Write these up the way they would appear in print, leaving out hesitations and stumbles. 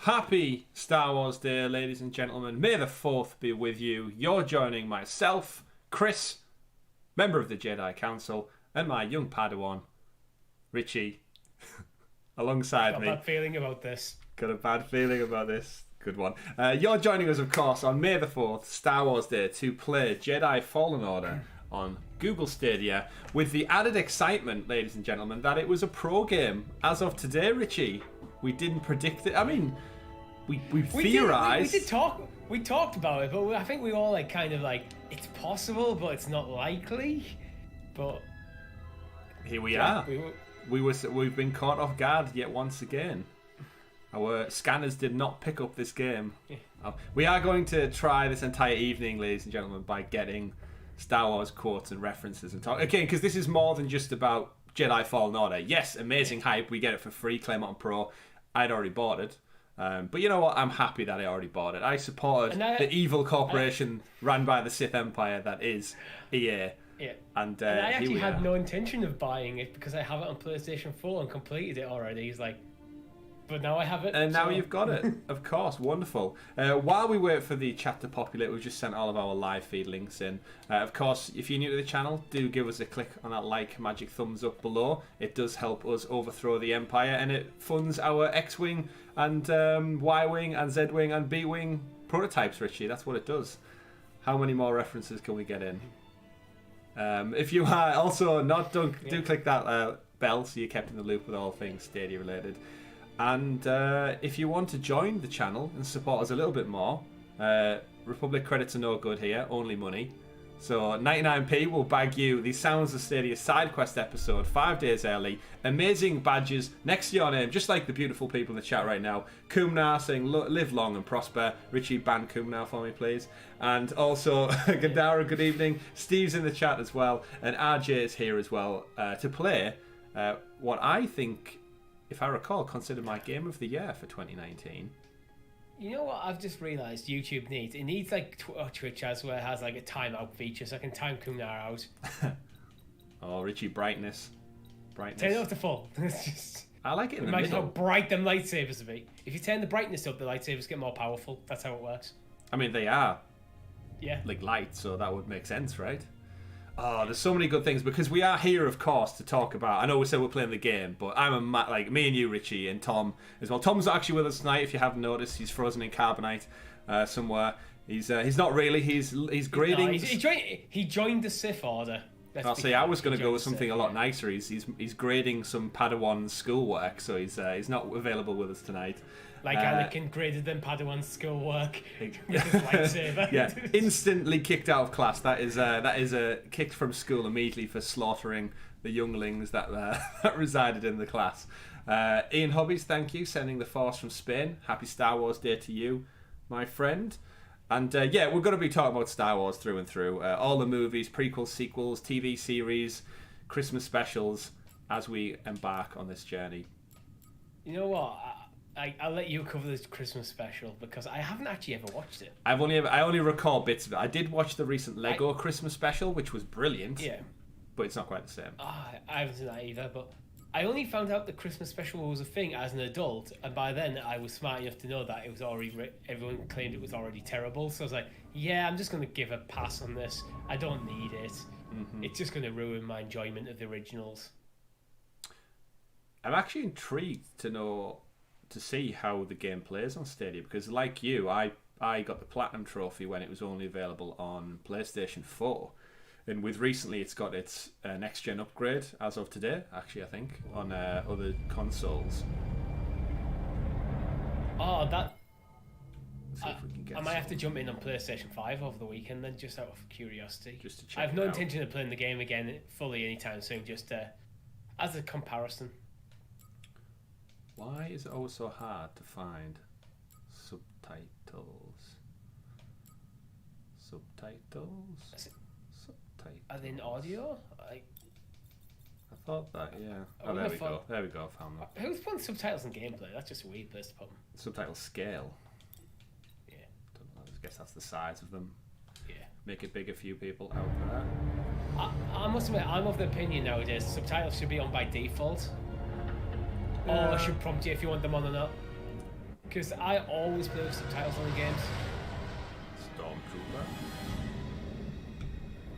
Happy Star Wars Day, ladies and gentlemen. May the 4th be with you. You're joining myself, Chris, member of the Jedi Council, and my young Padawan, Richie, alongside me. Got a bad feeling about this. Got a bad feeling about this. Good one. You're joining us, of course, on May the 4th, Star Wars Day, to play Jedi Fallen Order on Google Stadia, with the added excitement, ladies and gentlemen, that it was a pro game. As of today, Richie, we didn't predict it. I mean, we theorized. We talked about it, but I think we all it's possible, but it's not likely. But here we are. We've been caught off guard yet once again. Our scanners did not pick up this game. Yeah. We are going to try this entire evening, ladies and gentlemen, by getting Star Wars quotes and references and talk again, because this is more than just about Jedi Fallen Order. Yes, amazing hype. We get it for free. Claim it on Pro. I'd already bought it. But you know what? I'm happy that I already bought it. I supported the evil corporation run by the Sith Empire that is EA. Yeah. And I actually had no intention of buying it because I have it on PlayStation 4 and completed it already. But now I have it. And now you've got it. Of course. Wonderful. While we wait for the chat to populate, we've just sent all of our live feed links in. Of course, if you're new to the channel, do give us a click on that magic thumbs up below. It does help us overthrow the Empire, and it funds our X-Wing and Y-Wing and Z-Wing and B-Wing prototypes, Richie. That's what it does. How many more references can we get in? If you are also not done, do click that bell so you're kept in the loop with all things Stadia related. And if you want to join the channel and support us a little bit more, Republic credits are no good here, only money. So 99p will bag you the Sounds of Stadia side quest episode 5 days early. Amazing badges next to your name, just like the beautiful people in the chat right now. Kumnar saying live long and prosper. Richie, ban Kumnar for me, please. And also Gadara, good evening. Steve's in the chat as well, and RJ is here as well to play what I think, if I recall, considered my game of the year for 2019. You know what I've just realised YouTube needs? It needs Twitch as well, it has a timeout feature so I can time Kumnar out. Oh, Richie, brightness. Turn it up to full. I like it in the Imagine middle. how bright them lightsabers would be. If you turn the brightness up, the lightsabers get more powerful. That's how it works. I mean, they are. Yeah. Light, so that would make sense, right? Oh, there's so many good things, because we are here, of course, to talk about. I know we said we're playing the game, but I'm me and you, Richie, and Tom as well. Tom's actually with us tonight. If you haven't noticed, he's frozen in carbonite somewhere. He's not really. He's grading. No, he joined the Sith Order. I'll say I was going to go with something a lot nicer. He's grading some Padawan schoolwork, so he's not available with us tonight. Like Anakin graded them Padawan schoolwork with his lightsaber. Yeah, instantly kicked out of class. That is kicked from school immediately for slaughtering the younglings that that resided in the class. Ian Hobbies, thank you, sending the Force from Spain. Happy Star Wars Day to you, my friend. And we're going to be talking about Star Wars through and through. All the movies, prequels, sequels, TV series, Christmas specials, as we embark on this journey. You know what? I'll let you cover this Christmas special because I haven't actually ever watched it. I only recall bits of it. I did watch the recent Lego Christmas special, which was brilliant. Yeah. But it's not quite the same. I haven't seen that either, but I only found out the Christmas special was a thing as an adult, and by then I was smart enough to know that it was already everyone claimed it was already terrible. So I was like, yeah, I'm just going to give a pass on this. I don't need it. Mm-hmm. It's just going to ruin my enjoyment of the originals. I'm actually intrigued to see how the game plays on Stadia, because like you, I got the Platinum Trophy when it was only available on PlayStation 4. And with recently, it's got its next-gen upgrade as of today, actually, I think, on other consoles. Oh, that... Let's see if we can get I might have to jump in on PlayStation 5 over the weekend then, just out of curiosity. Just to check I have no it out. intention of playing the game again fully anytime soon, just as a comparison. Why is it always so hard to find subtitles? Subtitles? Are they in audio? I thought that, yeah. Oh, there we go. There we go. Found that. Who's putting subtitles in gameplay? That's just a weird place to put them. Subtitle scale. Yeah. I guess that's the size of them. Yeah. Make it big a few people out there. I must admit, I'm of the opinion nowadays subtitles should be on by default. Or should prompt you if you want them on or not. Because I always play with subtitles on the games. Stormtrooper.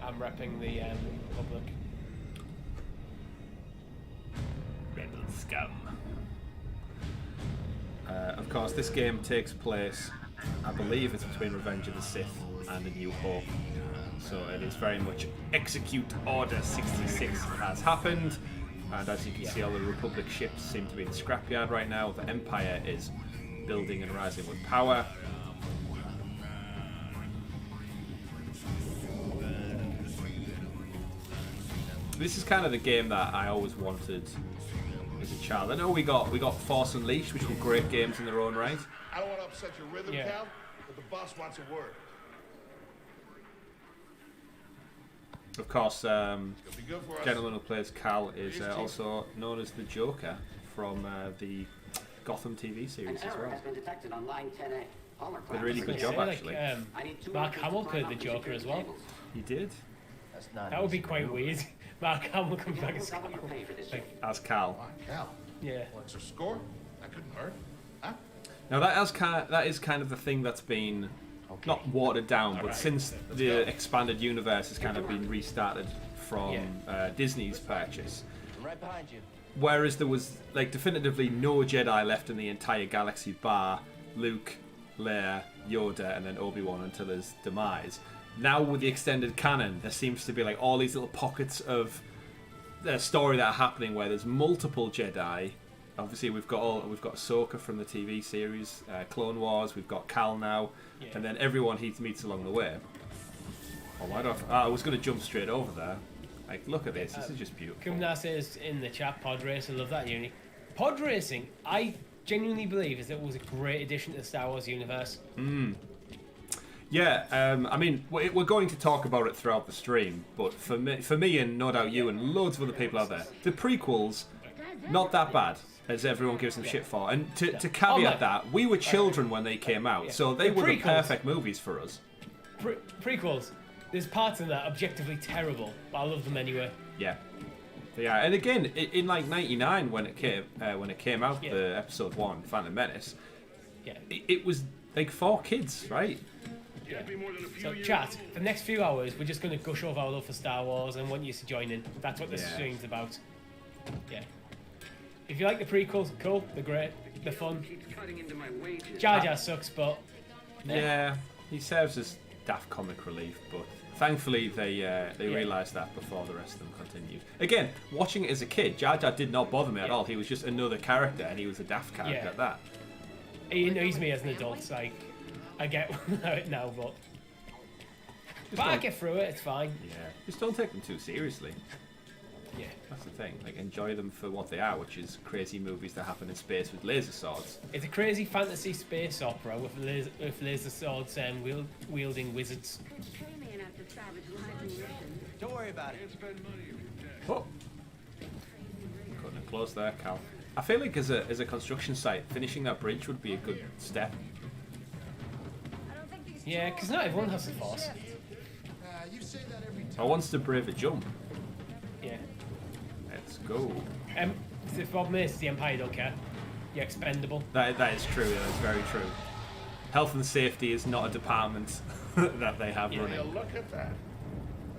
I'm repping the Republic. Rebel scum. Of course, this game takes place, I believe it's between Revenge of the Sith and A New Hope. So it is very much execute Order 66 has happened. And as you can see, all the Republic ships seem to be in the scrapyard right now. The Empire is building and rising with power. This is kind of the game that I always wanted as a child. I know we got Force Unleashed, which were great games in their own right. I don't want to upset your rhythm, Cal, but the boss wants a word. Of course, gentleman who plays Cal is also known as the Joker from the Gotham TV series as well. Did a really good job, actually. Mark Hamill played the Joker as well. He did? That would be quite weird. Mark Hamill comes back as Cal. As Cal. Cal. Yeah. Well, extra score? That couldn't hurt. Huh? Now that is kind of the thing that's been not watered down, but since the expanded universe has kind of been restarted from Disney's purchase. I'm right behind you. Whereas there was like definitively no Jedi left in the entire galaxy bar Luke, Leia, Yoda, and then Obi-Wan until his demise. Now with the extended canon, there seems to be like all these little pockets of the story that are happening where there's multiple Jedi. Obviously, we've got Ahsoka from the TV series, Clone Wars. We've got Cal now, and then everyone he meets along the way. Oh, why don't I was going to jump straight over there. Like, look at this. This is just beautiful. Kumna says in the chat, pod race. I love that uni. Pod racing, I genuinely believe is that it was a great addition to the Star Wars universe. Yeah, I mean, we're going to talk about it throughout the stream, but for me, and no doubt you and loads of other people out there, the prequels, not that bad as everyone gives them shit for. And to caveat that, we were children when they came out, so they were the perfect movies for us. Prequels, there's parts in that objectively terrible, but I love them anyway. Yeah. Yeah, and again, in like '99 when it came out, the episode 1, Phantom Menace, it was like for kids, right? Yeah. So chat, for the next few hours, we're just going to gush over our love for Star Wars and want you to join in. That's what this stream's about. Yeah. If you like the prequels, cool, they're great, they're fun. Jar Jar sucks, but... Yeah, he serves as daft comic relief, but thankfully they realised that before the rest of them continued. Again, watching it as a kid, Jar Jar did not bother me at all. He was just another character, and he was a daft character at that. He annoys me as an adult, like, I get it now, but I get through it, it's fine. Yeah, just don't take them too seriously. Yeah. That's the thing, like, enjoy them for what they are, which is crazy movies that happen in space with laser swords. It's a crazy fantasy space opera with laser swords and wielding wizards. Don't worry about it. Oh. Cutting it close there, Cal. I feel like as a construction site, finishing that bridge would be a good step. Yeah, because not everyone has the Force. I wants to brave a jump. Yeah. Let's go. The problem is the Empire don't care. You're expendable. That is true. Yeah, that's very true. Health and safety is not a department that they have running. Yeah, look at that.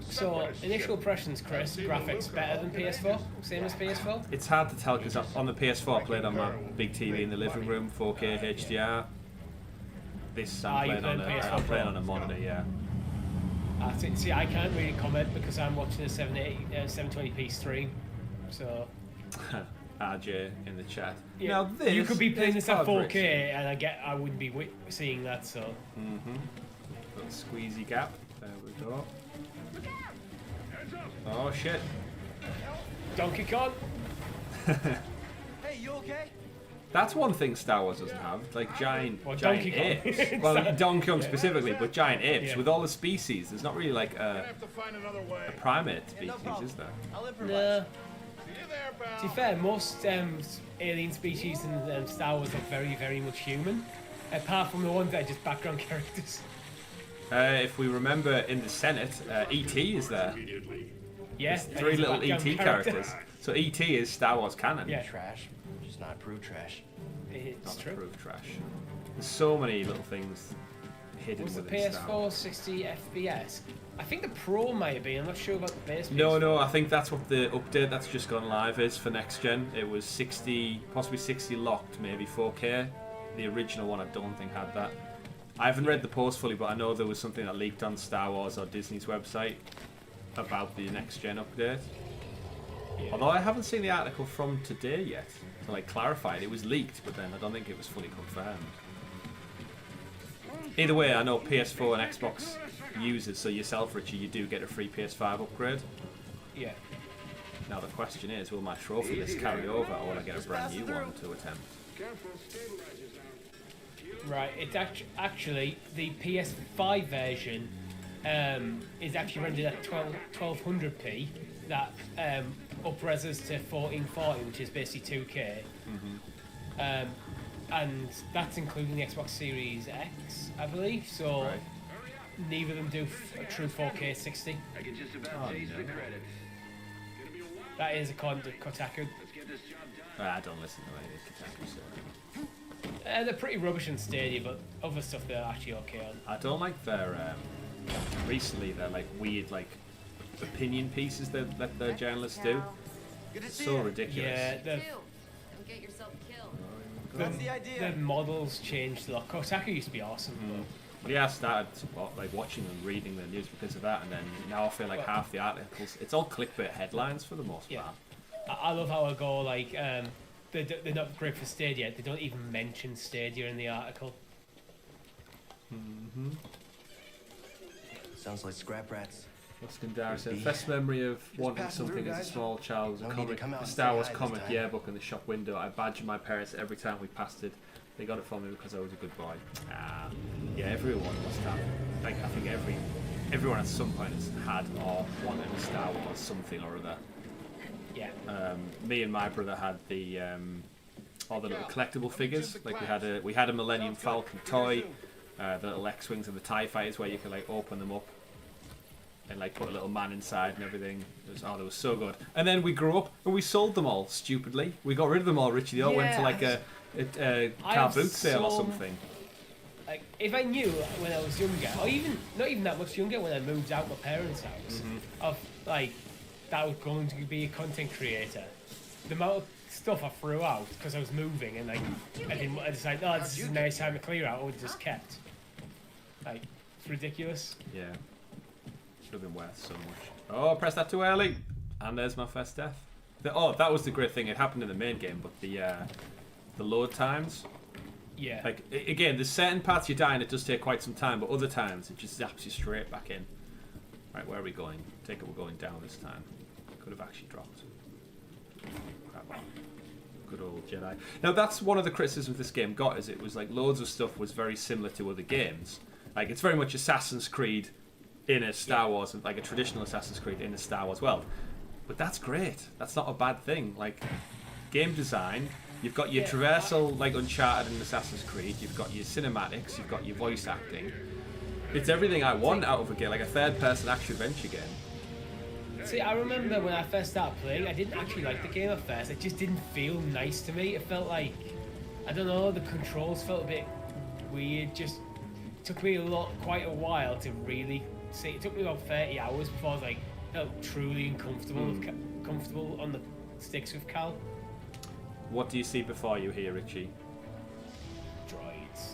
So, initial impressions, Chris, graphics better than PS4? Same as PS4? It's hard to tell because on the PS4 I played on my big TV in the living room, 4K HDR. This I'm playing on a monitor, yeah. See, I can't really comment because I'm watching a 720p stream, so... RJ in the chat. Yeah. Now this you could be playing this at 4K racing. and I wouldn't be seeing that, so... Little squeezy gap. There we go. Oh shit. Donkey Kong! Hey, you okay? That's one thing Star Wars doesn't have, like giant Donkey Kong. apes. Well, Donkey Kong specifically, but giant apes. With all the species, there's not really like a primate species, is there? I'll improvise. No. To be fair, most alien species in Star Wars are very, very much human, apart from the ones that are just background characters. If we remember in the Senate, E.T. is there. Yeah, There's 3 little E.T. characters. So ET is Star Wars canon. Yeah. Trash, just not approved trash. It's Not true. approved trash. There's so many little things hidden Was the within Star PS4 Wars. 60 FPS? I think the Pro might have been. I'm not sure about the base. No, I think that's what the update that's just gone live is for next gen. It was 60, possibly 60 locked, maybe 4K. The original one I don't think had that. I haven't read the post fully, but I know there was something that leaked on Star Wars or Disney's website about the next gen update. Yeah. Although I haven't seen the article from today yet to like clarify it. It was leaked, but then I don't think it was fully confirmed. Either way, I know PS4 and Xbox users, so yourself, Richie, you do get a free PS5 upgrade. Yeah. Now the question is, will my trophy list carry over, or will I get a brand new one to attempt? Right. It's actually the PS5 version is actually rendered at 1200p. That up-reses to 1440, which is basically 2K. And that's including the Xbox Series X, I believe. So Right. neither of them do a true 4K 60. I can just about taste the credit. That is according to Kotaku. Let's get this job done. I don't listen to any of Kotaku, so. They're pretty rubbish on Stadia, but other stuff they're actually okay on. I don't like their recently their like weird like opinion pieces that the journalists do. Good to see So you. ridiculous. Yeah, Two, and get yourself killed. That's the idea. the models changed a lot. Kotaku used to be awesome, Yeah, I started like watching and reading the news because of that, and then now I feel like half the articles, it's all clickbait headlines for the most Yeah. part. but I love how I go like they're not great for Stadia. They don't even mention Stadia in the article. Sounds like scrap rats. Skandara said, best memory of wanting passing something through, as a guys. small child was a No need to comic, come out a and Star say Wars hi this comic time. yearbook in the shop window. I badgered my parents every time we passed it. They got it for me because I was a good boy. Yeah, everyone must have. Like, I think everyone at some point has had or wanted a Star Wars something or other. Yeah. Me and my brother had the all the little collectible figures. Like we had a Millennium Falcon toy, the little X-wings and the TIE fighters where you could like open them up and like put a little man inside and everything. They were so good. And then we grew up and we sold them all stupidly. We got rid of them all. Richie, they all went to Yeah, like a I car have boot sale or so- something. Like if I knew when I was younger, or even not even that much younger, when I moved out my parents' house, of like that I was going to be a content creator, the amount of stuff I threw out because I was moving and like I decided, oh, this is a nice time to clear out, or just kept. Like it's ridiculous. Yeah, should have been worth so much. Oh, I pressed that too early, and there's my first death. That was the great thing. It happened in the main game, but the load times. Yeah. Like again, there's certain parts you die and it does take quite some time, but other times it just zaps you straight back in. Right, where are we going? Take it, we're going down this time. Could have actually dropped. Crap on. Good old Jedi. Now that's one of the criticisms this game got, is it was like loads of stuff was very similar to other games. Like it's very much Assassin's Creed in a Star Wars, like a traditional Assassin's Creed in a Star Wars world. But that's great. That's not a bad thing. Like game design. You've got your traversal like Uncharted and Assassin's Creed. You've got your cinematics. You've got your voice acting. It's everything I want out of a game, like a third-person action-adventure game. See, I remember when I first started playing, I didn't actually like the game at first. It just didn't feel nice to me. It felt like, I don't know, the controls felt a bit weird. Just took me quite a while to really see. It took me about 30 hours before I was like felt truly uncomfortable, comfortable on the sticks with Cal. What do you see before you here, Richie? Droids.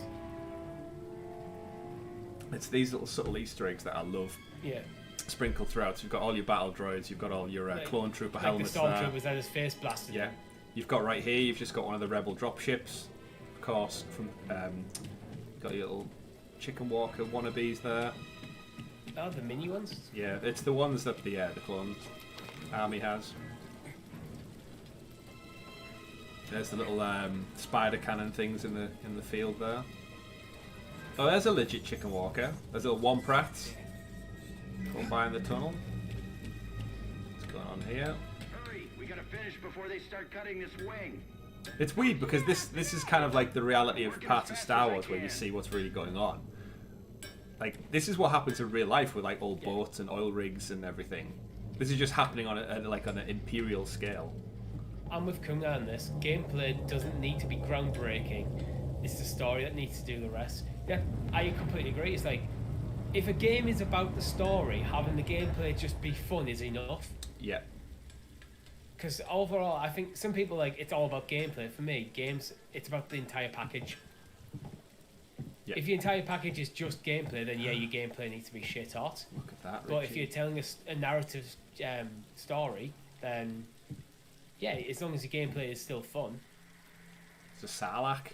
It's these little subtle Easter eggs that I love, Yeah. sprinkled throughout. So you've got all your battle droids, you've got all your clone trooper Like helmets the there. stormtroopers had his face blasted. Yeah. You've got right here, you've just got one of the rebel dropships, of course. From got your little chicken walker wannabes there. Oh, the mini ones? Yeah, it's the ones that the clone army has. There's the little spider cannon things in the field there. Oh, there's a legit chicken walker. There's a little Womprats going by in the tunnel. What's going on here? Hurry, we gotta finish before they start cutting this wing. It's weird because this is kind of like the reality of parts of Star Wars where you see what's really going on. Like this is what happens in real life with like old boats and oil rigs and everything. This is just happening on like on an imperial scale. I'm with Kunga on this. Gameplay doesn't need to be groundbreaking. It's the story that needs to do the rest. Yeah, I completely agree. It's like, if a game is about the story, having the gameplay just be fun is enough. Yeah. Because overall, I think some people like it's all about gameplay. For me, games, it's about the entire package. Yeah. If your entire package is just gameplay, then yeah, your gameplay needs to be shit hot. Look at that. But if Richie. you're telling a narrative story, then yeah, as long as the gameplay is still fun. It's a Sarlacc.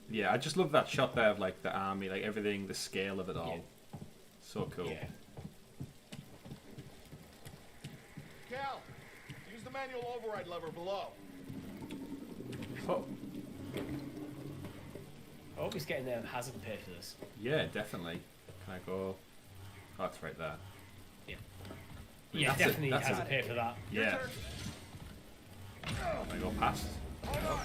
Yeah, I just love that shot there of like the army, like everything, the scale of it all. Yeah. So cool. Yeah. Cal, use the manual override lever below. Oh, I hope he's getting hazard pay for this. yeah, definitely. Can I go? Oh, it's right there. Yeah. mean, Yeah, that's definitely that's hazard pay for that. Yeah. I go past. Hold on.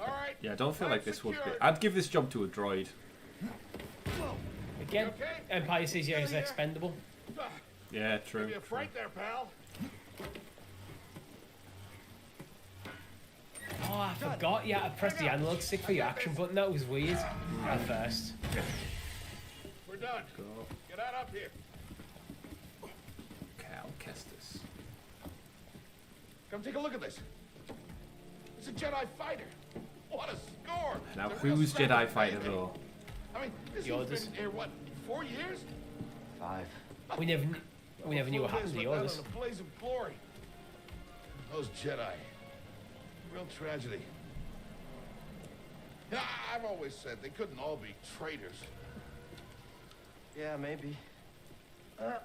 All right. Yeah, I don't feel like this would be. secured. I'd give this job to a droid. Again, Okay. Empire says yeah, he's expendable. Yeah, Give true. you a fright there, pal. Oh, I forgot. Yeah, I pressed the analog stick for your action button. That was weird at first. We're done. Go. Get out up here. Cal Kestis. Come take a look at this. It's a Jedi fighter. What a score! Now, It's a real who's smack Jedi in the fighter face. though? I mean, this Yoda's. thing's been here, what, 4 years? 5. We never knew what happened to Full days yours. went down in a blaze of glory. Those Jedi. Real tragedy. Yeah, I've always said they couldn't all be traitors. Yeah, maybe. Guess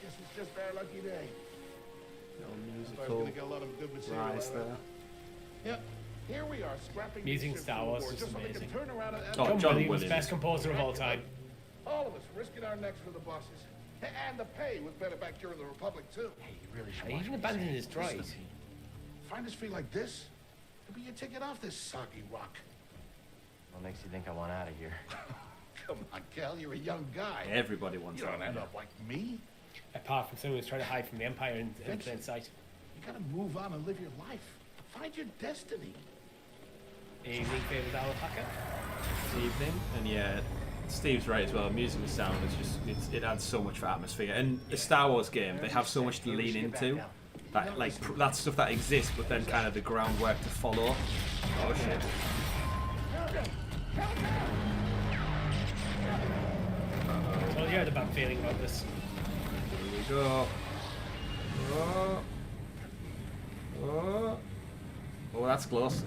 it's just our lucky day. No I was musical gonna get a lot of good material rise out of there. it. Yep. Here we are, scrapping Music these ships Star from the Wars board is just so they can amazing. turn around and Oh, John, John Williams, Williams. best composer of all time. all of us risking our necks for the bosses. And the pay was better back during the Republic, too. Hey, you really should He watch even what abandoned you his say. droid. Find us free like this, it'll be your ticket off this soggy rock. What makes you think I want out of here? Come on, Cal, you're a young guy. Everybody wants You don't that. end up like me. Apart from someone who's trying to hide from the Empire in plain sight. You gotta move on and live your life. Find your destiny. Evening favourite alpaca. Evening, and yeah, Steve's right as well. Music and sound is just it adds so much for atmosphere. And the Star Wars game, they have so much to lean into. That like that stuff that exists, but then kind of the groundwork to follow. Oh shit! Well, you had a bad feeling about this. Here we go. Oh. Oh. Oh, that's close.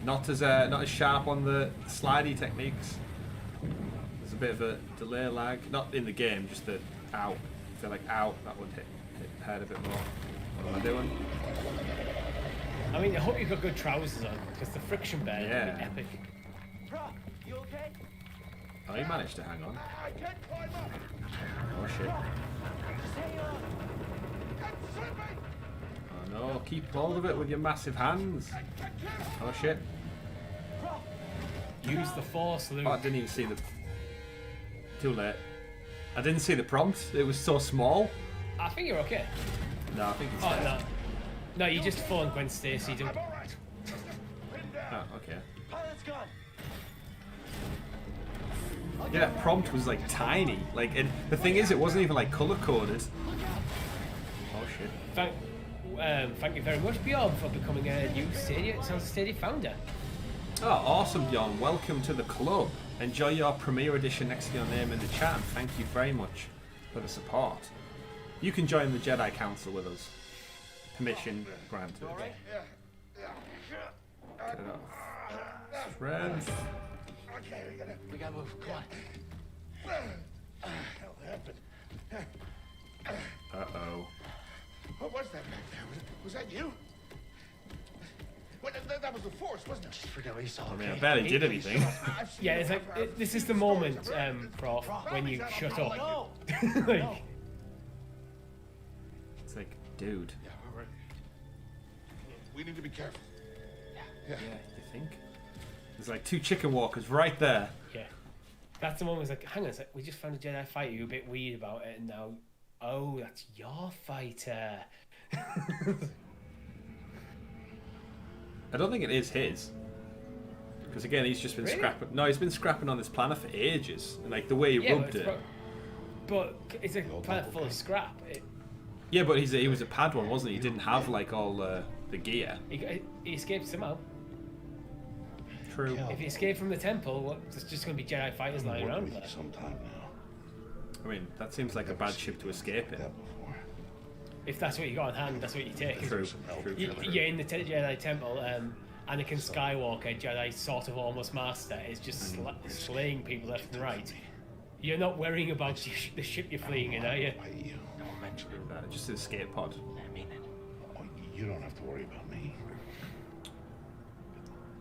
Not as sharp on the slidey techniques. There's a bit of a delay lag. Not in the game, just the out. I feel like out that would hit head a bit more. What am I doing? I mean, I hope you've got good trousers on, because the friction bear Yeah. would be epic. Bro, you okay? Oh, he managed to hang on. I can't climb up. Oh shit! Just hang on. I'm slipping. Oh no! Keep hold of it with your massive hands. Oh shit! Use the force, Luke. Oh, I didn't even see the. Too late. I didn't see the prompt. It was so small. I think you're okay. No, I think it's. Oh, no. No, you just phoned Gwen Stacy. Don't... I'm all right. Pin down. Oh, okay. Pilot's gone. Yeah, that prompt was like tiny. Like, and the thing is, it wasn't even like color coded. Oh shit! Thank you very much, Bjorn, for becoming a new Stadia founder. Oh, awesome, Bjorn! Welcome to the club. Enjoy your premiere edition next to your name in the chat. And thank you very much for the support. You can join the Jedi Council with us. Permission granted. Yeah. Get it off. Strength. Okay, We gotta move. Come on. hell happened? Uh-oh. What was that back there? Was that you? Well, that was the Force, wasn't it? Just forget what you saw. I mean, I Okay? barely did anything. I've seen Yeah, you it's like, for- this is the moment, Prof, when you shut up. No. Like, It's like, dude. Yeah, we're ready. We need to be careful. Yeah, you think? There's like two chicken walkers right there. yeah. That's the one. Was like, hang on a sec. We just found a Jedi fighter. You're a bit weird about it, and now, oh, that's your fighter. I don't think it is his. Because again, he's just been Really? scrapping. No, he's been scrapping on this planet for ages, and like the way he rubbed it. But it's a planet full of scrap. Yeah, but he was a Padawan, wasn't he? He didn't have like all the gear. He escaped somehow. True. If he escaped from the temple, there's just going to be Jedi fighters lying around there. Sometime now. I mean, that seems like a bad ship to escape in. That before. If that's what you got on hand, that's what you take. True. You're in the Jedi temple. Anakin Skywalker, Jedi sort of almost master, is just slaying people left and right. You're not worrying about the ship you're fleeing in, are you? Don't mention it. Just an escape pod. I mean it. Oh, you don't have to worry about me.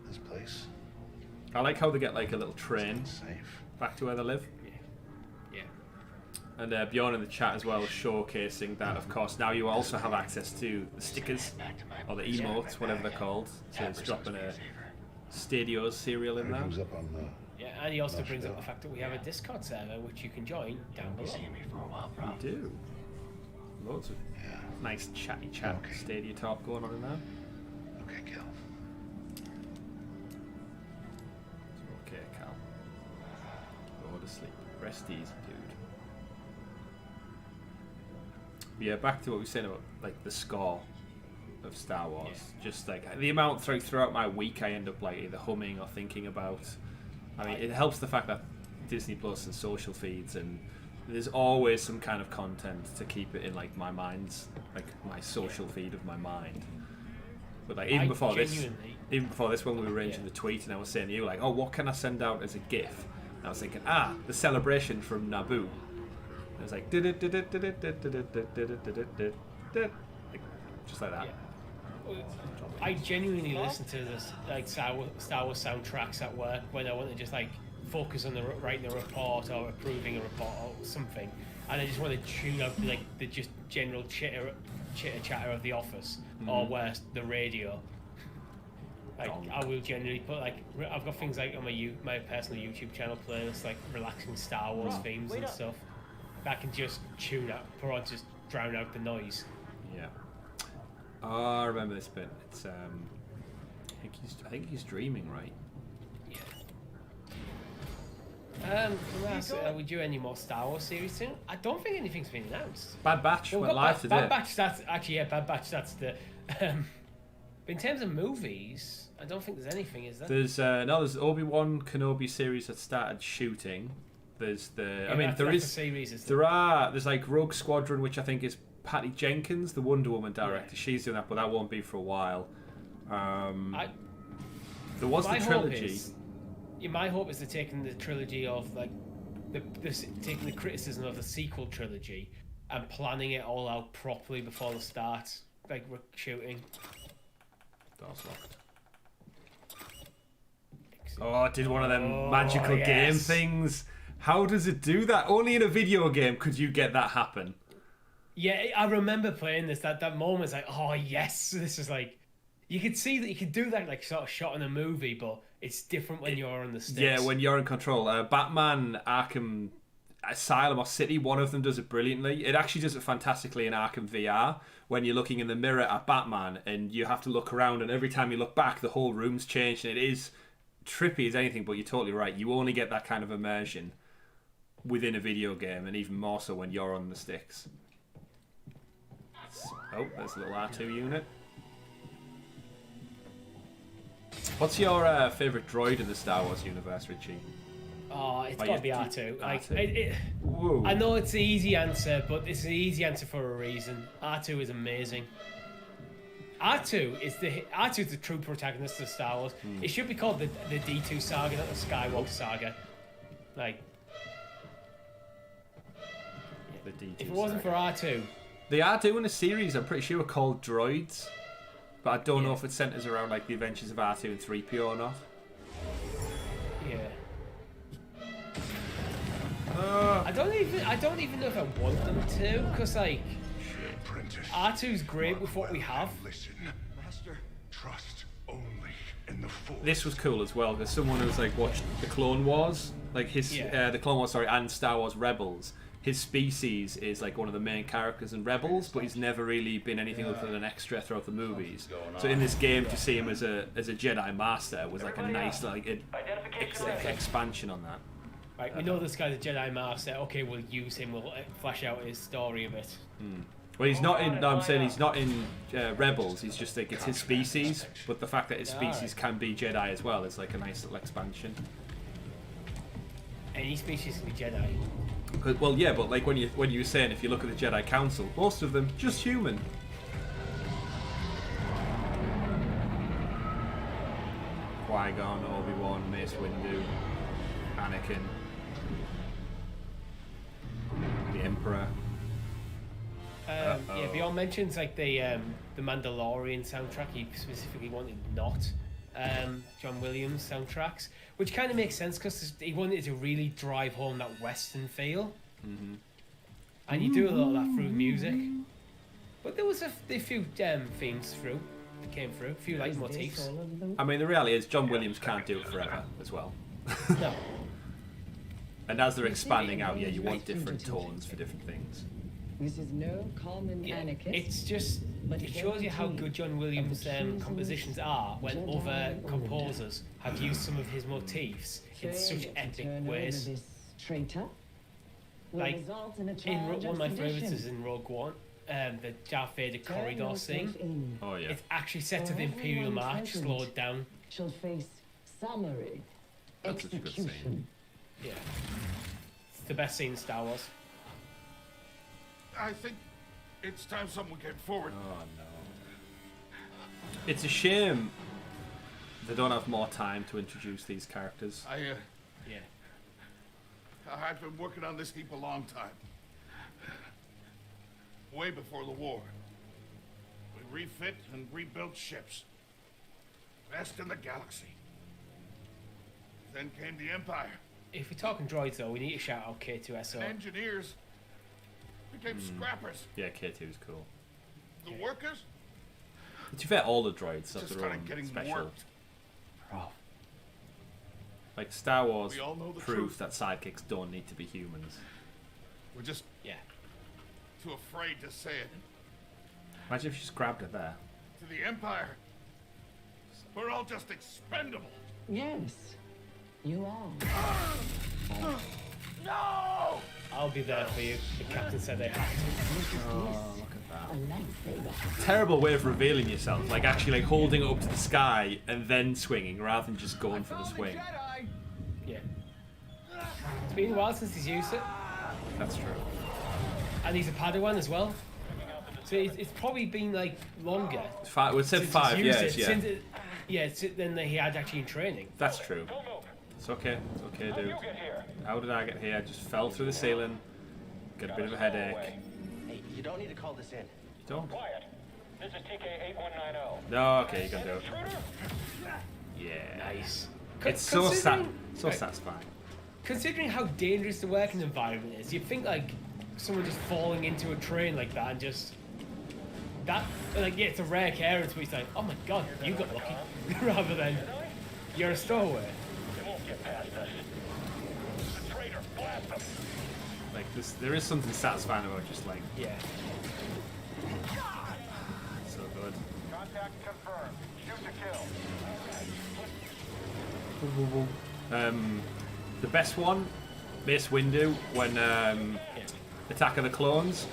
This place I like how they get like a little train is safe. back to where they live. Yeah. And Bjorn in the chat as well, showcasing that, of course, now you also have access to the stickers, or the emotes, whatever they're called. So it's dropping a Stadia cereal in there. Who's up on the... Yeah, and he also brings up the fact that we have a Discord server which you can join down below. Seeing me for a while, bro. We do. Loads of nice chatty chat, Stadia talk going on in there. Okay, Cal. Okay, Cal. Go to sleep. Rest easy, dude. Yeah, back to what we were saying about like the score of Star Wars. Just like the amount throughout my week, I end up like either humming or thinking about. I mean, it helps the fact that Disney Plus and social feeds, and there's always some kind of content to keep it in like my mind's, like my social feed of my mind. But like even before this, when we were arranging the tweet, and I was saying to you like, oh, what can I send out as a GIF? And I was thinking, the celebration from Naboo. And it was like, just like that. I genuinely listen to this like Star Wars soundtracks at work when I want to just like focus on writing a report or approving a report or something, and I just want to tune out like the just general chitter chatter of the office or worse, the radio. Like I will generally put like I've got things like on my personal YouTube channel playlist like relaxing Star Wars themes and stuff that I can just tune out or just drown out the noise. Yeah. Oh, I remember this bit. It's I think he's dreaming, right? Yeah. Are we do any more Star Wars series soon? I don't think anything's been announced. Bad Batch went live today. Bad Batch. Bad Batch. That's the. But in terms of movies, I don't think there's anything. Is there? There's Obi-Wan Kenobi series that started shooting. There's there's like Rogue Squadron, which I think is Patty Jenkins, the Wonder Woman director. She's doing that, but that won't be for a while. There was the trilogy. My hope is they're taking the trilogy of like taking the criticism of the sequel trilogy and planning it all out properly before the start, like we're shooting. Doors locked. Oh, it did one of them magical game things. How does it do that? Only in a video game could you get that happen. Yeah, I remember playing this. That moment was like, oh yes, this is like, you could see that you could do that like sort of shot in a movie, but it's different when you're on the sticks. Yeah, when you're in control. Batman Arkham Asylum or City, one of them does it brilliantly. It actually does it fantastically in Arkham VR when you're looking in the mirror at Batman and you have to look around, and every time you look back, the whole room's changed, and it is trippy as anything. But you're totally right. You only get that kind of immersion within a video game, and even more so when you're on the sticks. Oh, there's a little R2 unit. What's your favourite droid in the Star Wars universe, Richie? Oh, it's got to be R2. Like, Whoa. I know it's the easy answer, but it's an easy answer for a reason. R2 is amazing. R2 is the true protagonist of Star Wars. It should be called the D2 saga, not the Skywalker saga. Like, The D2 if it wasn't for R2, they are doing a series, I'm pretty sure, called Droids, but I don't know if it centres around like the adventures of R2 and 3PO or not. yeah. I don't even know if I want them to, because like R2's great with what we have. Listen. Master, Trust only in the Force. This was cool as well, because someone who's like watched the Clone Wars, like the Clone Wars, sorry, and Star Wars Rebels. His species is like one of the main characters in Rebels, but he's never really been anything other than an extra throughout the movies. So in this game, to see him as a Jedi Master was like a nice expansion on that. Right, we know this guy's a Jedi Master. Okay, we'll use him. We'll flesh out his story a bit. Well, he's not in. No, I'm saying he's not in Rebels. He's just like it's his species, but the fact that his species can be Jedi as well is like a nice little expansion. Any species can be Jedi. Well, yeah, but like when you were saying, if you look at the Jedi Council, most of them just human. Qui-Gon, Obi-Wan, Mace Windu, Anakin, the Emperor. Yeah, Beyond mentions like the Mandalorian soundtrack. He specifically wanted not John Williams soundtracks, which kind of makes sense because he wanted to really drive home that Western feel. And you do a lot of that through music. But there was a few themes that came through, a few like motifs. I mean, the reality is John Williams can't do it forever as well. No. And as they're expanding out, yeah, you want different tones for different things. This is no common anarchist. It's just, it shows you how good John Williams' compositions are when other composers have used some of his motifs in such epic ways. Like, one of my favourites is in Rogue One, the Darth Vader corridor scene. Oh yeah. It's actually set to the Imperial March, slowed down. Shall face summary That's such a good scene. Yeah. It's the best scene in Star Wars. I think it's time someone came forward. Oh no. It's a shame they don't have more time to introduce these characters. Yeah. I've been working on this heap a long time. Way before the war. We refit and rebuilt ships. Best in the galaxy. Then came the Empire. If we're talking droids though, we need to shout out K2SO. Engineers became scrappers. Yeah, K2 is cool. The workers To be fair, all the droids have just their started own getting special. worked. Like Star Wars We all know the proves truth. that sidekicks don't need to be humans. We're just too afraid to say it. Imagine if you just grabbed her there. To the Empire, we're all just expendable. Yes, you are. No! I'll be there for you. The captain said they had to. Oh, look at A lightsaber. Terrible way of revealing yourself, like actually like holding it up to the sky and then swinging rather than just going for the swing. Yeah. It's been a while since he's used it. That's true. And he's a Padawan as well. So it's probably been like longer. Five, we said since 5 he's used years, it. yeah. Since than he had actually in training. That's true. It's okay, dude. How did I get here? I just fell through the ceiling, got a bit of a headache. Hey, you don't need to call this in. You don't? Quiet. This is TK8190. No, okay, you can do it. Yeah. Nice. It's so satisfying. Considering how dangerous the working environment is, you'd think like someone just falling into a train like that and just it's a rare occurrence where it's like, oh my god, you got lucky, rather than you're a stowaway. They won't get past us. The traitor, blast them. Like this, there is something satisfying about just like Yeah. so good. Contact confirmed. Shoot to kill. The best one, Mace Windu, when Attack of the Clones,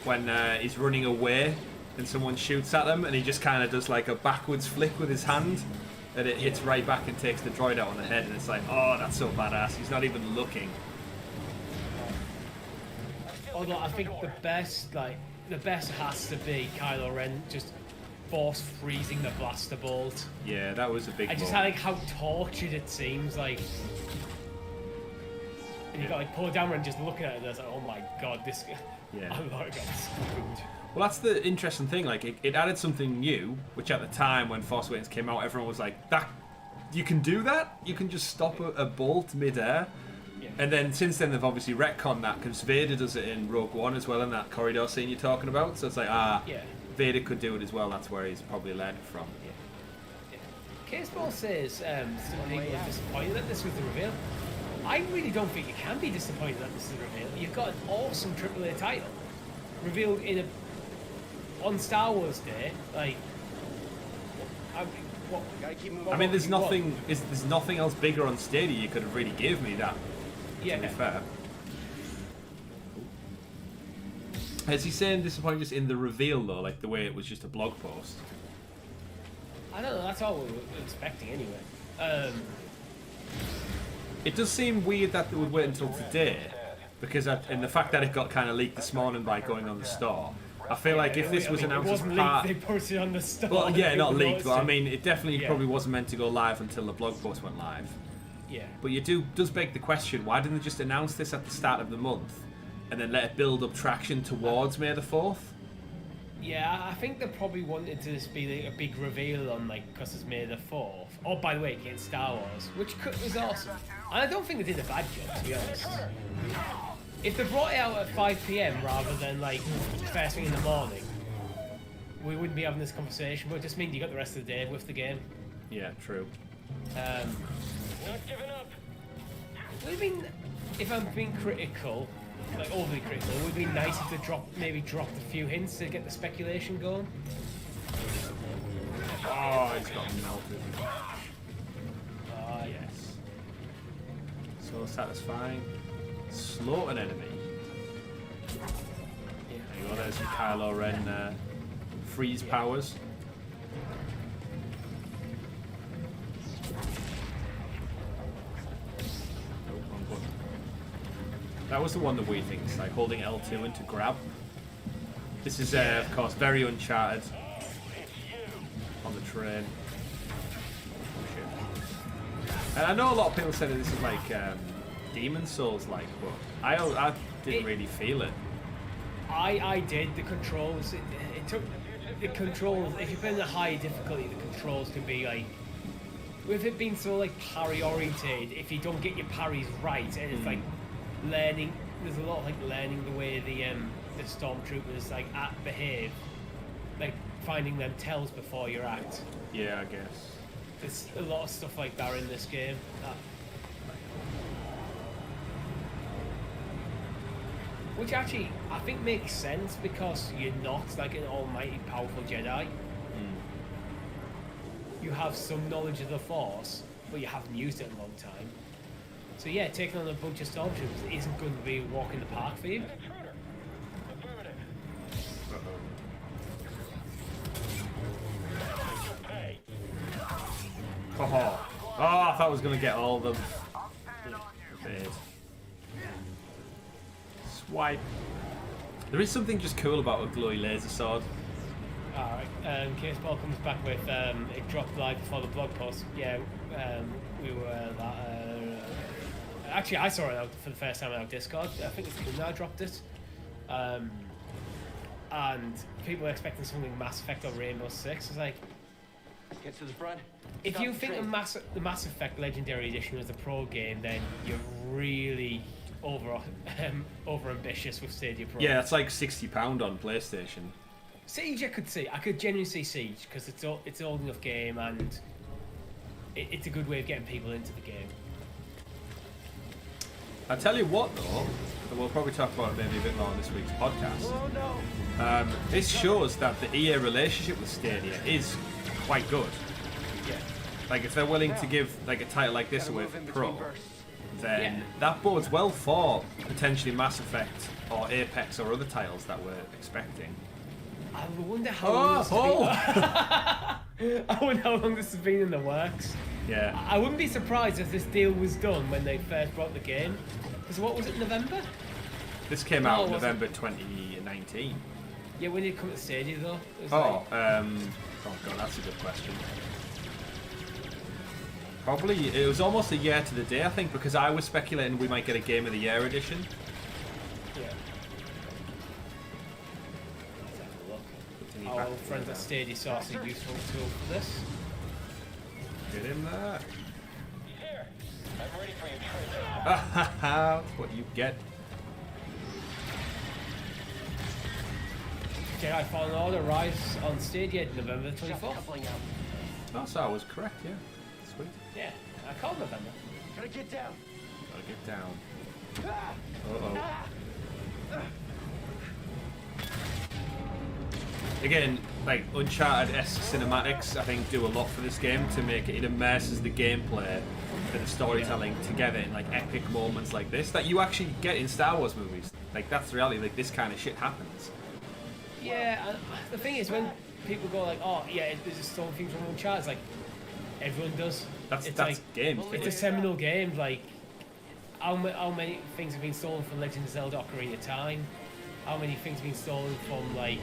when he's running away and someone shoots at him and he just kind of does like a backwards flick with his hand and it hits right back and takes the droid out on the head and it's like, oh, that's so badass. He's not even looking. Although I think the best has to be Kylo Ren just force freezing the blaster bolt. Yeah, that was a big I just moment. like how tortured it seems like. And you got like Poe Dameron just looking at it and it's like, oh my god, this guy. Yeah. I'm like, got screwed. Well, that's the interesting thing. Like, it added something new, which at the time when Force Awakens came out, everyone was like, "That, you can do that? You can just stop a bolt mid-air?" Yeah. And then since then, they've obviously retconned that because Vader does it in Rogue One as well in that corridor scene you're talking about. So it's like, Yeah. Vader could do it as well. That's where he's probably learned from. Caseball says some people are disappointed that this was the reveal. I really don't think you can be disappointed that this is the reveal. You've got an awesome AAA title revealed on Star Wars Day. Like, what? I mean, there's nothing else bigger on Stadia you could have really gave me that. Yeah. To be fair. Is he saying disappointed just in the reveal though, like the way it was just a blog post? I don't know. That's all we were expecting anyway. It does seem weird that they would wait until today, because and the fact that it got kind of leaked this morning by going on the store. I feel like if this was announced as part, they posted it on the store. well, yeah, not leaked, but I it. mean, it definitely Yeah. probably wasn't meant to go live until the blog post went live. Yeah. But does beg the question: why didn't they just announce this at the start of the month, and then let it build up traction towards May the 4th? Yeah, I think they probably wanted to just be like a big reveal on, like, because it's May the 4th. Oh, by the way, against Star Wars, which was awesome. And I don't think they did a bad job, to be honest. If they brought it out at 5 PM rather than, like, first thing in the morning, we wouldn't be having this conversation, but it just means you got the rest of the day with the game. Yeah, true. Not giving up. Would have been, if I'm being critical, like overly critical, it would be nice if they maybe dropped a few hints to get the speculation going. Oh, he's got melted. Ah, Yes. So satisfying. Slaughter an enemy. yeah. There you go, there's your Kylo Ren freeze powers. Nope, wrong button. That was the one, the weird things, like holding L2 and to grab. This is, of course, very Uncharted. On the train. Oh, shit. And I know a lot of people said that this is like Demon Souls-like, but I didn't really feel it. I did. The controls, it took the controls. If you put in a high difficulty, the controls can be like, with it being so like parry oriented. If you don't get your parries right, and it's like learning. There's a lot of like learning the way the stormtroopers like behave, like finding them tells before your act. Yeah, I guess. There's a lot of stuff like that in this game. Which actually, I think makes sense because you're not like an almighty powerful Jedi. You have some knowledge of the Force, but you haven't used it in a long time. So yeah, taking on a bunch of stormtroopers isn't going to be a walk in the park for you. Intruder. Affirmative. Pay. Oh, I thought I was going to get all of them. Bait. Swipe. There is something just cool about a glowy laser sword. Alright, Case Paul comes back with it dropped live before the blog post. Yeah, we were actually I saw it out for the first time on our Discord. I think it's Kuna dropped it. And people are expecting something Mass Effect or Rainbow Six. It's like, Get to the front. if Stop you the think train. the Mass Effect Legendary Edition was the pro game, then you're really over ambitious with Stadia Pro. Yeah, it's like £60 on PlayStation. Siege, I could see. I could genuinely see Siege because it's an old enough game and it's a good way of getting people into the game. I tell you what, though, and we'll probably talk about it maybe a bit more on this week's podcast. Oh no. This shows that the EA relationship with Stadia is quite good. Yeah. Like, if they're willing to give like a title like this Gotta away move for in Pro, between bursts. then Yeah. that bodes well for potentially Mass Effect or Apex or other titles that we're expecting. I wonder how long this has been. I wonder how long this has been in the works. Yeah. I wouldn't be surprised if this deal was done when they first brought the game. Because what was it, November? This came No, out it in wasn't. November 2019. Yeah, when did it come to Stadia though? It was Oh, like- oh god, that's a good question. Probably, it was almost a year to the day, I think, because I was speculating we might get a Game of the Year edition. yeah. Let's have a look. Our old friends at Stadia Source are a useful tool for this. Get in there. Here. I'm ready for your trade. That's what you get. Jedi Fallen Order arrives on Stadia November Just 24th. coupling out. Oh, so I was correct, yeah. Sweet. Yeah, I called November. Gotta get down. Gotta get down. Uh-oh. Again, like Uncharted-esque cinematics, I think, do a lot for this game to make it. It immerses the gameplay and the storytelling together in like epic moments like this that you actually get in Star Wars movies. Like that's the reality. Like this kind of shit happens. Yeah, and the thing is, when people go like, "Oh, yeah, there's a stolen thing from Uncharted," it's like everyone does. That's like games. it's a seminal game. Like, how many things have been stolen from Legend of Zelda: Ocarina of Time? How many things have been stolen from like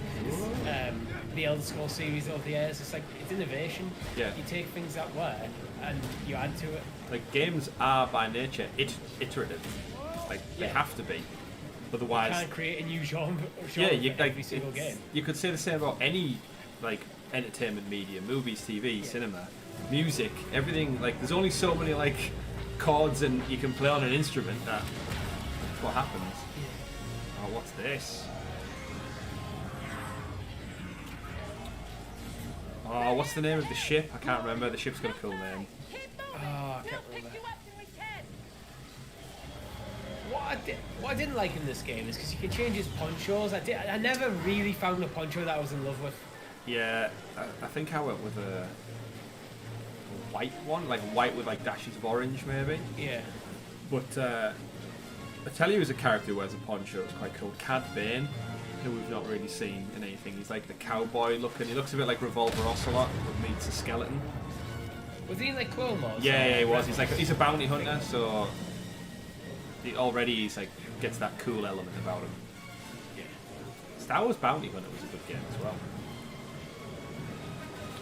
the Elder Scrolls series over the years? It's like it's innovation. Yeah. You take things that work and you add to it. Like games are by nature iterative. Like they Yeah. have to be. You Otherwise, can't create a new genre yeah, you for every single game. You could say the same about any like entertainment media, movies, TV, cinema, music, everything. Like there's only so many like chords and you can play on an instrument. That's what happens. Oh, what's this? Oh, what's the name of the ship? I can't remember. The ship's got a cool name. Oh, I can't remember. What I didn't like in this game is because you can change his ponchos. I never really found a poncho that I was in love with. Yeah, I think I went with a white one, like white with like dashes of orange maybe. Yeah. But I tell you, as a character who wears a poncho, it's quite cool. Cad Bane, who we've not really seen in anything. He's like the cowboy looking. He looks a bit like Revolver Ocelot, but meets a skeleton. Was he like Clone Wars? Yeah, he was. He's a bounty hunter, so he's like gets that cool element about him. Yeah. Star Wars Bounty Hunter was a good game as well.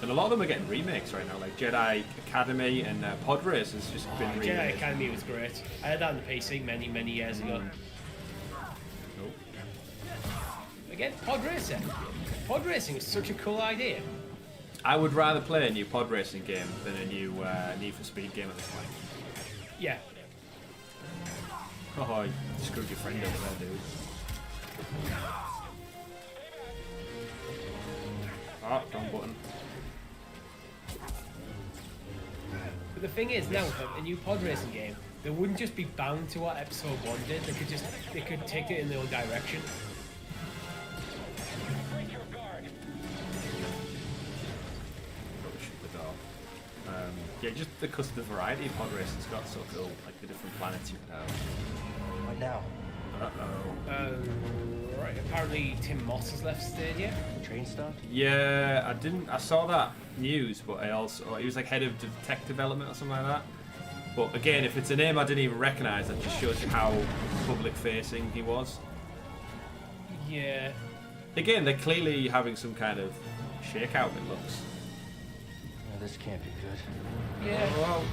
And a lot of them are getting remakes right now, like Jedi Academy and Pod Race has just been remade. Jedi Academy was great. I had that on the PC many years ago. Nope. Again, pod racing. Pod racing is such a cool idea. I would rather play a new pod racing game than a new Need for Speed game at this point. Yeah. Oh, you screwed your friend over there, dude. Oh, wrong button. But the thing is, now with a new pod racing game, they wouldn't just be bound to what Episode 1 did. They could take it in their own direction. Break your guard. Probably shoot the door. Yeah, just because of the variety of pod racing's got so cool, like the different planets you could have. What now? Uh-oh. Right. Apparently, Tim Moss has left Stadia. Train stuff? Yeah, I saw that news, but he was like head of tech development or something like that. But again, if it's a name I didn't even recognise, that just shows you how public facing he was. Yeah. Again, they're clearly having some kind of shakeout, it looks. No, this can't be good. Yeah. Oh,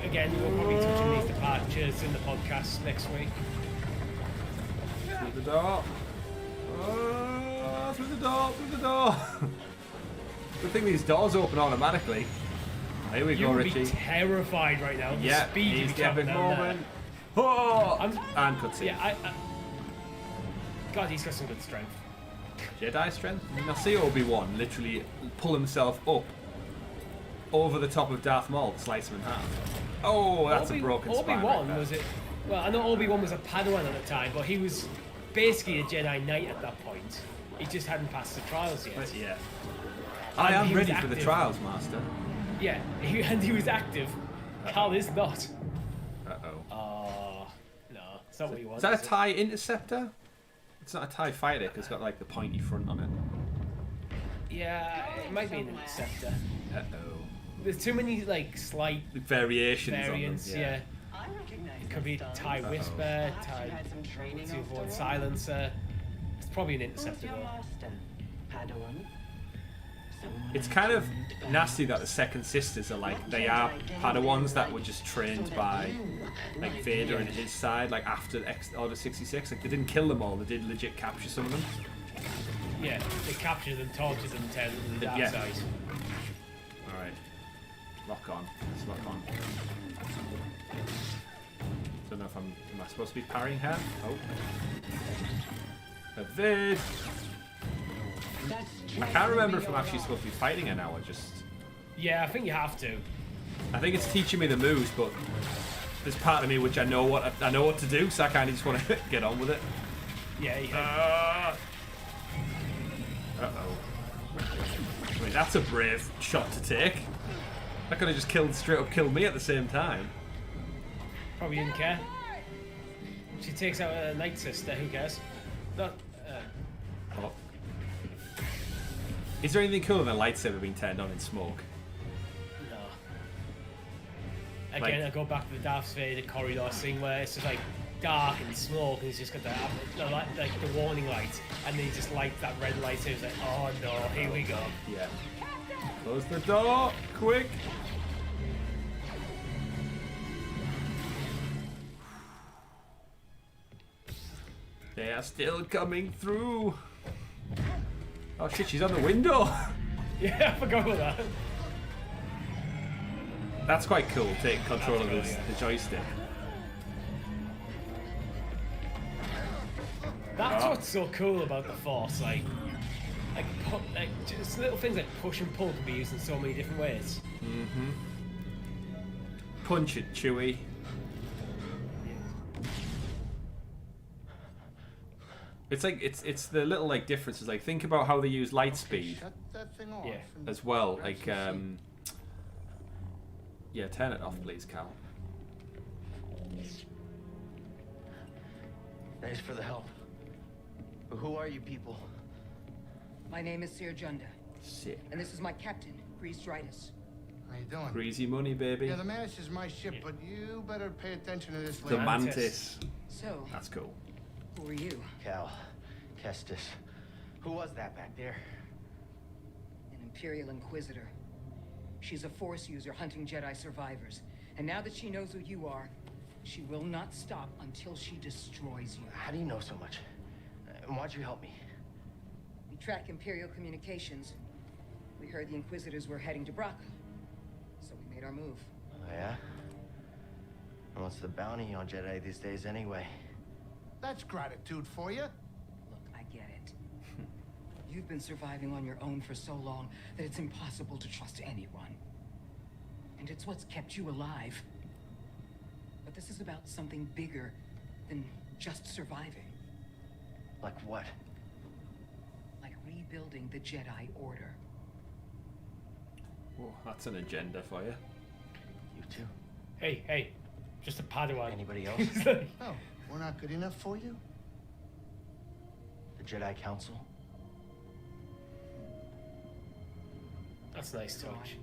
Again, we'll probably touch on these departures in the podcast next week. through the door. Oh, through the door, through the door. Good thing these doors open automatically. Here we You go, would Richie. be terrified right now. The Yeah, speed he's you'd be the epic traveling down moment. Oh, I'm- and cutscene. Yeah, God, he's got some good strength. Jedi strength. I mean, I see Obi-Wan literally pull himself up over the top of Darth Maul to slice him in half. Oh, that's a broken spine. Obi-Wan right was there. it? Well, I know Obi-Wan was a Padawan at the time, but he was basically a Jedi Knight at that point. He just hadn't passed the trials yet. But yeah. I am he was ready for the active. trials, Master. Yeah, and he was active. Cal is not. Uh-oh. Oh, no, it's not what you want. Is that a is it? TIE Interceptor? It's not a TIE Fighter, 'cause it's got like the pointy front on it. Yeah, it might be an interceptor. Uh-oh. There's too many like slight Variations variants. on them. Yeah. It could be TIE Whisper, TIE 241 Silencer. It's probably an interceptor though. It's kind of nasty that the Second Sisters are like, they are Padawans that were just trained by like Vader and his side, like after Order 66. Like they didn't kill them all, they did legit capture some of them. Yeah, they capture them, torture them, turn them to the dark Yeah. side. Alright. Lock on. Let's lock on. Don't know if am I supposed to be parrying her? Oh. Evade! I can't remember if I'm actually supposed to be fighting her now or just... Yeah, I think you have to. I think it's teaching me the moves, but there's part of me which I know what to do, so I kind of just want to get on with it. Yeah, Uh-oh. I mean, that's a brave shot to take. That could have just straight up killed me at the same time. Probably didn't care. She takes out a Night Sister, who cares? Not, Oh. Is there anything cooler than a lightsaber being turned on in smoke? no. Again, I go back to the Darth Vader corridor scene where it's just like dark and smoke, and he's just got the warning light, and then he just light that red light, so he's like, oh no, here we go. Yeah. Close the door, quick! They are still coming through. Oh shit, she's on the window. Yeah, I forgot about that. That's quite cool, taking control of the joystick. That's what's so cool about the Force, like just little things like push and pull can be used in so many different ways. Mm-hmm. Punch it, Chewie. It's like it's the little like differences. Like think about how they use light speed Shut that thing off. Yeah. as well. Like yeah, turn it off, please, Cal. Thanks for the help. But who are you people? My name is Seer Junda, Sick. and this is my captain, Grease Dritus. How you doing? Greasy money, baby. Yeah, the Mantis is my ship, but you better pay attention to this The lady. Mantis. So, That's cool. who are you? Cal Kestis. Who was that back there? An Imperial Inquisitor. She's a Force user hunting Jedi survivors. And now that she knows who you are, she will not stop until she destroys you. How do you know so much? And why'd you help me? We track Imperial communications. We heard the Inquisitors were heading to Bracca. So we made our move. Oh, yeah? And what's the bounty on Jedi these days anyway? That's gratitude for you. Look, I get it. You've been surviving on your own for so long that it's impossible to trust anyone. And it's what's kept you alive. But this is about something bigger than just surviving. Like what? Like rebuilding the Jedi Order. Oh, that's an agenda for you. You too? Hey, just a Padawan. Anybody else? Oh, we're not good enough for you? The Jedi Council? That's nice touch.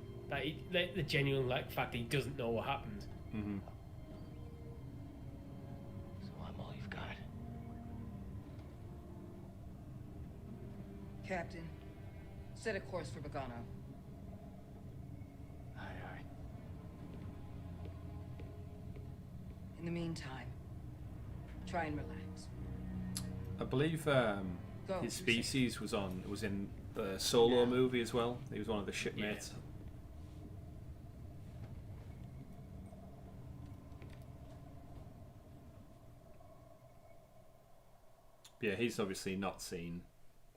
The genuine fact that he doesn't know what happened. Mm-hmm. So I'm all you've got. Captain, set a course for Bogano. Aye. In the meantime, try and relax. I believe his species was in the Solo movie as well. He was one of the shipmates. Yeah, he's obviously not seen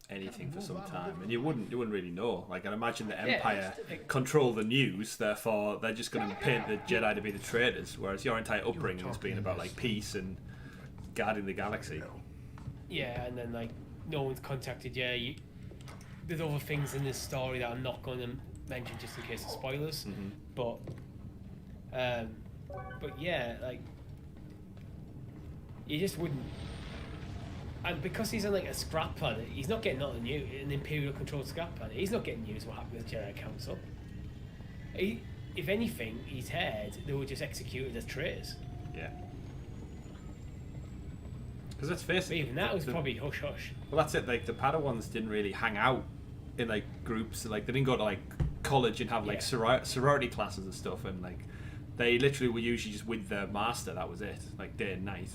anything for some time, and you wouldn't really know. Like, I'd imagine the Empire control the news, therefore they're just going to paint the Jedi to be the traitors, whereas your entire upbringing has been about like peace and guarding the galaxy. Yeah, and then like no one's contacted you. There's other things in this story that I'm not going to mention just in case of spoilers. Mm-hmm. But yeah, like you just wouldn't. And because he's on like a scrap planet, he's not getting on an Imperial controlled scrap planet. He's not getting news what happened with the Jedi Council. If anything, he's heard they were just executed as traitors. Yeah. Because let's face it, Even that was probably hush hush. Well, that's it. Like the Padawans didn't really hang out in like groups. Like they didn't go to like college and have like sorority classes and stuff. And like they literally were usually just with their master. That was it. Like day and night.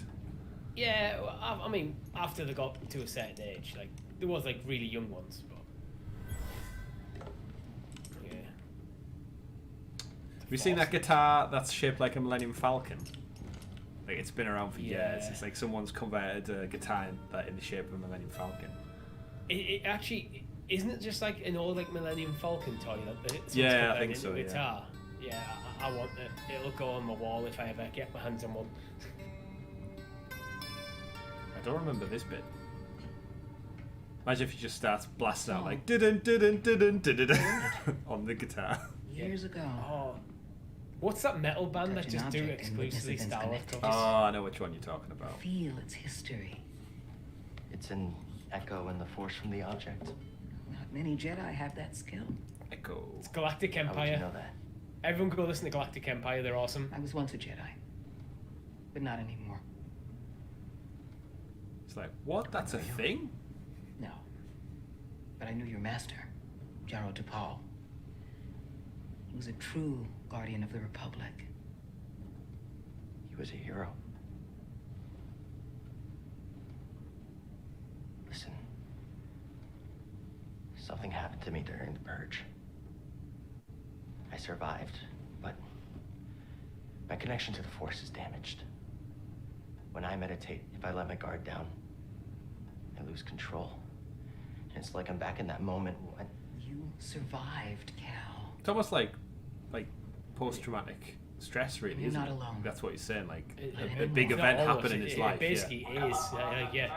Yeah, well, I mean, after they got to a certain age, like there was like really young ones, but yeah. Have you seen that guitar that's shaped like a Millennium Falcon? Like it's been around for years. It's like someone's converted a guitar in the shape of a Millennium Falcon. It actually isn't it just like an old like Millennium Falcon toy that it's Yeah, I think so. Guitar. Yeah, I want it. It'll go on my wall if I ever get my hands on one. I don't remember this bit. Imagine if you just start blasting out like didn't on the guitar. Years ago. Oh, what's that metal band that just do exclusively Star Wars covers? Oh, I know which one you're talking about. Feel its history. It's an echo in the force from the object. Not many Jedi have that skill. Echo. It's Galactic How would Empire. you know that? Everyone go listen to Galactic Empire. They're awesome. I was once a Jedi, but not anymore. It's like, what? That's a thing? No. But I knew your master, Jaro Tapal. He was a true guardian of the Republic. He was a hero. Listen. Something happened to me during the purge. I survived, but my connection to the Force is damaged. When I meditate, if I let my guard down, I lose control. And it's like I'm back in that moment when... You survived, Cal. It's almost like post-traumatic stress, really. You're isn't not it? alone. That's what you're saying. Like It- a big it's not event almost, happened in his life. It basically is. Yeah.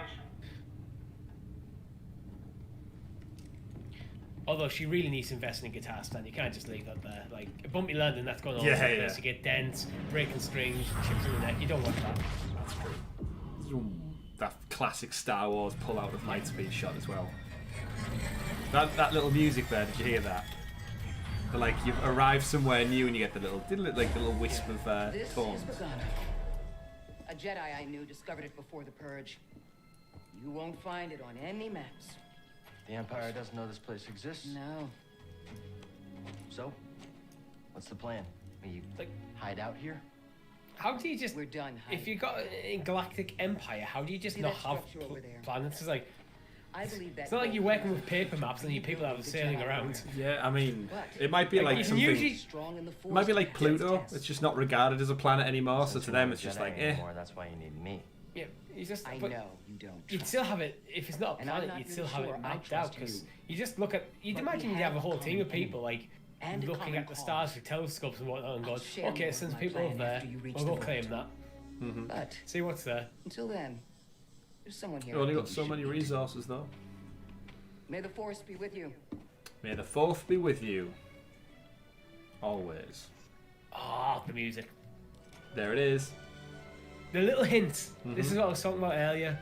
Although she really needs to invest in a guitar stand, you can't just leave that there. Like a bumpy landing, that's going on. Yeah, all over the yeah. place. You get dents, breaking strings, chips in the neck. You don't want that. That's true. That classic Star Wars pull out of Lightspeed shot as well. That little music there, did you hear that? Like you've arrived somewhere new and you get the little wisp of This tones. is Pagano. A Jedi I knew discovered it before the purge. You won't find it on any maps. The Empire doesn't know this place exists. No. So, what's the plan? You Like- hide out here? How do you just? We're done If hiding. you got in Galactic Empire, how do you just See not that have structure over there? planets? It's like I believe that it's not like you're working with paper maps and you people that are sailing around. Yeah, I mean, But- it might be Like, like you can something. usually- strong in the It might be like Force. Pluto. It's just not regarded as a planet anymore. So Since to you're them, not it's a just Jedi like, anymore, that's why you need me. Yeah, you just. I but know you don't. You'd still have it if it's not a And I'm planet. not You'd really still have sure it I mapped out trust because you. you just look at. You'd But imagine we you'd have a have whole a team of common people like and a looking common at the cause. stars with telescopes and whatnot and I'll going, share okay, more since of my people plan over there, after you reach we'll the go vault. claim that. But See what's there. until then, there's someone here. you only I got think so you many should meet. resources though. May the Force be with you. May the fourth be with you. Always. Ah, the music. There it is. The little hints. This is what I was talking about earlier.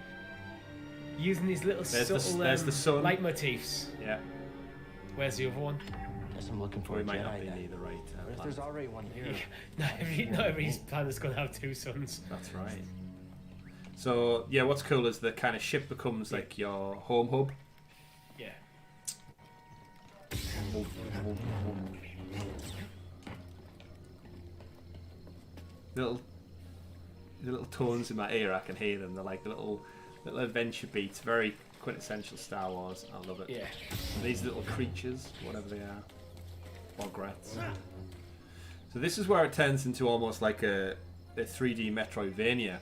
Using these little There's the- subtle there's the sun. leitmotifs. Yeah. Where's the other one? Guess I'm looking for We a might Jedi not be then. near the right What if planet. there's already one here? Not every planet's gonna have two suns. That's right. So yeah, what's cool is the kind of ship becomes like your home hub. Yeah. The little tones in my ear, I can hear them. They're like the little adventure beats, very quintessential Star Wars. I love it. Yeah. And these little creatures, whatever they are, Bograts. So this is where it turns into almost like a 3D Metroidvania,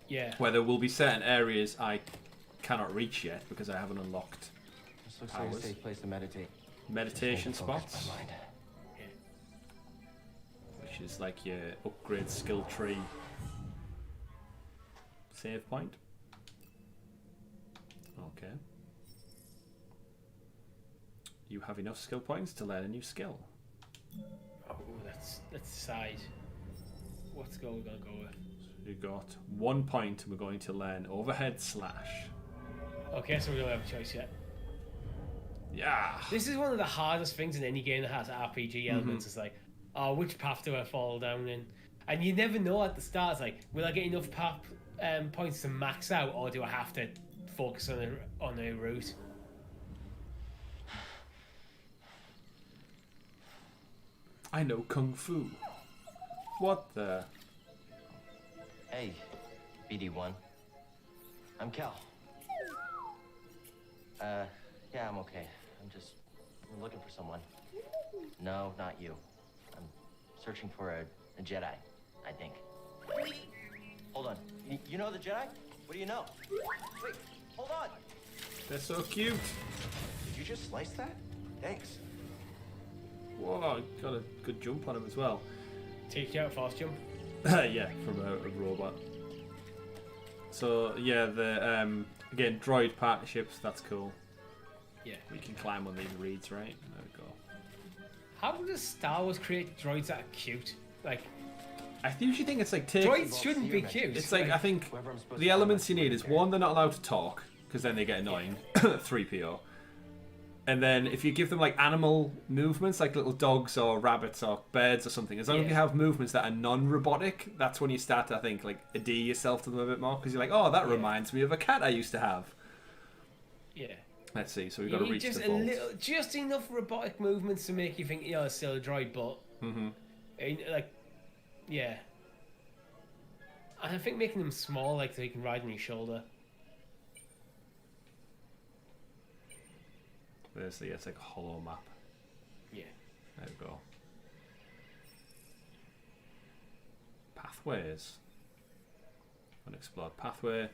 Yeah. where there will be certain areas I cannot reach yet because I haven't unlocked This looks like a Powers. safe place to meditate. meditation Just focus spots, my mind. which is like your upgrade skill tree save point. Okay. You have enough skill points to learn a new skill. Oh, let's decide. What skill we're gonna go with. You got 1 point and we're going to learn overhead slash. Okay, so we don't have a choice yet. Yeah. This is one of the hardest things in any game that has RPG elements. It's like, oh, which path do I fall down in? And you never know at the start. It's like, will I get enough points to max out, or do I have to focus on a route? I know Kung Fu. What the? Hey, BD1. I'm Cal. Yeah, I'm okay. I'm looking for someone. No, not you. I'm searching for a Jedi, I think. Hold on. You know the Jedi? What do you know? Wait, hold on. They're so cute. Did you just slice that? Thanks. Whoa, got a good jump on him as well. Take you out fast jump. Yeah, from a robot. So yeah, the again droid partnerships. That's cool. Yeah. We can climb on these reeds, right? There we go. How does Star Wars create droids that are cute? Like, I usually think it's like take. droids shouldn't be cute. It's like I think the elements you need is one, they're not allowed to talk because then they get annoying. 3PO. And then if you give them like animal movements, like little dogs or rabbits or birds or something, as long as you have movements that are non-robotic, that's when you start to, I think, like endear yourself to them a bit more because you're like, oh, that reminds me of a cat I used to have. Yeah. Let's see. So we've got to reach just the vault. just enough robotic movements to make you think, it's still a droid, but like, yeah. And I think making them small, like so you can ride on your shoulder. There's the, it's like a hollow map. Yeah. There we go. Pathways. Unexplored pathway.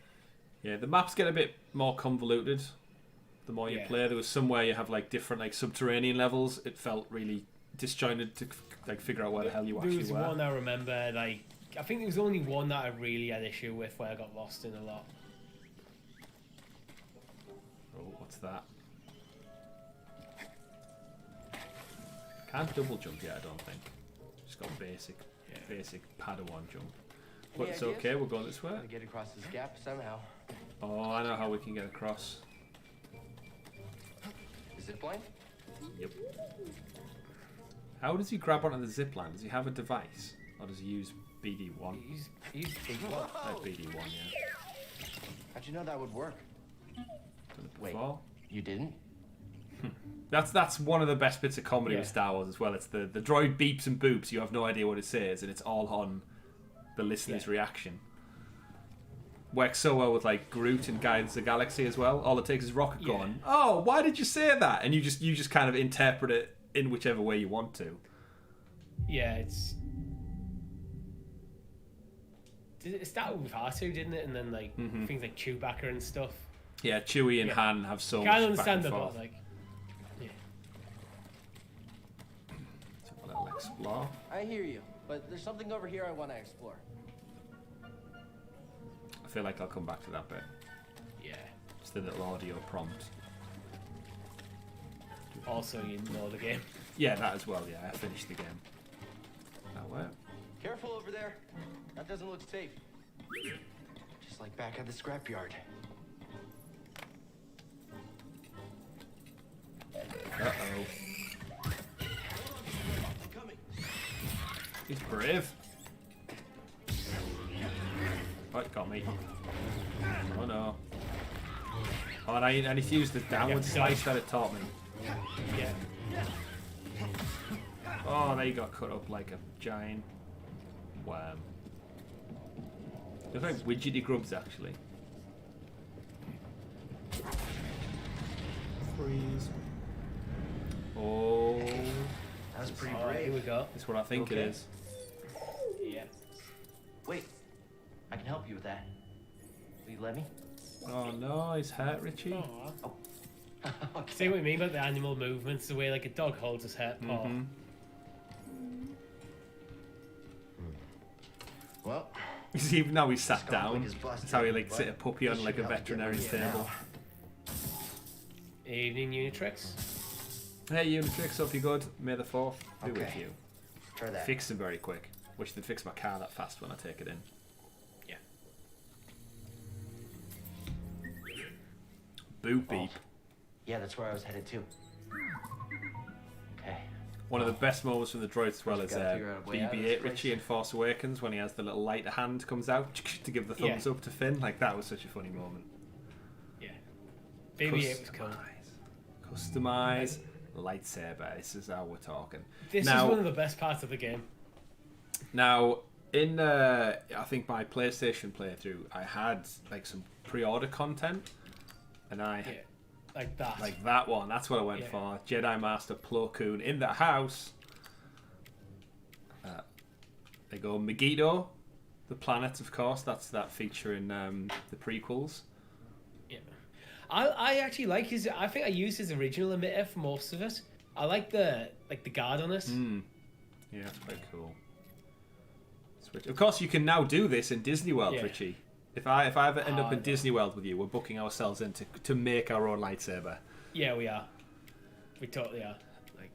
Yeah, the maps get a bit more convoluted the more you play. There was somewhere you have like different like subterranean levels. It felt really disjointed to like figure out where the hell you actually were. There was one I remember, like I think there was only one that I really had issue with where I got lost in a lot. Oh, what's that? Can't double jump yet, I don't think. Just got basic Padawan jump. But it's okay, we'll go this way. Gotta get across this gap somehow. Oh, I know how we can get across. Is it blind? Yep. How does he grab onto the zip line? Does he have a device? Or does he use BD1? He's BD1, yeah. How'd you know that would work? Done it before. Wait, you didn't? That's one of the best bits of comedy with Star Wars as well. It's the droid beeps and boops. You have no idea what it says, and it's all on the listener's reaction. Works so well with like Groot and Guardians of the Galaxy as well. All it takes is Rocket going, "Oh, why did you say that?" And you just kind of interpret it in whichever way you want to. Yeah, it's. It started with R2, didn't it? And then like things like Chewbacca and stuff. Yeah, Chewie and Han have so much Can't back understand and them, forth. but like. So we'll explore. I hear you, but there's something over here I want to explore. I feel like I'll come back to that bit. Yeah. Just a little audio prompt. Also, you know the game. Yeah, that as well. Yeah, I finished the game. Now where? Careful over there. That doesn't look safe. Just like back at the scrapyard. Uh-oh. He's brave. Oh, it got me. Oh no. Oh, and I need to use the downward slice that it taught me. Yeah. Oh, they got cut up like a giant worm. They're like widgety grubs, actually. Freeze. Oh. That was pretty Here brave. we go. That's what I think it is. Yeah. Wait, I can help you with that. Will you let me? Oh no, he's hurt, Richie. Oh. See what you mean about the animal movements, the way like a dog holds his hurt paw. Well, Even now he's sat down. is busted, That's how he like but sit a puppy on this like a should help get veterinarian's rid of it table. Evening Unitrix. Hey Unitrix, hope you're good. May the 4th be with Okay. you. Try that. Fix them very quick. Wish they'd fix my car that fast when I take it in. Yeah. Boop beep. Yeah, that's where I was headed to. Okay. One of the best moments from the droids as well is gotta figure out a way out of this BB-8 place. Richie in Force Awakens when he has the little lighter hand comes out to give the thumbs up to Finn. Like that was such a funny moment. Yeah. BB-8 was cool. Customize lightsaber. This is how we're talking. This is one of the best parts of the game. Now, in I think my PlayStation playthrough, I had like some pre-order content, and Like that. like that one. That's what I went for. Jedi Master Plo Koon in the house. They go Megiddo, The planets, of course. That's that feature in the prequels. Yeah. I actually like his. I think I used his original emitter for most of it. I like the guard on it. Yeah, that's quite cool. Switch. Of course, you can now do this in Disney World, Richie. If I ever end up in Disney World with you, we're booking ourselves in to make our own lightsaber. Yeah, we are. We totally are. Like,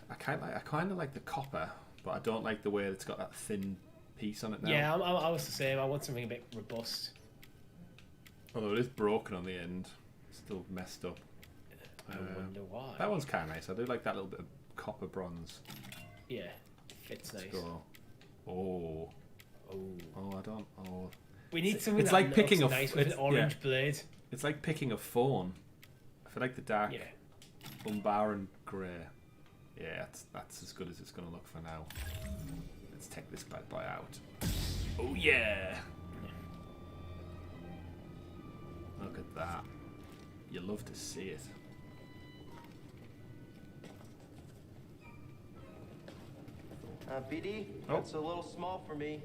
I kind of like the copper, but I don't like the way it's got that thin piece on it now. yeah, I was the same. I want something a bit robust. Although it is broken on the end, still messed up. I wonder why. That one's kind of nice. I do like that little bit of copper bronze. Yeah, fits nice. Oh, I don't. Oh, we need something it's that like picking looks nice with an orange blade. It's like picking a fawn. I feel like the dark Umbaran grey. Yeah, that's as good as it's going to look for now. Let's take this bad boy out. Oh yeah! Look at that. You love to see it. BD, that's a little small for me.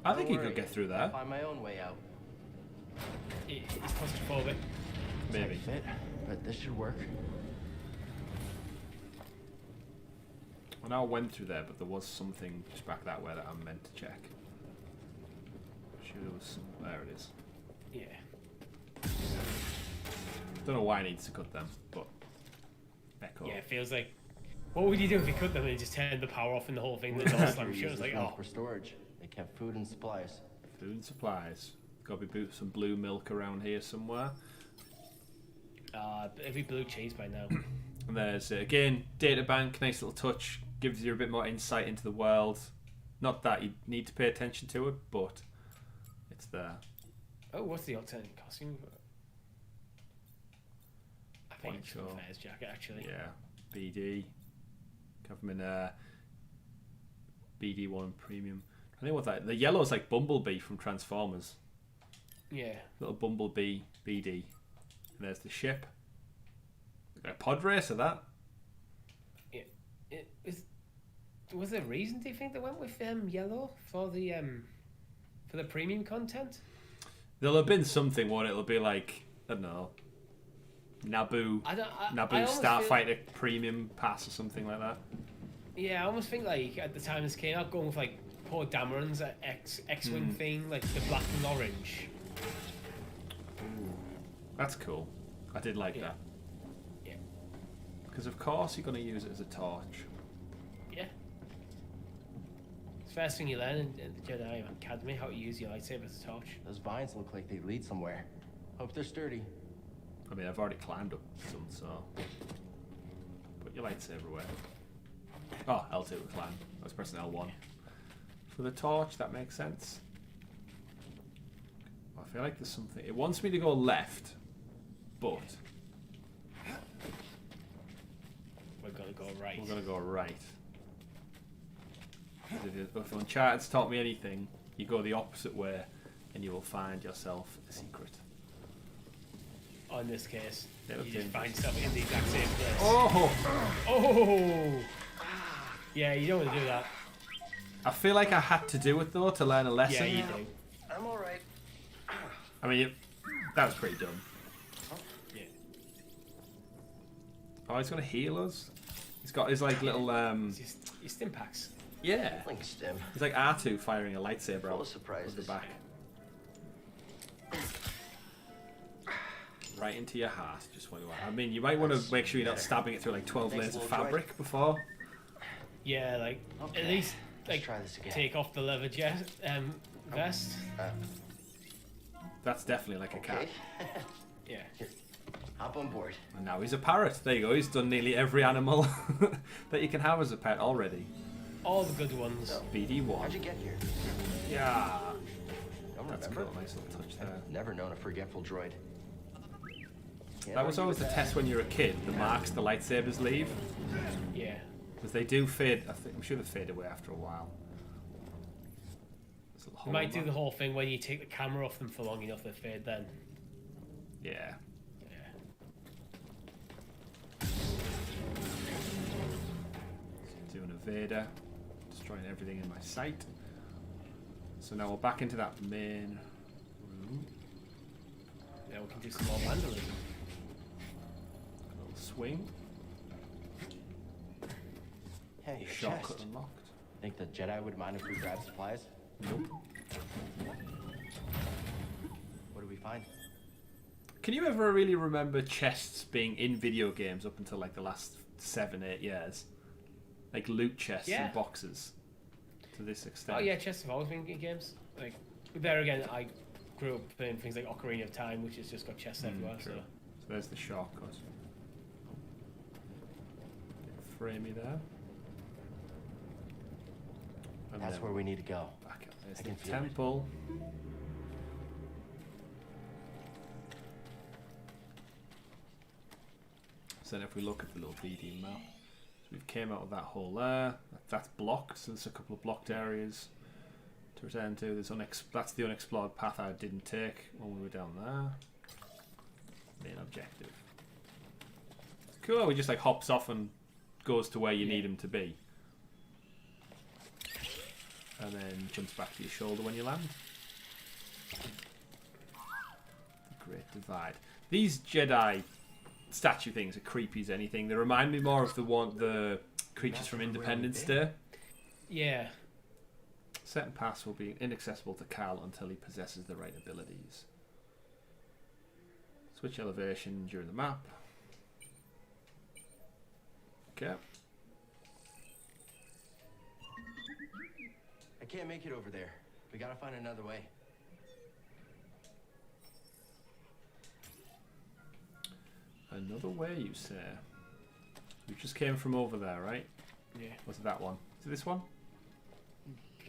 I think you could get through that. I'll find my own way out. He's claustrophobic. Maybe. Fit, but this should work. Well, now I went through there, but there was something just back that way that I meant to check. Sure, there was some. There it is. Yeah. Don't know why I need to cut them, but echo. Yeah, it feels like. What would you do if you cut them and you just turned the power off and the whole thing the door slammed shut? It's like, oh. For storage, they kept food and supplies. Food and supplies. Got to be some blue milk around here somewhere. It'd be blue cheese by now. And there's again data bank, nice little touch, gives you a bit more insight into the world. Not that you need to pay attention to it, but it's there. Oh, what's the alternate costume? I think it's Poncho. a Fairs jacket actually. Yeah, BD. Have them in BD1 Premium. I think what that. The yellow is like Bumblebee from Transformers. Yeah. Little Bumblebee BD. And there's the ship. A pod racer, that. Yeah. Was there a reason, do you think, they went with yellow for the premium content? There'll have been something, won't it? It'll be like, I don't know, Naboo Starfighter Premium Pass or something like that. Yeah, I almost think like at the time this came out, going with like Poe Dameron's X-Wing thing, like the black and orange. Ooh, that's cool. I did like that. Yeah. Because of course you're going to use it as a torch. Yeah. It's the first thing you learn in the Jedi Academy, how to use your lightsaber as a torch. Those vines look like they lead somewhere. Hope they're sturdy. I mean, I've already climbed up some, so... Put your lightsaber away. Oh, L2 to climb. I was pressing L1. For the torch, that makes sense. I feel like there's something... It wants me to go left, but... We're going to go right. We're going to go right. If Uncharted's taught me anything, you go the opposite way, and you will find yourself a secret. In this case, Yeah, you just dangerous. find yourself in the exact same place. Oh! Yeah, you don't want to do that. I feel like I had to do it, though, to learn a lesson. Yeah, you do. I'm alright. I mean, that was pretty dumb. Yeah. Oh, he's going to heal us? He's got his, like, little, It's just your stim packs. Yeah. Link stim. He's like R2 firing a lightsaber Full out of surprises. the back. Right into your heart, just what you want. I mean, you might want to make sure you're not stabbing it through like 12 layers of fabric before. Yeah, like Okay. at least like try this again. take off the leather vest. That's definitely like a cat. Okay. Yeah. Here, hop on board. And now he's a parrot. There you go. He's done nearly every animal that you can have as a pet already. All the good ones. How'd BD1. you get here? Yeah. Don't That's remember. cool. Nice little touch there. Never known a forgetful droid. Can't That was argue always the with test when you're a kid. The marks the lightsabers leave. Yeah. Because they do fade. I'm sure they fade away after a while. There's a little You might do hole the whole thing when you take the camera off them for long enough, they fade then. there. Yeah. Doing a Vader, destroying everything in my sight. So now we're back into that main room. Now we can do some more vandalism. A little swing. Hey, your Shortcut chest. unlocked. Think the Jedi would mind if we grab supplies? Nope. What do we find? Can you ever really remember chests being in video games up until like the last 7-8 years? Like loot chests Yeah. and boxes. To this extent. Oh yeah, chests have always been in games. Like, but there again, I grew up playing things like Ocarina of Time, which has just got chests everywhere. True. So So there's the shortcut. Framey there. And That's then where we need to go. back up. There's I the can feel it. temple. So then if we look at the little BD map, so we've came out of that hole there. That's blocked, so there's a couple of blocked areas to return to. There's that's the unexplored path I didn't take when we were down there. Main objective. Cool, he just like hops off and goes to where you need him to be. And then jumps back to your shoulder when you land. The Great Divide. These Jedi statue things are creepy as anything. They remind me more of the creatures from Independence Day. yeah, Certain paths will be inaccessible to Cal until he possesses the right abilities. Switch elevation during the map. Okay. I can't make it over there. We gotta find another way. Another way, you say? We just came from over there, right? yeah. Was it that one? Is it this one?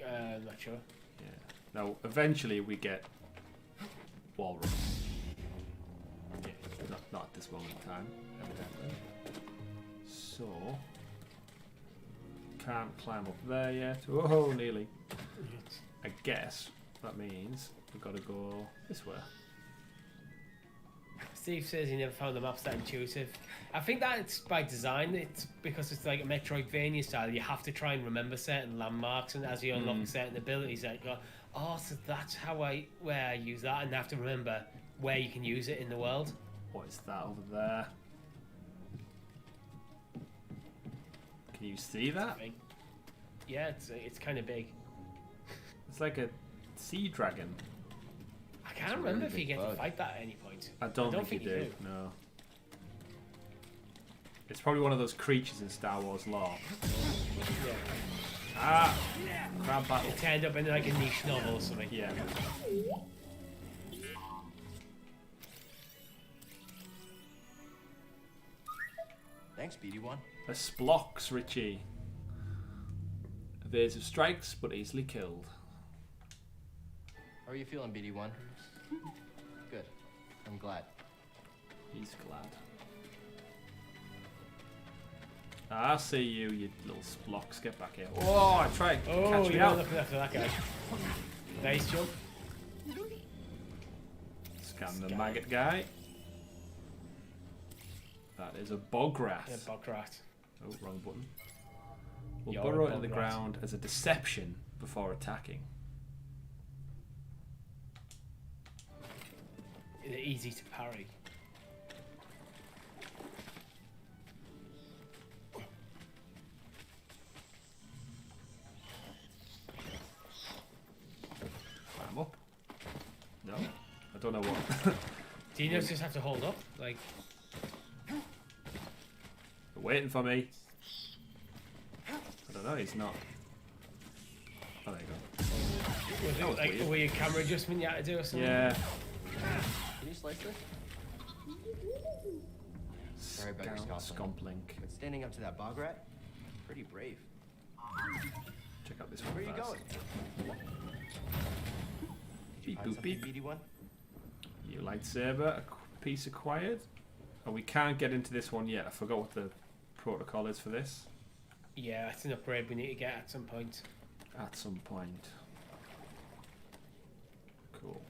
I'm not sure. Yeah. Now, eventually we get Walrus. Yeah. Not at this moment in time, evidently. So, can't climb up there yet. Oh, nearly. I guess that means we've got to go this way. Steve says he never found the maps that intuitive. I think that's by design. It's because it's like a Metroidvania style. You have to try and remember certain landmarks, and as you unlock certain abilities, like go, oh, so that's where I use that, and have to remember where you can use it in the world. What is that over there? Can you see that? Yeah, it's kind of big. It's like a sea dragon. I can't a remember really if you big get bug. to fight that at any point. I don't think you do. No. It's probably one of those creatures in Star Wars lore. Yeah. Ah! Crab battle. It turned up in like a niche novel or something. Yeah. Thanks, BD1. A Splox, Richie. Evasive strikes, but easily killed. How are you feeling, BD1? Good. I'm glad. He's glad. I see you, you little Splox. Get back here. Oh, I tried. Oh, Catch me you're out. looking after that guy. Nice jump. Scan the maggot guy. That is a bog rat. Yeah, bog rat. Oh, wrong button. We'll You're burrow a into the bog rat. ground as a deception before attacking. They're easy to parry. Climb up. No, I don't know what. Do you just have to hold up? Like, They're waiting for me. I don't know. He's not. Oh, there you was That it was like weird. a weird camera adjustment you had to do or go. something? Yeah. Can you slice this? Sorry about your Scout scalp. Scomplink. But standing up to that bog rat, pretty brave. Check out this one Where are you first. going? Beep Find boop something, beep. BD1? New lightsaber, piece acquired. Oh, we can't get into this one yet. I forgot what the protocol is for this. Yeah, it's an upgrade we need to get at some point. At some point. Cool.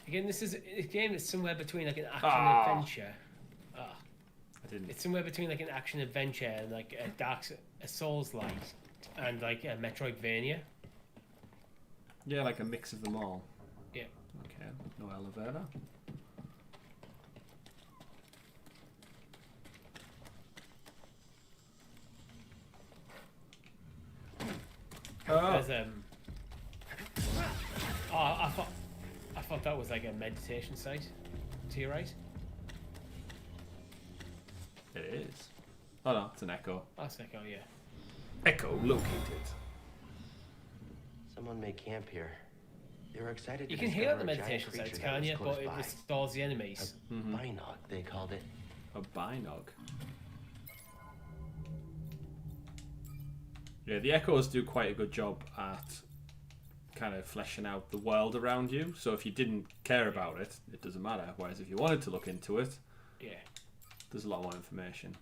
Again, this is a game that's somewhere between like an action Ah. and adventure. Ah, I I didn't. It's somewhere between like an action adventure and like a Souls-like and like a Metroidvania. Yeah, like a mix of them all. Yeah. Okay, no elevator. Oh. There's I thought that was like a meditation site to your right. It is. Oh no, it's an echo. That's like, oh yeah. Echo located. Someone made camp here. They were excited. You to can hear discover the a giant meditation sites, creature that can't was you? close But it by. restores the enemies. Binog, they called it. A binog. Yeah, the echoes do quite a good job at kind of fleshing out the world around you. So if you didn't care about it, it doesn't matter. Whereas if you wanted to look into it, Yeah. there's a lot more information.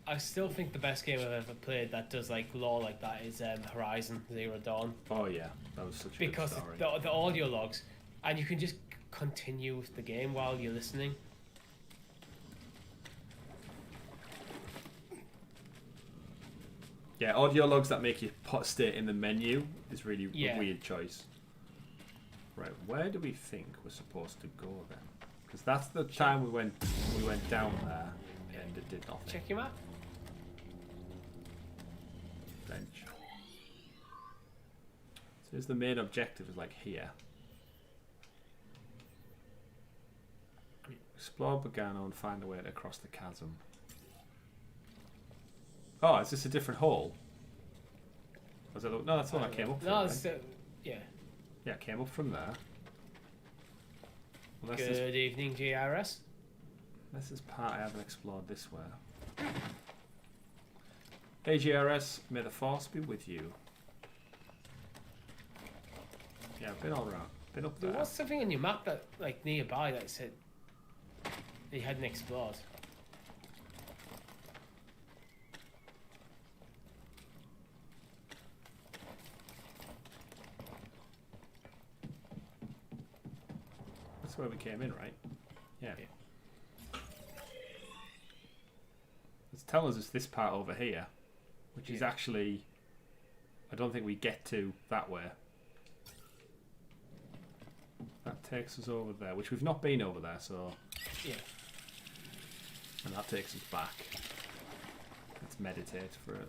I still think the best game I've ever played that does like lore like that is Horizon Zero Dawn. Oh yeah, that was such a Because good story. the audio logs, and you can just continue with the game while you're listening. Yeah, audio logs that make you stay in the menu is really a weird choice. Right, where do we think we're supposed to go then? Because that's the time we went down there and it did nothing. Check your map. Bench. So here's the main objective is like here. Explore Bogano and find a way to cross the chasm. Oh, is this a different hole? Was that no, that's the one I came up from. No, Right? it's, yeah. Yeah, it came up from there. Unless Good this, evening, GRS. unless this part I haven't explored this way. Hey GRS, may the force be with you. Yeah, I've been all around. Been up There there. was something on your map that, like, nearby that said that you hadn't explored. That's where we came in, right? Yeah. It's telling us it's this part over here, which is actually, I don't think we get to that way. That takes us over there, which we've not been over there, so... Yeah. And that takes us back. Let's meditate for a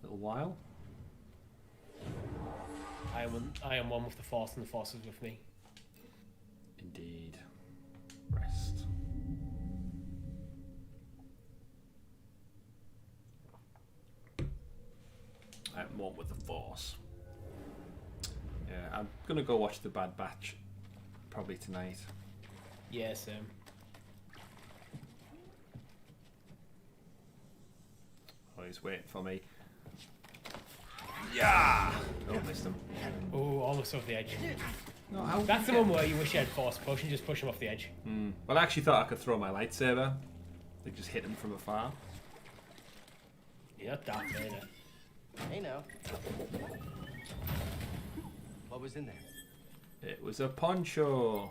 little while. I am one with the Force, and the Force is with me. Indeed. Rest. I'm one with the Force. Yeah, I'm gonna go watch The Bad Batch probably tonight. Yeah, same. Oh, he's waiting for me. Yeah! Oh, missed him. Oh, almost off the edge. No, how That's the one where you wish you had Force push and just push him off the edge. Well, I actually thought I could throw my lightsaber. Like, just hit him from afar. You're not Darth Vader. Hey now. What was in there? It was a poncho.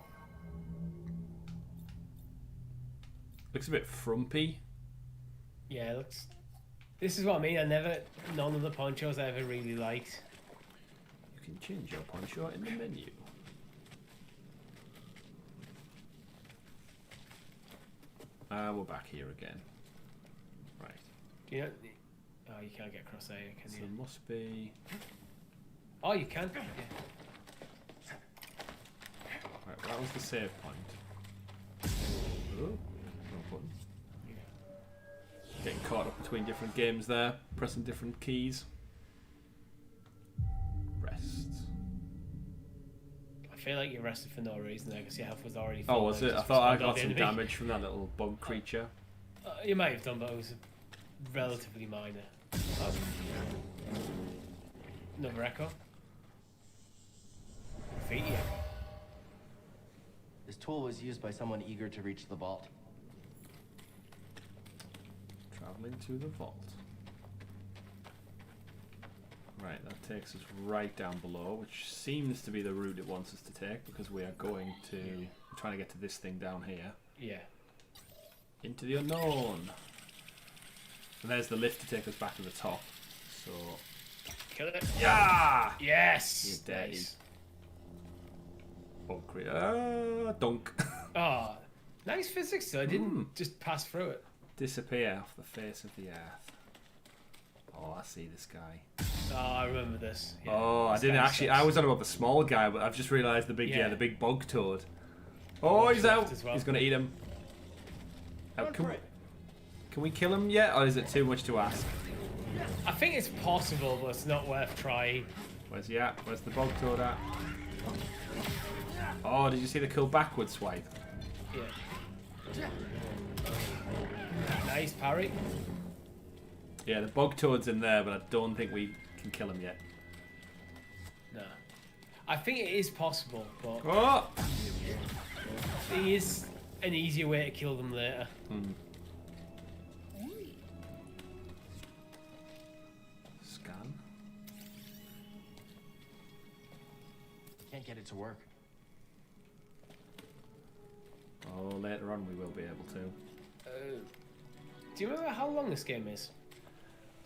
Looks a bit frumpy. Yeah, it looks. This is what I mean. None of the ponchos I ever really liked. You can change your poncho in the menu. We're back here again. Right. You know, oh, you can't get across there, can So you? it must be... Oh, you can. Yeah. Right, well, that was the save point. Oh, no button. Getting caught up between different games there, pressing different keys. Rest. I feel like you rested for no reason there because your health was already Oh, full. was and it? I just thought I responded got to some the enemy. damage from that little bug creature. You might have done, but it was relatively minor. Oh. Another echo. Defeat you. This tool was used by someone eager to reach the vault. Traveling to the vault. Right, that takes us right down below, which seems to be the route it wants us to take because we are going to... We're trying to get to this thing down here. Yeah. Into the unknown. And there's the lift to take us back to the top. So... Kill it. Yeah! Yes! You're dead. Nice. Dunk. Oh, nice physics though. I didn't just pass through it. Disappear off the face of the earth. Oh, I see this guy. Oh, I remember this. Yeah, Oh, I this didn't guy actually. sucks. I was on about the small guy, but I've just realised the big, the big bog toad. Oh, he's out. as well. He's gonna eat him. Can we kill him yet, or is it too much to ask? I think it's possible, but it's not worth trying. Where's he at? Where's the bog toad at? Oh, did you see the cool backward swipe? Yeah. Nice parry. Yeah, the bog toad's in there, but I don't think we can kill him yet. No. I think it is possible, but Oh! it is an easier way to kill them later. Scan. Can't get it to work. Oh, later on we will be able to. Do you remember how long this game is?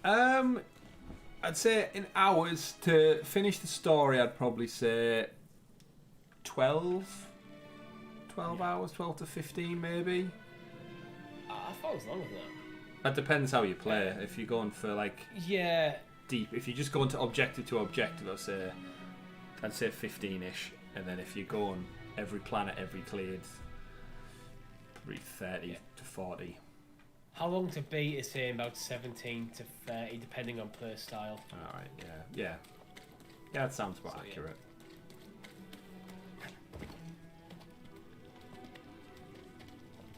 I'd say in hours to finish the story. I'd probably say 12 hours, 12 to 15 maybe. I thought it was longer than that. That depends how you play. If you're going for like Yeah. deep, if you're just going to objective, I'd say 15ish, and then if you're going every planet, every cleared, probably 30 to 40. How long to beat is saying about 17 to 30, depending on play style. All right, yeah, that sounds about accurate.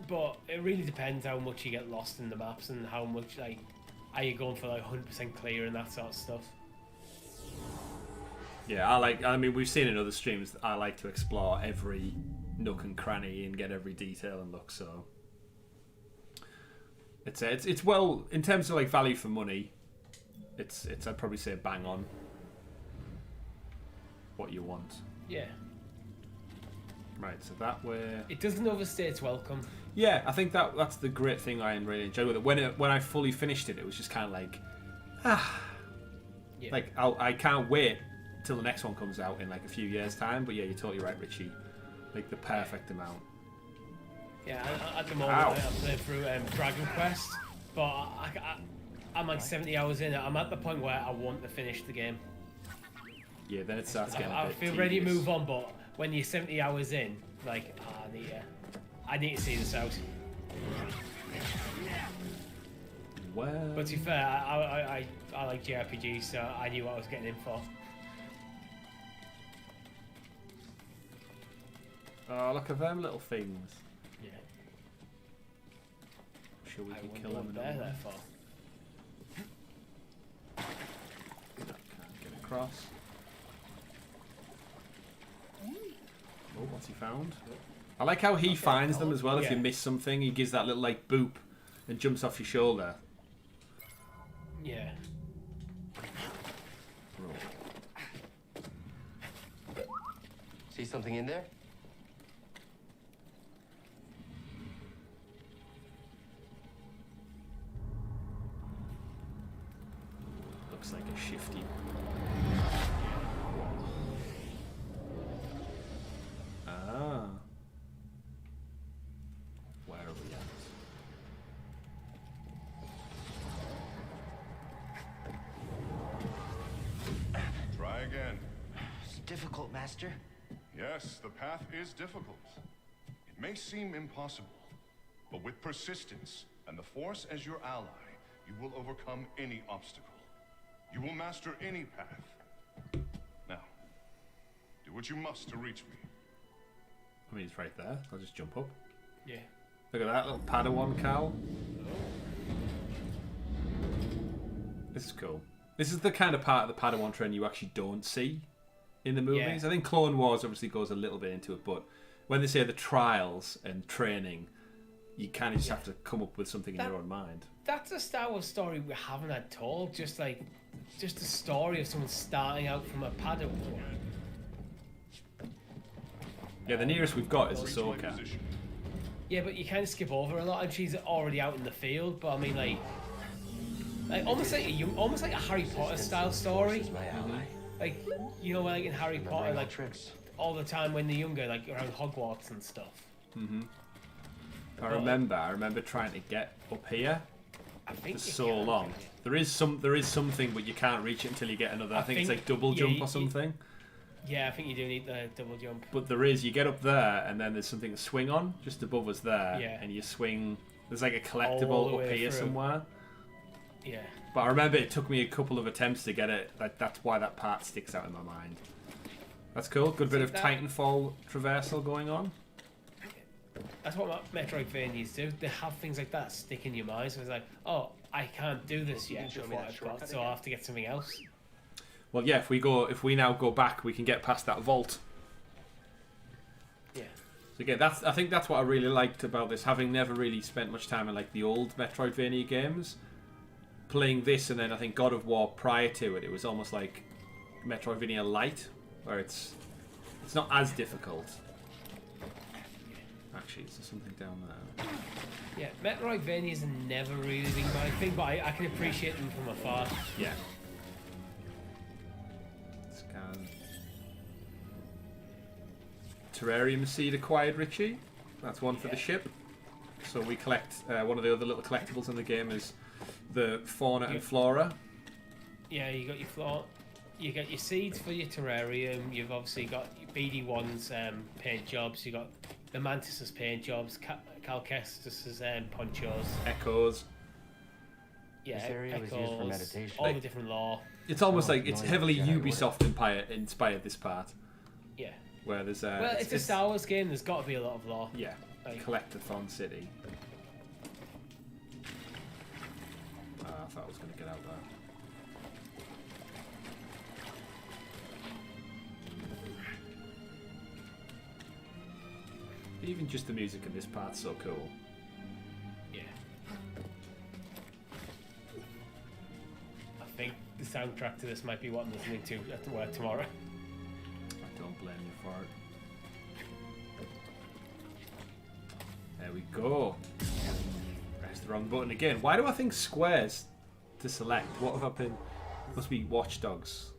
But it really depends how much you get lost in the maps and how much, like, are you going for like 100% clear and that sort of stuff. Yeah, I mean, we've seen in other streams that I like to explore every nook and cranny and get every detail and look, so it's well, in terms of like value for money, it's I'd probably say bang on what you want. Yeah. Right, so that way. It doesn't overstay its welcome. Yeah, I think that's the great thing I really enjoyed with it. When I fully finished it, it was just kind of like, Yeah. like I can't wait till the next one comes out in like a few years' time. But yeah, you're totally right, Richie. Like the perfect amount. Yeah, at the moment I'm playing through Dragon Quest, but I'm like 70 hours in. I'm at the point where I want to finish the game. Yeah, then it starts getting a I bit feel ready to tedious. move on, but when you're 70 hours in, like, I need to see this out. Well, But to be fair, I like JRPGs, so I knew what I was getting in for. oh, look at them little things. Yeah. Sure, we I can wonder kill what them. they're there for. Can't get across. Oh, what's he found? I like how he finds them as well. If you Yeah. miss something, he gives that little like boop and jumps off your shoulder. Yeah. See something in there? Looks like a shifty. Ah. Where are we at? Try again. It's difficult, Master. Yes, the path is difficult. It may seem impossible, but with persistence and the Force as your ally, you will overcome any obstacle. You will master any path. Now, do what you must to reach me. I mean, it's right there. I'll just jump up. Yeah. Look at that little Padawan Cal. This is cool. This is the kind of part of the Padawan training you actually don't see in the movies. Yeah. I think Clone Wars obviously goes a little bit into it, but when they say the trials and training, you kind of just have to come up with something in your own mind. That's a Star Wars story we haven't had told. Just a story of someone starting out from a Padawan. Yeah, the nearest we've got is Reach my Ahsoka. position. Yeah, but you kind of skip over a lot, and she's already out in the field. But I mean, like almost like a Harry Potter style story. My ally. Like, you know, like in Harry Potter, like tricks. all the time when they're younger, like around Hogwarts and stuff. I remember trying to get up here I think for you so can. long. There is something, but you can't reach it until you get another. I think it's like double jump or something. Yeah, I think you do need the double jump. But you get up there, and then there's something to swing on just above us there, Yeah. and you swing. There's like a All collectible the up way here through. somewhere. Yeah. But I remember it took me a couple of attempts to get it. That's why that part sticks out in my mind. That's cool. Good bit of Titanfall traversal going on. That's what Metroidvanias do. They have things like that stick in your mind. So it's like, oh, I can't do this yet with what I've got, so I'll have to get something else. Well, yeah. If we now go back, we can get past that vault. Yeah. So again, I think that's what I really liked about this. Having never really spent much time in like the old Metroidvania games, playing this, and then I think God of War prior to it, it was almost like Metroidvania Light, where it's not as difficult. Actually, is there something down there? Yeah, Metroidvanias have never really been my thing, but I can appreciate them from afar. Yeah. Scan. Terrarium seed acquired, Richie. That's one for the ship. So we collect one of the other little collectibles in the game is the fauna and flora. Yeah, you got your you got your seeds for your terrarium. You've obviously got your BD1's paint jobs. You got the Mantis's paint jobs. Cal Kestis's ponchos. Echoes. Yeah, This area was used for meditation. All the different lore. It's almost like it's no, heavily Jedi Order. Ubisoft inspired this part. Yeah. Where there's Well, it's a Star Wars game. There's got to be a lot of lore. Yeah. Like- Collectathon City. I thought I was going to get out there. Even just the music in this part's so cool. Yeah. I think the soundtrack to this might be what I'm listening to at work tomorrow. I don't blame you for it. There we go. Press the wrong button again. Why do I think squares to select? What have I been? Must be Watch Dogs.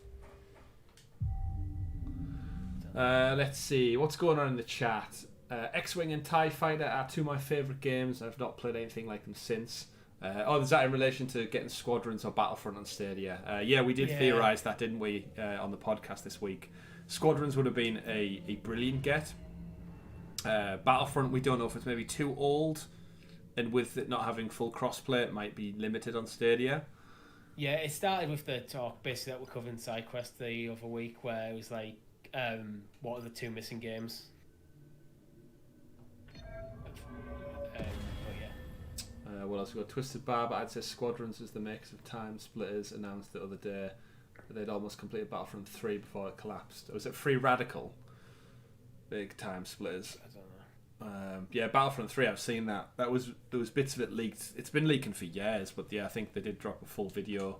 Let's see. What's going on in the chat? X-Wing and TIE Fighter are two of my favourite games. I've not played anything like them since. Is that in relation to getting Squadrons or Battlefront on Stadia? Yeah, we did theorise that, didn't we, on the podcast this week. Squadrons would have been a brilliant get. Battlefront, we don't know if it's maybe too old, and with it not having full crossplay, it might be limited on Stadia. Yeah, it started with the talk basically that we're covering SideQuest the other week, where it was like, what are the two missing games? What else we got? Twisted Barber, I'd say Squadrons is the makers of Time Splitters, announced the other day that they'd almost completed Battlefront 3 before it collapsed. Or was it Free Radical? Big Time Splitters. I don't know. Yeah, Battlefront 3, I've seen that. There was bits of it leaked. It's been leaking for years, but yeah, I think they did drop a full video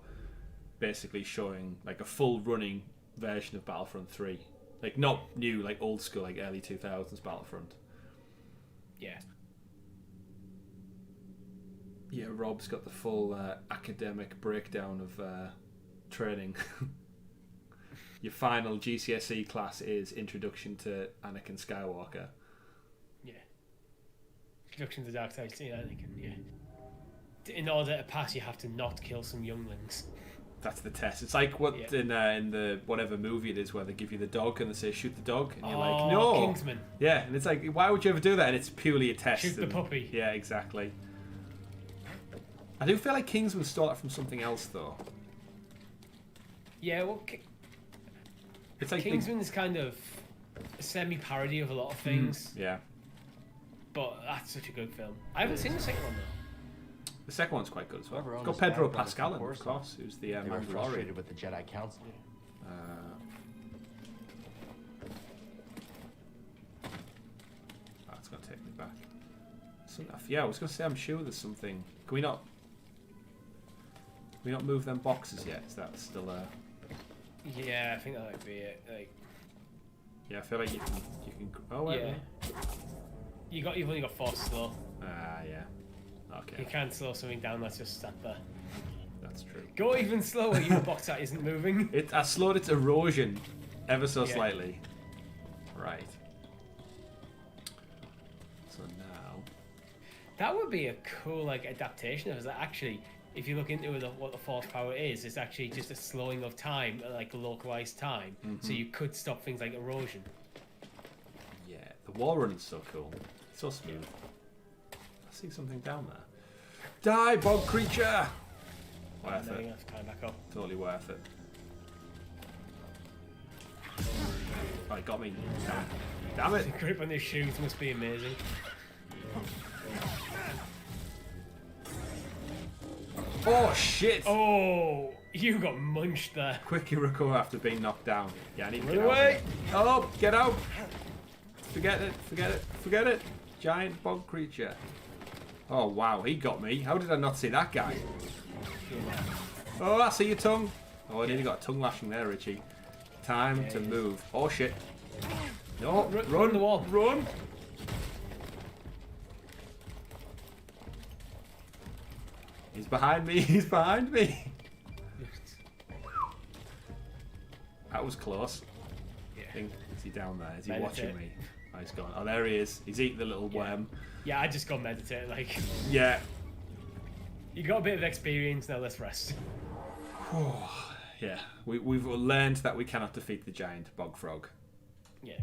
basically showing like a full running version of Battlefront 3. Like not new, like old school, like early 2000s Battlefront. Yeah. Yeah, Rob's got the full academic breakdown of training. Your final GCSE class is Introduction to Anakin Skywalker. Yeah. Introduction to the Dark Side, yeah, Anakin, yeah. In order to pass, you have to not kill some younglings. That's the test. It's like what in the whatever movie it is where they give you the dog and they say shoot the dog and you're like no. Kingsman. Yeah, and it's like why would you ever do that? And it's purely a test. Shoot the puppy. Yeah, exactly. I do feel like Kingsman stole it from something else though. Yeah, well, It's like Kingsman is kind of a semi-parody of a lot of things. Yeah. But that's such a good film. I haven't seen the second one though. The second one's quite good as well. Whoever It's owned got the Pedro Sky Pascal in, Brothers of course, who's the They were Mandalorian. frustrated with the Jedi Council. That's going to take me back. Yeah, I was going to say, I'm sure there's something. Can we not move them boxes yet? Is that still Yeah, I think that might be it. Like, yeah, I feel like you can. Oh wait. yeah. You've only got force slow. Ah, yeah. Okay. You can't slow something down that's just sat there. That's true. Go even slower, you box that isn't moving. I slowed its erosion ever so Yeah. slightly. Right. So now... That would be a cool like adaptation. It was like, actually, if you look into what the force power is, it's actually just a slowing of time, like localized time. So you could stop things like erosion. Yeah, the wall running's so cool. So smooth. I see something down there. Die, bog creature! Worth Then you it. have to climb back up. Totally worth it. Oh, it got me. Damn it! The grip on his shoes must be amazing. Oh, shit! Oh, you got munched there. Quickly recover after being knocked down. Yeah, I need to Run get away! out. Oh, get out! Forget it, forget it, forget it! Giant bog creature. Oh, wow, he got me. How did I not see that guy? Oh, I see your tongue. Oh, I nearly got a tongue lashing there, Richie. Time to move. Oh, shit. No, Run the wall. Run! He's behind me, he's behind me! That was close. Yeah. I think, is he down there? Is he Meditate. watching me? Oh, he's gone. Oh, there he is. He's eating the little worm. Yeah, I just got meditate. Like, Yeah. you got a bit of experience now. Let's rest. Yeah. We've learned that we cannot defeat the giant bog frog. Yeah.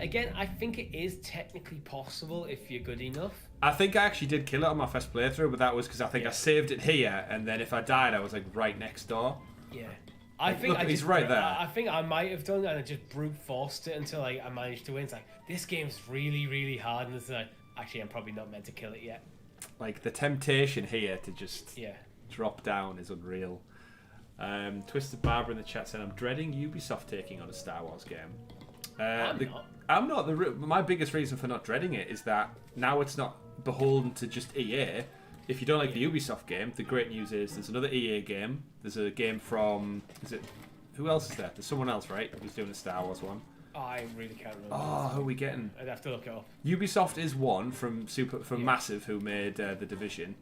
Again, I think it is technically possible if you're good enough. I think I actually did kill it on my first playthrough, but that was because I think I Yeah. saved it here, and then if I died, I was like right next door. Yeah. I think look, I he's just, right there. I think I might have done that and I just brute forced it until I managed to win. It's like, this game's really, really hard, and it's like, actually, I'm probably not meant to kill it yet. Like the temptation here to just Yeah. drop down is unreal. Twisted Barbara in the chat said, "I'm dreading Ubisoft taking on a Star Wars game." I'm not. My biggest reason for not dreading it is that now it's not beholden to just EA. If you don't like the Ubisoft game, the great news is there's another EA game. There's a game from... Who else is there? There's someone else, right? Who's doing a Star Wars one. I really can't remember. Oh, who are we getting? I'd have to look it up. Ubisoft is one from Massive, who made The Division.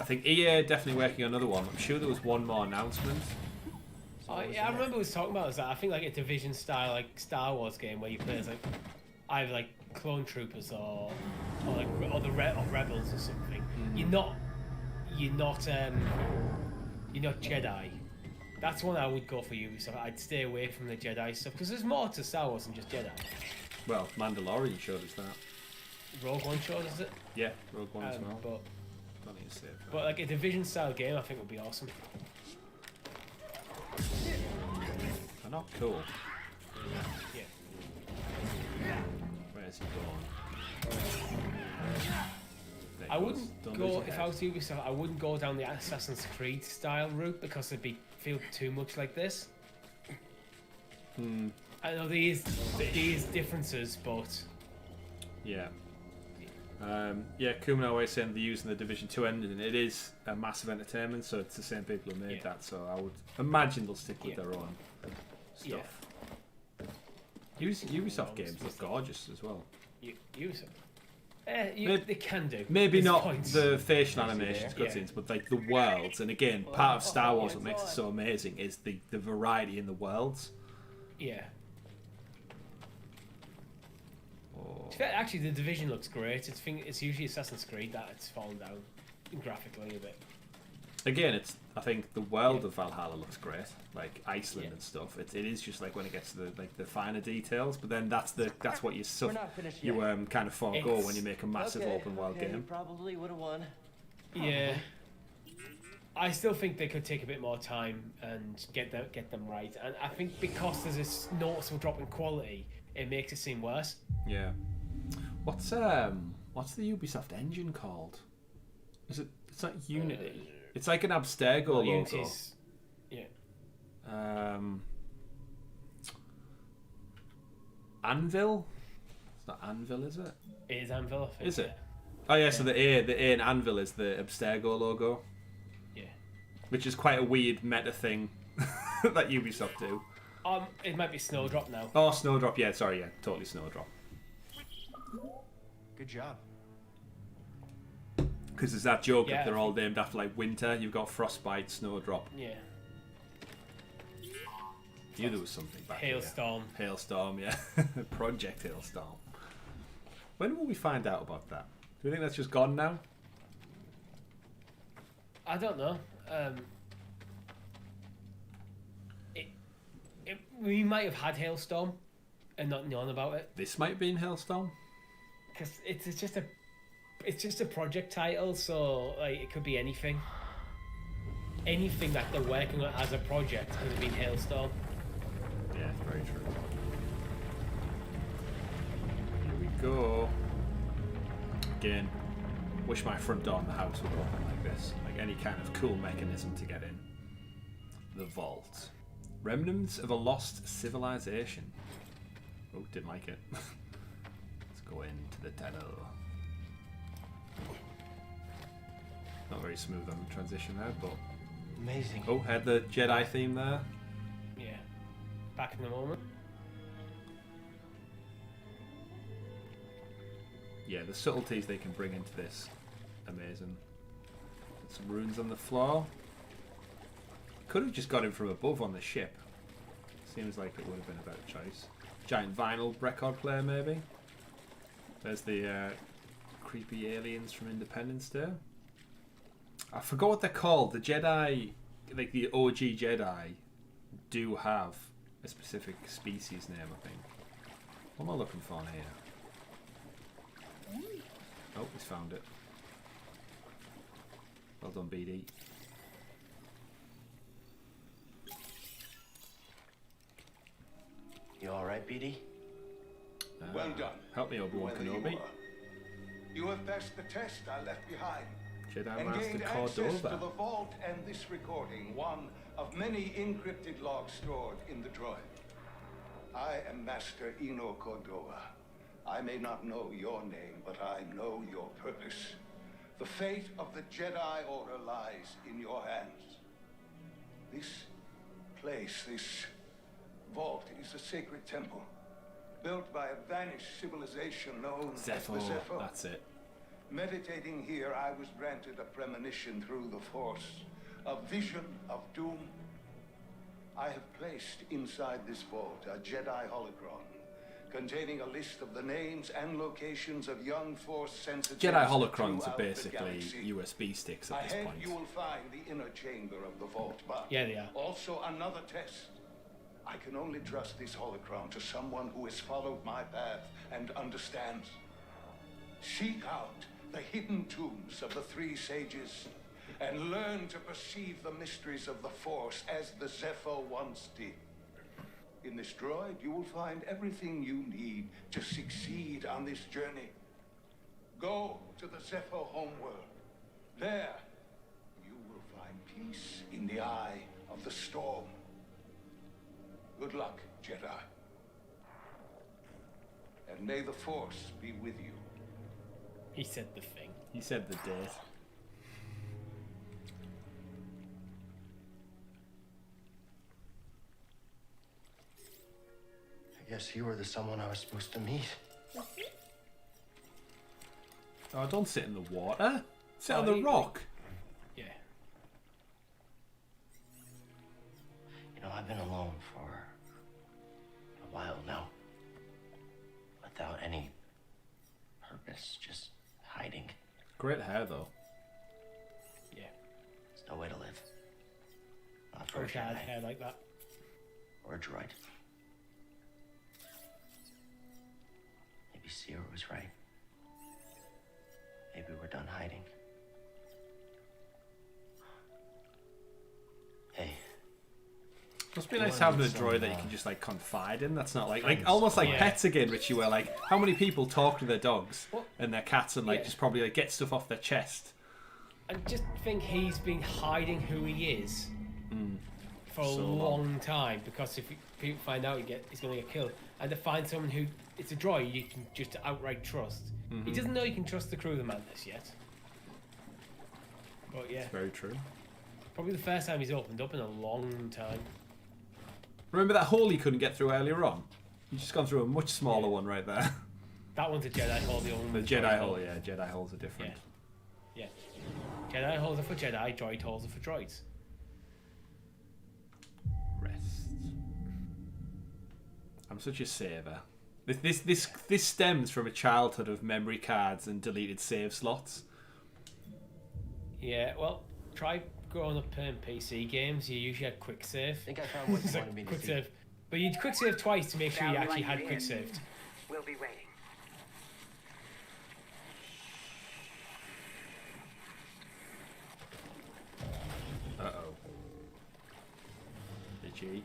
I think EA are definitely working on another one. I'm sure there was one more announcement. Yeah, I remember we was talking about that. I think like a Division style like Star Wars game where you play as like either like clone troopers or rebels or something. You're not Jedi. That's one I would go for Ubisoft. I'd stay away from the Jedi stuff because there's more to Star Wars than just Jedi. Well, Mandalorian showed us that. Rogue One showed us it. Yeah, Rogue One as well. But like a Division style game, I think would be awesome. They're not cool. Yeah. Where's he gone? There he I goes. wouldn't Don't lose go your if head. I was Ubisoft. I wouldn't go down the Assassin's Creed style route because it'd feel too much like this. I know these differences, but Yeah. Yeah, Kuman always saying they're using the Division 2 engine. It is a massive entertainment, so it's the same people who made that. So I would imagine they'll stick with their own stuff. Ubisoft games look gorgeous as well. Ubisoft. They can do. Maybe There's not points. the facial animations, cutscenes, but like the worlds. And again, part of Star Wars what makes it so amazing is the variety in the worlds. Yeah. Oh. Actually, the Division looks great. It's usually Assassin's Creed that it's fallen down graphically a bit. Again, I think the world of Valhalla looks great, like Iceland and stuff. It is just like when it gets to the finer details, but then that's what you kind of forego when you make a massive open world game. You probably would have won. Yeah. I still think they could take a bit more time and get them right, and I think because there's this noticeable drop in quality, it makes it seem worse. Yeah. What's the Ubisoft engine called? It's not Unity. It's like an Abstergo logo. Unity's, yeah. Anvil? It's not Anvil, is it? It is Anvil, I think. Is it? Oh yeah, so the A in Anvil is the Abstergo logo. Yeah. Which is quite a weird meta thing that Ubisoft do. It might be Snowdrop now. Oh, Snowdrop, yeah, sorry, yeah, totally Snowdrop. Good job. Because there's that joke Yeah, that they're all named after like winter. You've got frostbite, snowdrop. Yeah. Knew there was something back Hailstorm. here. Hailstorm, yeah. Project Hailstorm. When will we find out about that? Do you think that's just gone now? I don't know. We might have had Hailstorm and not known about it. This might be in Hailstorm. Because it's just a project title, so like it could be anything. Anything that they're working on as a project could have been Hailstorm. Yeah, very true. Here we go. Again, wish my front door in the house would open like this. Like any kind of cool mechanism to get in. The vault. Remnants of a lost civilization. Oh, didn't like it. Let's go into the tunnel. Not very smooth on the transition there, but... Amazing. Oh, had the Jedi theme there. Yeah. Back in a moment. Yeah, the subtleties they can bring into this. Amazing. Some runes on the floor. Could have just got him from above on the ship. Seems like it would have been a better choice. Giant vinyl record player, maybe. There's the creepy aliens from Independence Day. I forgot what they're called. The Jedi, like the OG Jedi, do have a specific species name, I think. What am I looking for here? Oh, he's found it. Well done, BD. You alright, BD? Well done. Help me, Obi-Wan Whoever you Kenobi. are. You have passed the test I left behind. Jedi And Master gained access to Cordova. the vault and this recording, one of many encrypted logs stored in the droid. I am Master Eno Cordova. I may not know your name, but I know your purpose. The fate of the Jedi Order lies in your hands. This place, this vault, is a sacred temple, built by a vanished civilization known as the Zepho. That's it. Meditating here, I was granted a premonition through the Force, a vision of doom. I have placed inside this vault a Jedi holocron, containing a list of the names and locations of young Force sensitives. Jedi holocrons are throughout the basically galaxy. USB sticks at this Ahead, point. you will find the inner chamber of the vault, but Yeah, they are. also another test. I can only trust this holocron to someone who has followed my path and understands. Seek out the hidden tombs of the three sages and learn to perceive the mysteries of the Force as the Zepho once did. In this droid, you will find everything you need to succeed on this journey. Go to the Zepho homeworld. There, you will find peace in the eye of the storm. Good luck, Jedi. And may the Force be with you. He said the thing. He said the date. I guess you were the someone I was supposed to meet. Oh, don't sit in the water. Sit on Oh, the rock. Yeah. You know, I've been alone for a while now. Without any purpose, just hiding. Great hair, though. Yeah. There's no way to live. Not I for a wish I had Jedi hair like that. or a droid. Maybe Seer was right. Maybe we're done hiding. Hey. Must be nice having a droid that you can just like confide in. That's not like almost like Yeah. pets again, Richie. Where like how many people talk to their dogs Well, and their cats and like yeah. just probably like get stuff off their chest. I just think he's been hiding who he is for a So long time, because if people find out he's going to get killed, and to find someone who it's a droid you can just outright trust. He doesn't know you can trust the crew of the Mantis yet. But yeah, Very true. probably the first time he's opened up in a long time. Remember that hole he couldn't get through earlier on? He's just gone through a much smaller one right there. That one's a Jedi hole. The other The one's a Jedi droid hole, yeah, Jedi holes are different. Yeah. Jedi holes are for Jedi. Droid holes are for droids. Rest. I'm such a saver. This stems from a childhood of memory cards and deleted save slots. Yeah. Well, try growing up playing PC games. You usually had quick save. I think I found what you wanted me to Quick see. save. But you'd quick save twice to make sure you Sounds actually like had you're quick in. saved. We'll be waiting. Uh-oh. Itchy.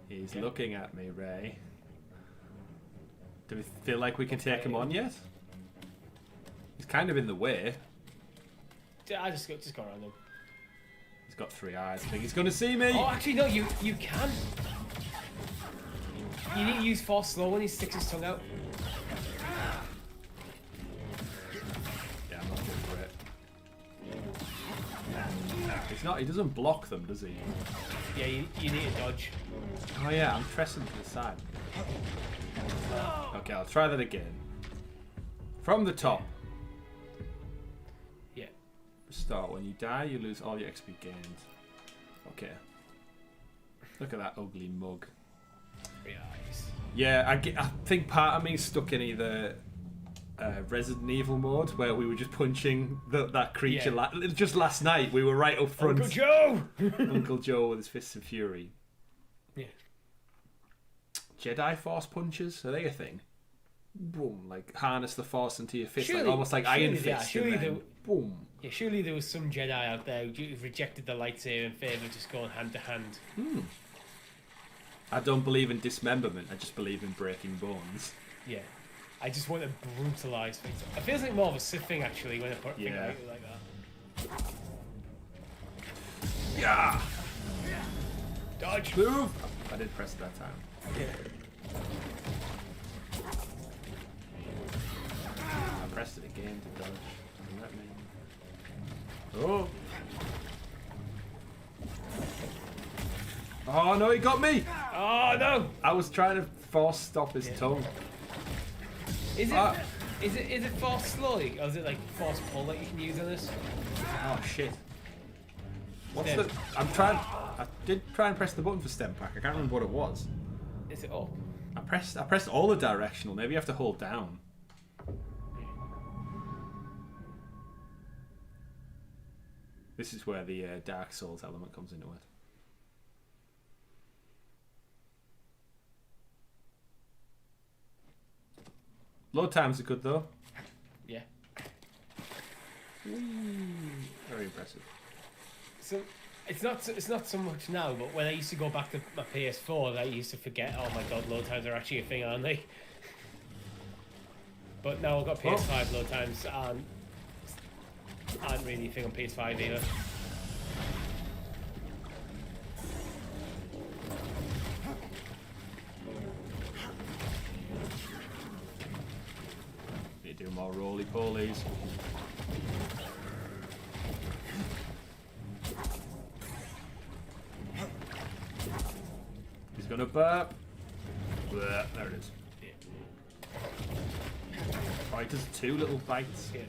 He's looking at me, Ray. Do we feel like we can take him on yet? He's kind of in the way. I just go around him. He's got 3 eyes. I think he's going to see me. Oh, actually, no. You can. You need to use force slow when he sticks his tongue out. Yeah, I'm not good for it. It's not. He doesn't block them, does he? Yeah, you need to dodge. Oh yeah, I'm pressing to the side. Okay, I'll try that again. From the top. Yeah. Start. When you die, you lose all your XP gained. Okay. Look at that ugly mug. 3 eyes. Yeah, I think part of me is stuck in either Resident Evil mode, where we were just punching that creature. Yeah. Just last night, we were right up front. Uncle Joe! Uncle Joe with his fists of fury. Yeah. Jedi Force punches, are they a thing? Boom, like harness the Force into your fist, Surely- like, almost like Iron surely they are. Fist. Surely and then, they- boom. Yeah, surely there was some Jedi out there who rejected the lightsaber in favour of just going hand to hand. I don't believe in dismemberment. I just believe in breaking bones. Yeah. I just want to brutalise things. It feels like more of a Sith thing, actually, when I put things Yeah. like that. Yeah. Dodge! Move. I did press it that time. Yeah. I pressed it again to dodge. Doesn't let me. Oh. Oh no, he got me! Oh, no! I was trying to force stop his tongue. Is it, Ah. is it force slowing, or is it like force pull that you can use on this? Oh shit. What's Stem. the... I did try and press the button for stem pack. I can't remember what it was. Is it up? I pressed all the directional. Maybe you have to hold down. This is where the Dark Souls element comes into it. Load times are good though. Yeah. Very impressive. So it's not so much now, but when I used to go back to my PS4, I used to forget. Oh my god, load times are actually a thing, aren't they? But now I've got PS5 load times aren't really a thing on PS5 either. You do more roly-polies. He's gonna burp. Blech, there it is. Oh, he does 2 little bites. Yeah.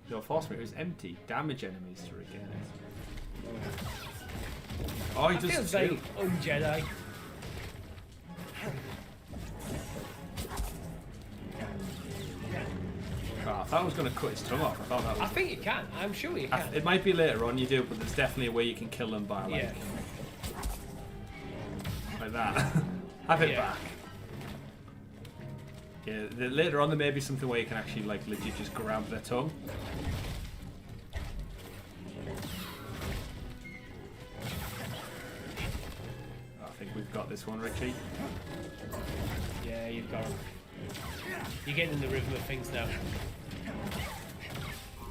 Your force meter is empty. Damage enemies to regain it. Oh, he It does feels 2. like un-Jedi. Oh, I thought I was going to cut his tongue off. I thought that I was... think you can. I'm sure you can. It might be later on you do, but there's definitely a way you can kill them by, like... Yeah. Like that. Have it Yeah. back. Yeah, later on there may be something where you can actually, like, legit just grab their tongue. I think we've got this one, Richie. Yeah, you've got 'em. You're getting in the rhythm of things now.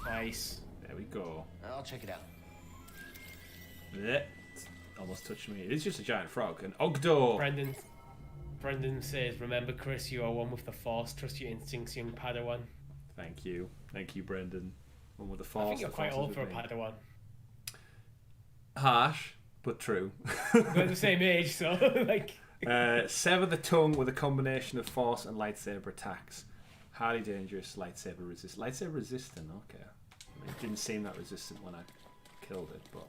Nice. There we go. I'll check it out. Blech. Almost touched me. It is just a giant frog. An Ogdo! Brendan says, "Remember, Chris, you are one with the Force. Trust your instincts, young Padawan." Thank you. Thank you, Brendan. One with the I force. think you're the quite force old is for a with me. Padawan. Harsh, but true. We're the same age, so like. Sever the tongue with a combination of force and lightsaber attacks. Highly dangerous lightsaber resist. Lightsaber resistant, okay. I mean, it didn't seem that resistant when I killed it, but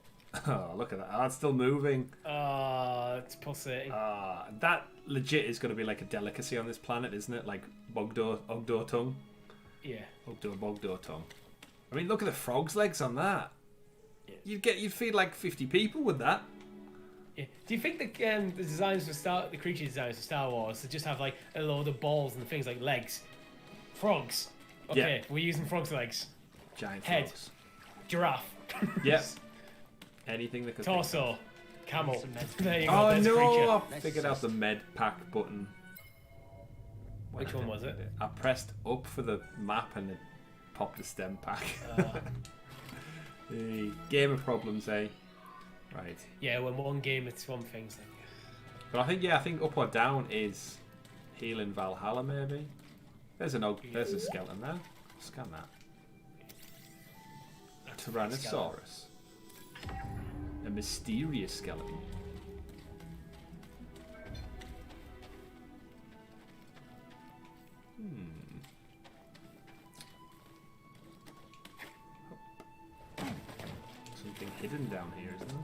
oh, look at that. Oh, it's still moving. It's pulsating. That legit is going to be like a delicacy on this planet, isn't it? Like Ogdo tongue. Yeah. Bogdo tongue. I mean, look at the frog's legs on that. Yeah. You'd feed like 50 people with that. Yeah. Do you think the designs for the creature designs for Star Wars to just have like a load of balls and things like legs, frogs? Okay, we're using frogs' legs. Giant head, frogs. Giraffe. Yep. Anything that could. Torso, camel. There you go. Oh there's a no! creature. I figured out the med pack button. Which one was it? I pressed up for the map and it popped a stem pack. The gamer problems, eh? Right. Yeah, when one game it's one thing. So. But I think up or down is healing Valhalla maybe. There's a skeleton there. Scan that. A Tyrannosaurus. A mysterious skeleton. Something hidden down here, isn't there?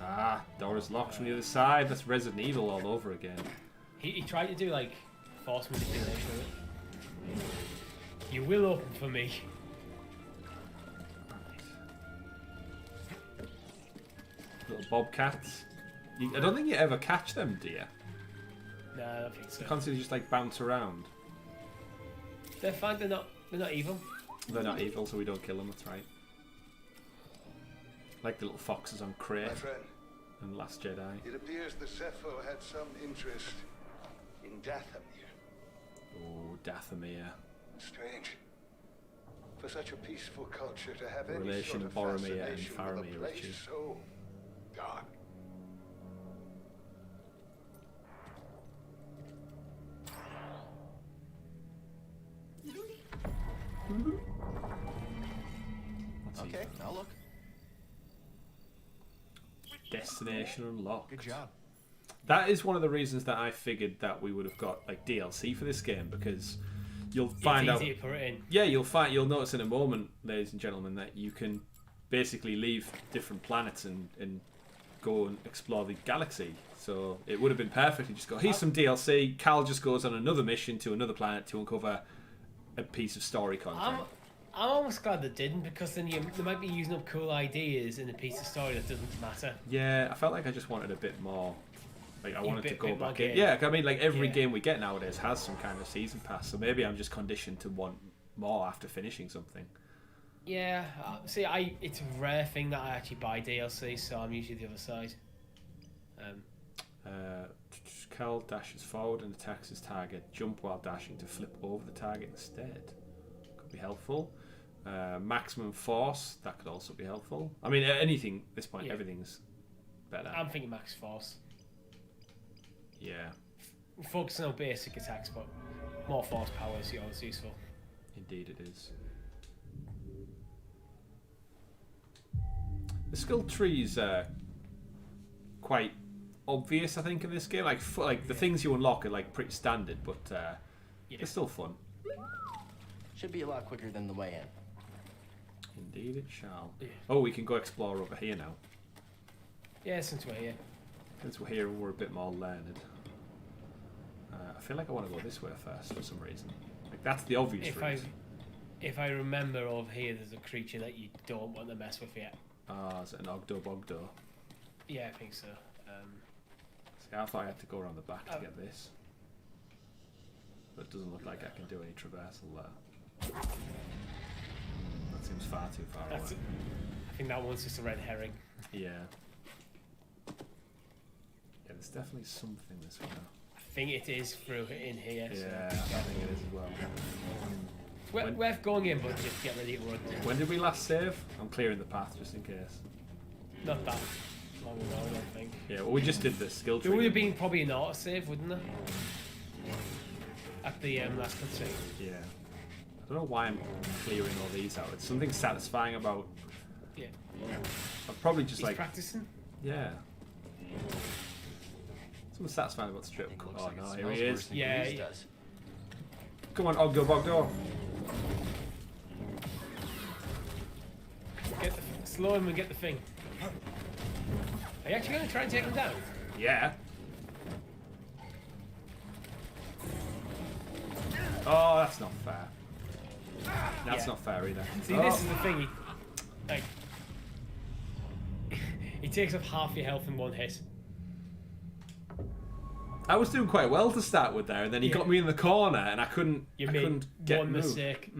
Ah, door is locked from the other side. That's Resident Evil all over again. He tried to do like force manipulation with it. You will open for me. Little bobcats. I don't think you ever catch them, do you? No, I don't think so. They constantly just like bounce around. They're fine. They're not evil. They're not evil, so we don't kill them. That's right. Like the little foxes on Crate My friend, and Last Jedi. it appears the Sepho had some interest in Dathomir. Oh, Dathomir. Strange. For such a peaceful culture to have any Relation sort of of Boromir and fascination with a Faramir, place which is- so dark. Okay, I'll look. Destination unlocked. Good job. That is one of the reasons that I figured that we would have got like DLC for this game, because you'll find it's out. easy to put it in. Yeah, you'll notice in a moment, ladies and gentlemen, that you can basically leave different planets and go and explore the galaxy. So it would have been perfect to just go, here's some DLC. Cal just goes on another mission to another planet to uncover a piece of story content. I'm almost glad they didn't, because then they might be using up cool ideas in a piece of story that doesn't matter. Yeah, I felt like I just wanted a bit more. Like I wanted to go bit more back in. game. Yeah, I mean, like every game we get nowadays has some kind of season pass. So maybe I'm just conditioned to want more after finishing something. Yeah, see, it's a rare thing that I actually buy DLC, so I'm usually the other side. Cal dashes forward and attacks his target. Jump while dashing to flip over the target instead. Could be helpful. Maximum force, that could also be helpful. I mean, anything at this point, everything's better. I'm thinking max force. Yeah. Focusing on basic attacks, but more force power is always useful. Indeed it is. The skill trees are quite obvious, I think, in this game. Like the things you unlock are like pretty standard, but they're still fun. Should be a lot quicker than the way in. Indeed it shall. Yeah. Oh, we can go explore over here now. Yeah, since we're here. Since we're here, we're a bit more learned. I feel like I want to go this way first for some reason. Like that's the obvious route. If I remember over here, there's a creature that you don't want to mess with yet. Ah, is it an Ogdo Bogdo? Yeah, I think so. See, I thought I had to go around the back to get this. But it doesn't look like I can do any traversal there. That seems far too far away. I think that one's just a red herring. Yeah. Yeah, there's definitely something this way. I think it is through in here. Yeah, So. I think it is as well. Worth going in, but just get ready to run. When did we last save? I'm clearing the path just in case. Not that long ago, I don't think. Yeah, well, we just did the skill tree. There would have been probably an autosave, wouldn't there? At the last cutscene. Yeah. I don't know why I'm clearing all these out. It's something satisfying about. Yeah. I'm probably just He's like practicing. Yeah. Something satisfying about strip. Thing looks Oh like it no, here smells he worse is. than Yeah, grease yeah. does. Come on, Ogdo Bogdo. Slow him and get the thing. Are you actually going to try and take him down? Yeah. Oh, that's not fair. That's Yeah. not fair either. See, Oh. this is the thing. Like, he takes up half your health in one hit. I was doing quite well to start with there, and then he Yeah. got me in the corner, and I couldn't. You I made couldn't get one moved. mistake.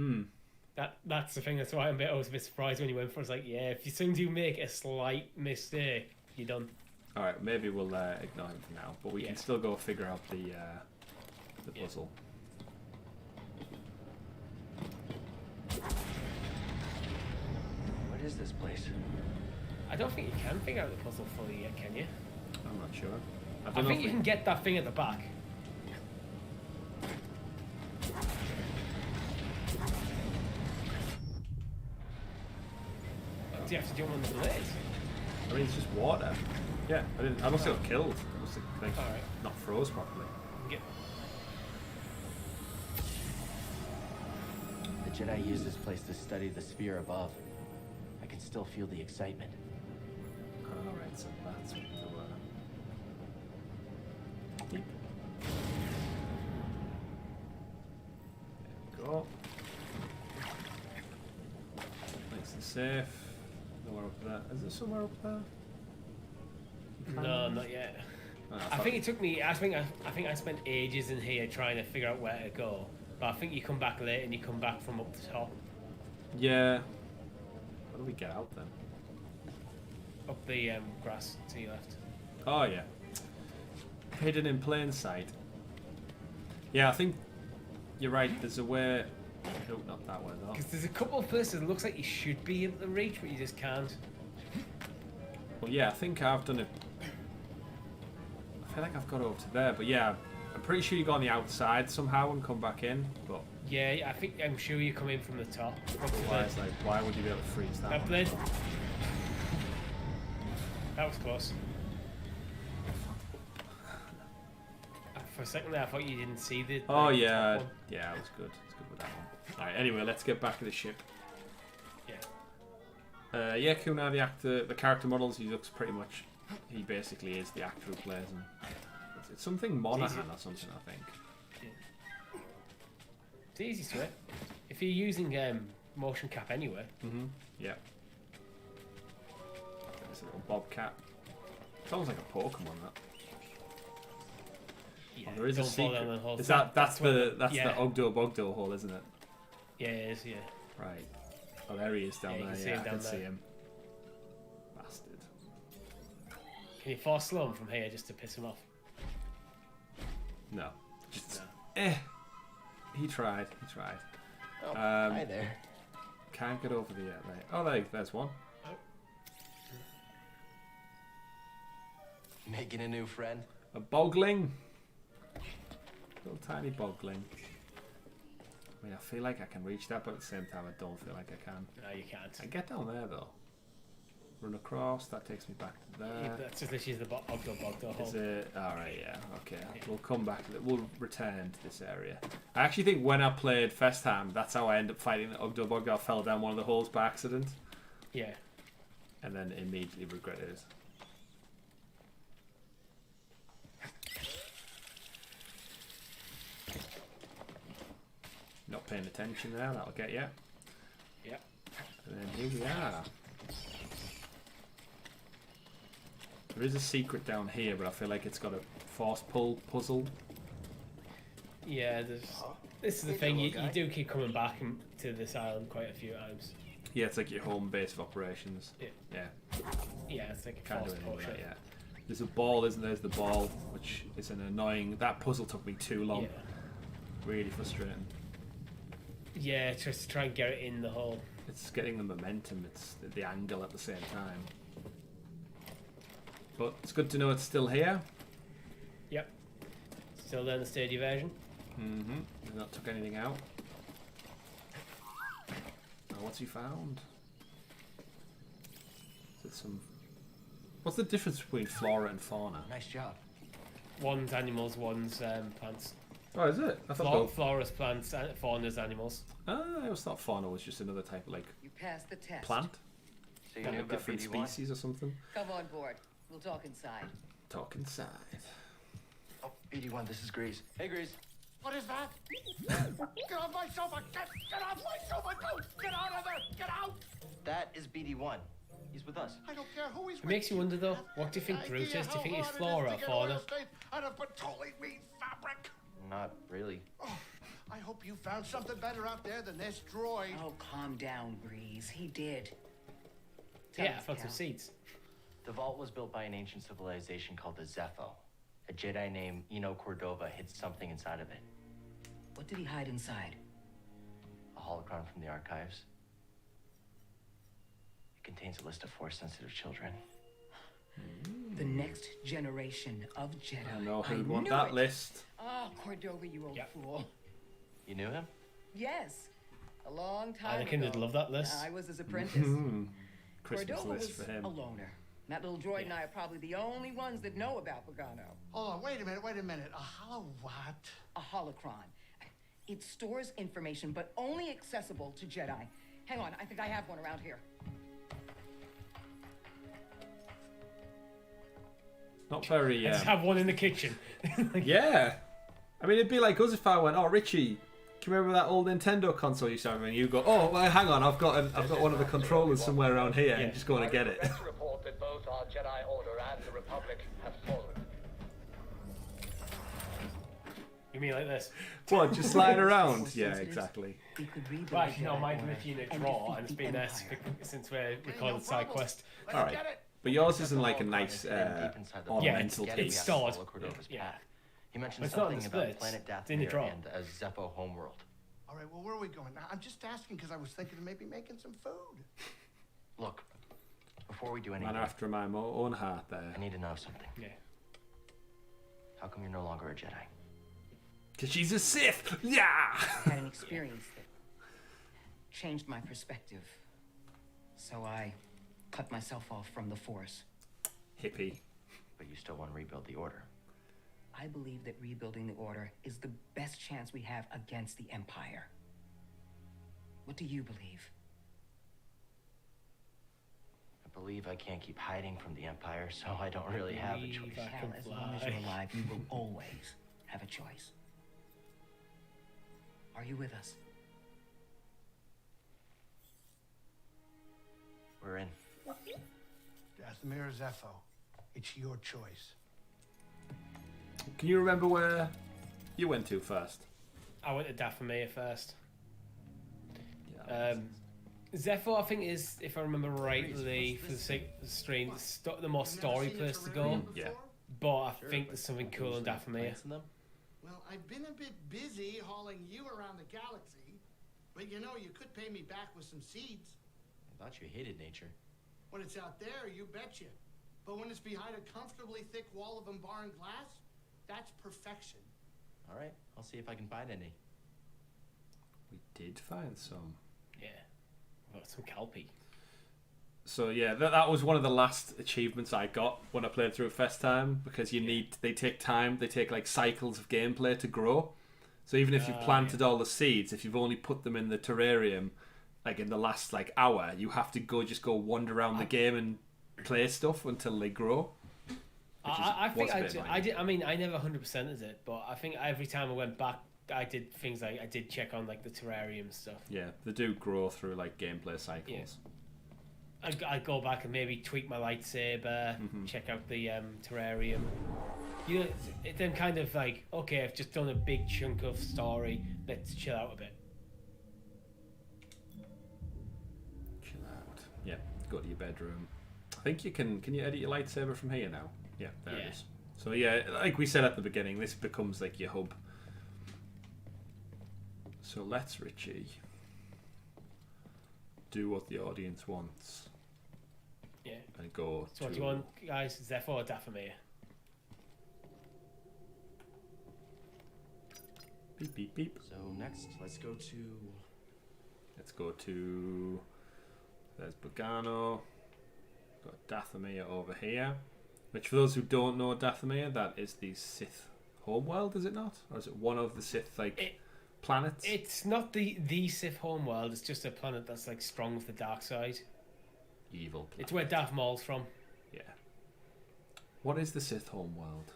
That's the thing. That's why I was a bit surprised when you went for it. It's like, yeah, if you soon do make a slight mistake, you're done. All right, maybe we'll ignore him for now, but we can still go figure out the puzzle. What is this place? I don't think you can figure out the puzzle fully yet, can you? I'm not sure. I don't know think if you can get that thing at the back. Do you have to jump on the blade? I mean, it's just water. Yeah, I must have got killed. I must have Alright. not froze properly. Get... The Jedi used this place to study the sphere above. I can still feel the excitement. Alright, so that's what the Deep. There we go. Nice and safe. Nowhere up there. Is there somewhere up there? No, not yet. Oh, I think it took me. I think I spent ages in here trying to figure out where to go. But I think you come back late and you come back from up the top, Yeah. How do we get out then? up the grass to your left. Oh yeah. Hidden in plain sight. Yeah, I think you're right. There's a way. No, not that way though. Because there's a couple of places it looks like you should be able to reach, but you just can't. Well, yeah, I think I've done it. I feel like I've got over to there, but yeah, I'm pretty sure you go on the outside somehow and come back in. But Yeah, I'm sure you come in from the top. otherwise, like, why would you be able to freeze that? That one? blade. That was close. For a second there, I thought you didn't see the. Oh the yeah, top one. yeah, it was good. It's good with that one. All right. Anyway, let's get back to the ship. Yeah. Yeah, Kuna, the actor, the character models, he looks pretty much. He basically is the actor who plays him. It's something Monaghan or something, I think. It's easy to it. If you're using motion cap anyway. Yeah. There's a little bobcat. Sounds like a Pokemon. That. Yeah, Oh, there is a don't fall down secret. the hole. Is that's the yeah. Ogdo Bogdo hole, isn't it? Yeah, it is. Yeah. Right. Oh, there he is down Yeah, you there. can see Yeah, him I down can see there. him. Bastard. Can you force slow him from here just to piss him off? No. Just, No. He tried. He tried. Oh, hi there. Can't get over the right. Oh, there's one. Making a new friend. A bogling. Little tiny bogling. I mean, I feel like I can reach that, but at the same time, I don't feel like I can. No, you can't. I get down there though. Run across. That takes me back to there. That's just literally the Bogdo hole. Is it? All right. Yeah. Okay. We'll come back. We'll return to this area. I actually think when I played Festham, that's how I ended up fighting the Ogdo Bogdo. I fell down one of the holes by accident. Yeah. And then immediately regretted it. Not paying attention there. That'll get you. Yeah. And then here we are. There is a secret down here, but I feel like it's got a force pull puzzle. Yeah, this is the thing, you do keep coming back to this island quite a few times. Yeah, it's like your home base of operations. Yeah. Yeah. Yeah, it's like a Can't do force anything with potion. that yet. There's a ball, isn't there? There's the ball, which is an annoying. That puzzle took me too long. Yeah. Really frustrating. Yeah, just to try and get it in the hole. It's getting the momentum. It's the angle at the same time. But it's good to know it's still here. Yep. Still there in the Stadia version. Mm-hmm. They've not took anything out. Oh, what's he found? Is it some? What's the difference between flora and fauna? Nice job. One's animals, one's plants. Oh, is it? I thought both. Flora's plants, fauna's animals. I always thought fauna was just another type of like You passed the test. plant, So you like knew a about different BD1? species or something. Come on board. We'll talk inside. Talk inside. Oh, BD1, this is Grease. Hey, Grease. What is that? Get off my sofa! Get off my sofa! Go! Get out of there! Get out! That is BD1. He's with us. I don't care who he's It makes you wonder though, what do you think Groot is? Do you think he's Flora or Fauna? Out of petroleum meat fabric. Not really. Oh, I hope you found something better out there than this droid. Oh, calm down, Breeze. He did. Tell Yeah, I us, found some Cal. seeds. The vault was built by an ancient civilization called the Zepho. A Jedi named Eno Cordova hid something inside of it. What did he hide inside? A holocron from the archives. It contains a list of Force-sensitive children. The next generation of Jedi. I know who'd want knew that it. list. Oh, Cordova, you old fool. You knew him? Yes. A long time Anakin would ago. love that list. I was his apprentice. Christmas Cordova list was for him. a loner. That little droid and I are probably the only ones that know about Pagano. Hold on, wait a minute. A hollow what? A holocron. It stores information, but only accessible to Jedi. Hang on, I think I have one around here. Not very. I just have one in the kitchen. Yeah. I mean, it'd be like us if I went, "Oh, Richie, can you remember that old Nintendo console you used to have?" And you go, "Oh, well, hang on, I've got one of the controllers somewhere around here," and just going to get it. Let's report that both our Jedi Order and the Republic have fallen. You mean like this? What, just sliding around? Force Yeah, sensitives. exactly. We could rebuild Right, the no, Jedi mine's Order Richie in a and drawer, and defeat it's the been there Empire. since we recorded side quest. All right. But yours isn't like a nice Deep inside the ornamental vault, it's piece. stored. follow Cordova's Yeah. path. He mentioned It's not in something the about splits. planet It's in the Dathomir drawer. and a Zepho homeworld. All right, well, where are we going? I'm just asking because I was thinking of maybe making some food. Look, before we do anything, Man after my own heart there. I need to know something. Yeah. How come you're no longer a Jedi? Because she's a Sith! Yeah! I had an experience that changed my perspective. So I cut myself off from the Force. Hippie. But you still want to rebuild the Order. I believe that rebuilding the Order is the best chance we have against the Empire. What do you believe? I believe I can't keep hiding from the Empire, so I don't really have a choice. I Hell, can as long as you're fly. alive, you will always have a choice. Are you with us? We're in. Dathomir or Zepho, it's your choice. Can you remember where you went to first? I went to Dathomir first. Zepho, I think, is, if I remember rightly, for the sake of the stream, the more story place to go. Yeah. But I think there's something cool in Dathomir. Well, I've been a bit busy hauling you around the galaxy, but you know, you could pay me back with some seeds. I thought you hated nature. When it's out there, you betcha. But when it's behind a comfortably thick wall of embarring glass, that's perfection. All right, I'll see if I can find any. We did find some. Yeah. Got some Calpy. So yeah, that was one of the last achievements I got when I played through it first time, because they take time, they take like cycles of gameplay to grow. So even if you've planted all the seeds, if you've only put them in the terrarium, like in the last like hour, you have to go wander around the game and play stuff until they grow. I think was a bit I did. I mean, I never 100%ed it, but I think every time I went back, I did things like I did check on like the terrarium stuff. Yeah, they do grow through like gameplay cycles. Yeah. I'd go back and maybe tweak my lightsaber, check out the terrarium. You know, it's then kind of like, okay, I've just done a big chunk of story. Let's chill out a bit. Chill out. Yeah, go to your bedroom. I think you can you edit your lightsaber from here now? Yeah, there it is. So yeah, like we said at the beginning, this becomes like your hub. So let's, Richie, do what the audience wants. Yeah. And go So what do you want, guys? Zepho or Dathomir? Beep, beep, beep. So next, let's go to... There's Bogano. Got Dathomir over here. Which, for those who don't know Dathomir, that is the Sith homeworld, is it not? Or is it one of the Sith, planets? It's not the Sith homeworld. It's just a planet that's like strong with the dark side. Evil planet. It's where Darth Maul's from. Yeah. What is the Sith homeworld?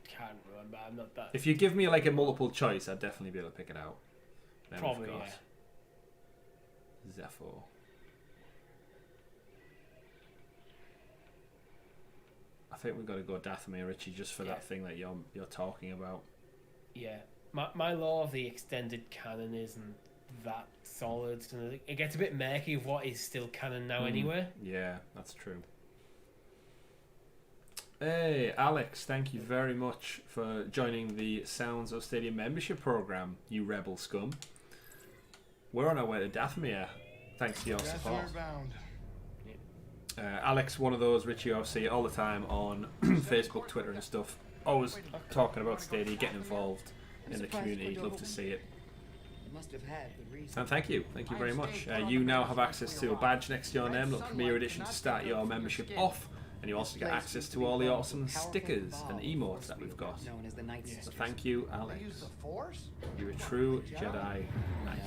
Can't remember. I'm not that. If you give me like a multiple choice, I'd definitely be able to pick it out. Then Probably, we've got yeah. Zepho. I think we've got to go Dathomir, Richie, just for that thing that you're talking about. Yeah. My law of the extended canon isn't that solid. And it gets a bit murky of what is still canon now anyway. Yeah, that's true. Hey, Alex, thank you very much for joining the Sounds of Stadia membership program, you rebel scum. We're on our way to Dathomir, thanks to your support. Alex, one of those, Richie, I see all the time on Facebook, Twitter and stuff. Always talking about Stadia, getting involved in the community. Love to see it. And thank you very much. You now have access to a badge next to your name, little Premier Edition, to start your membership off. And you also get access to all the awesome stickers and emotes that we've got. So thank you, Alex. You're a true Jedi Knight.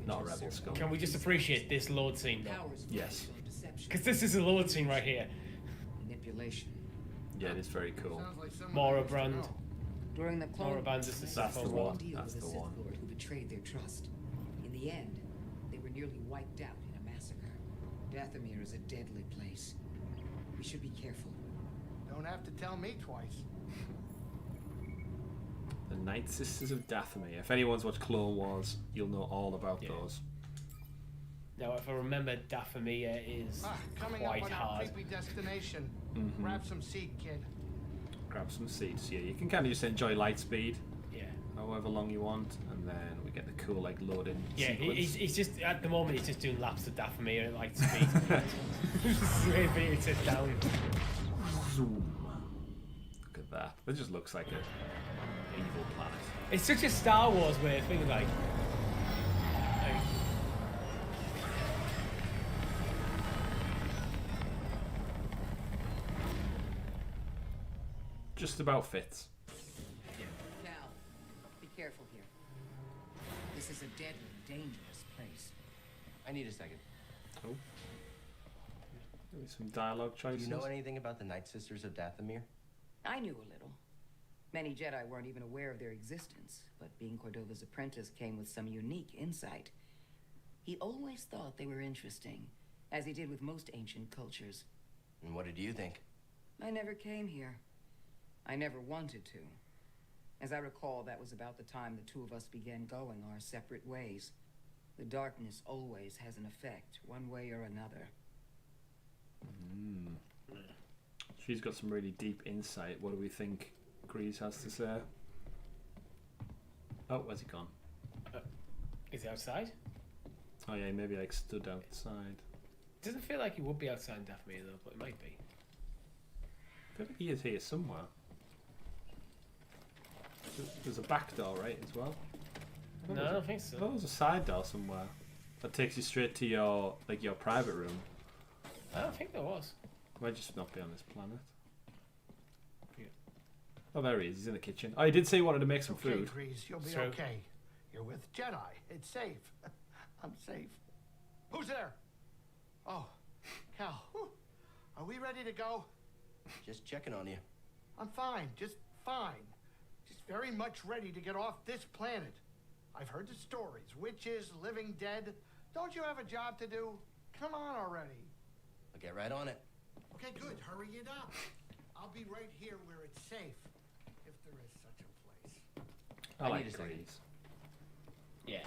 Not a rebel scum. Can we just appreciate this load scene though? Yes. Because this is a load scene right here. Manipulation. Yeah, it is very cool. Moraband. During the clone Moraband is the That's the one. deal That's with the a Sith one. Lord who betrayed their trust. In the end, they were nearly wiped out in a massacre. Dathomir is a deadly place. We should be careful. Don't have to tell me twice. The Night Sisters of Dathomir. If anyone's watched Clone Wars, you'll know all about those. Now, if I remember, Dathomir is Coming quite up on hard. our creepy destination. Grab some seat, kid. Grab some seats. Yeah, you can kind of just enjoy Lightspeed. Yeah. However long you want, and then we get the cool loading Yeah, sequence. he's just at the moment he's just doing laps of Dathomir at light speed. Just waiting to sit down. Zoom. Look at that. It just looks like a evil planet. It's such a Star Wars way of thinking, like Just about fits. Cal, be careful here. This is a deadly, dangerous place. I need a second. Oh. Maybe some dialogue Do choices. you know anything about the Night Sisters of Dathomir? I knew a little. Many Jedi weren't even aware of their existence, but being Cordova's apprentice came with some unique insight. He always thought they were interesting, as he did with most ancient cultures. And what did you think? I never came here. I never wanted to. As I recall, that was about the time the two of us began going our separate ways. The darkness always has an effect, one way or another. She's got some really deep insight. What do we think Grease has to say? Oh, where's he gone? is he outside? Oh yeah, maybe stood outside. Doesn't feel like he would be outside in Dathomir though, but it might be. I feel like he is here somewhere. There's a back door, right, as well? No, I don't think so. Oh, there's a side door somewhere that takes you straight to your your private room. I don't think there was. Might just not be on this planet. Yeah. Oh, there he is. He's in the kitchen. Oh, he did say he wanted to make some food. Grease, you'll be So- okay. You're with Jedi. It's safe. I'm safe. Who's there? Oh, Cal. Whew. Are we ready to go? Just checking on you. I'm fine. Just fine. Just very much ready to get off this planet. I've heard the stories. Witches, living dead. Don't you have a job to do? Come on already. I'll get right on it. Okay, good. Hurry it up. I'll be right here where it's safe. If there is such a place. I I like need a second. Grease. Yeah.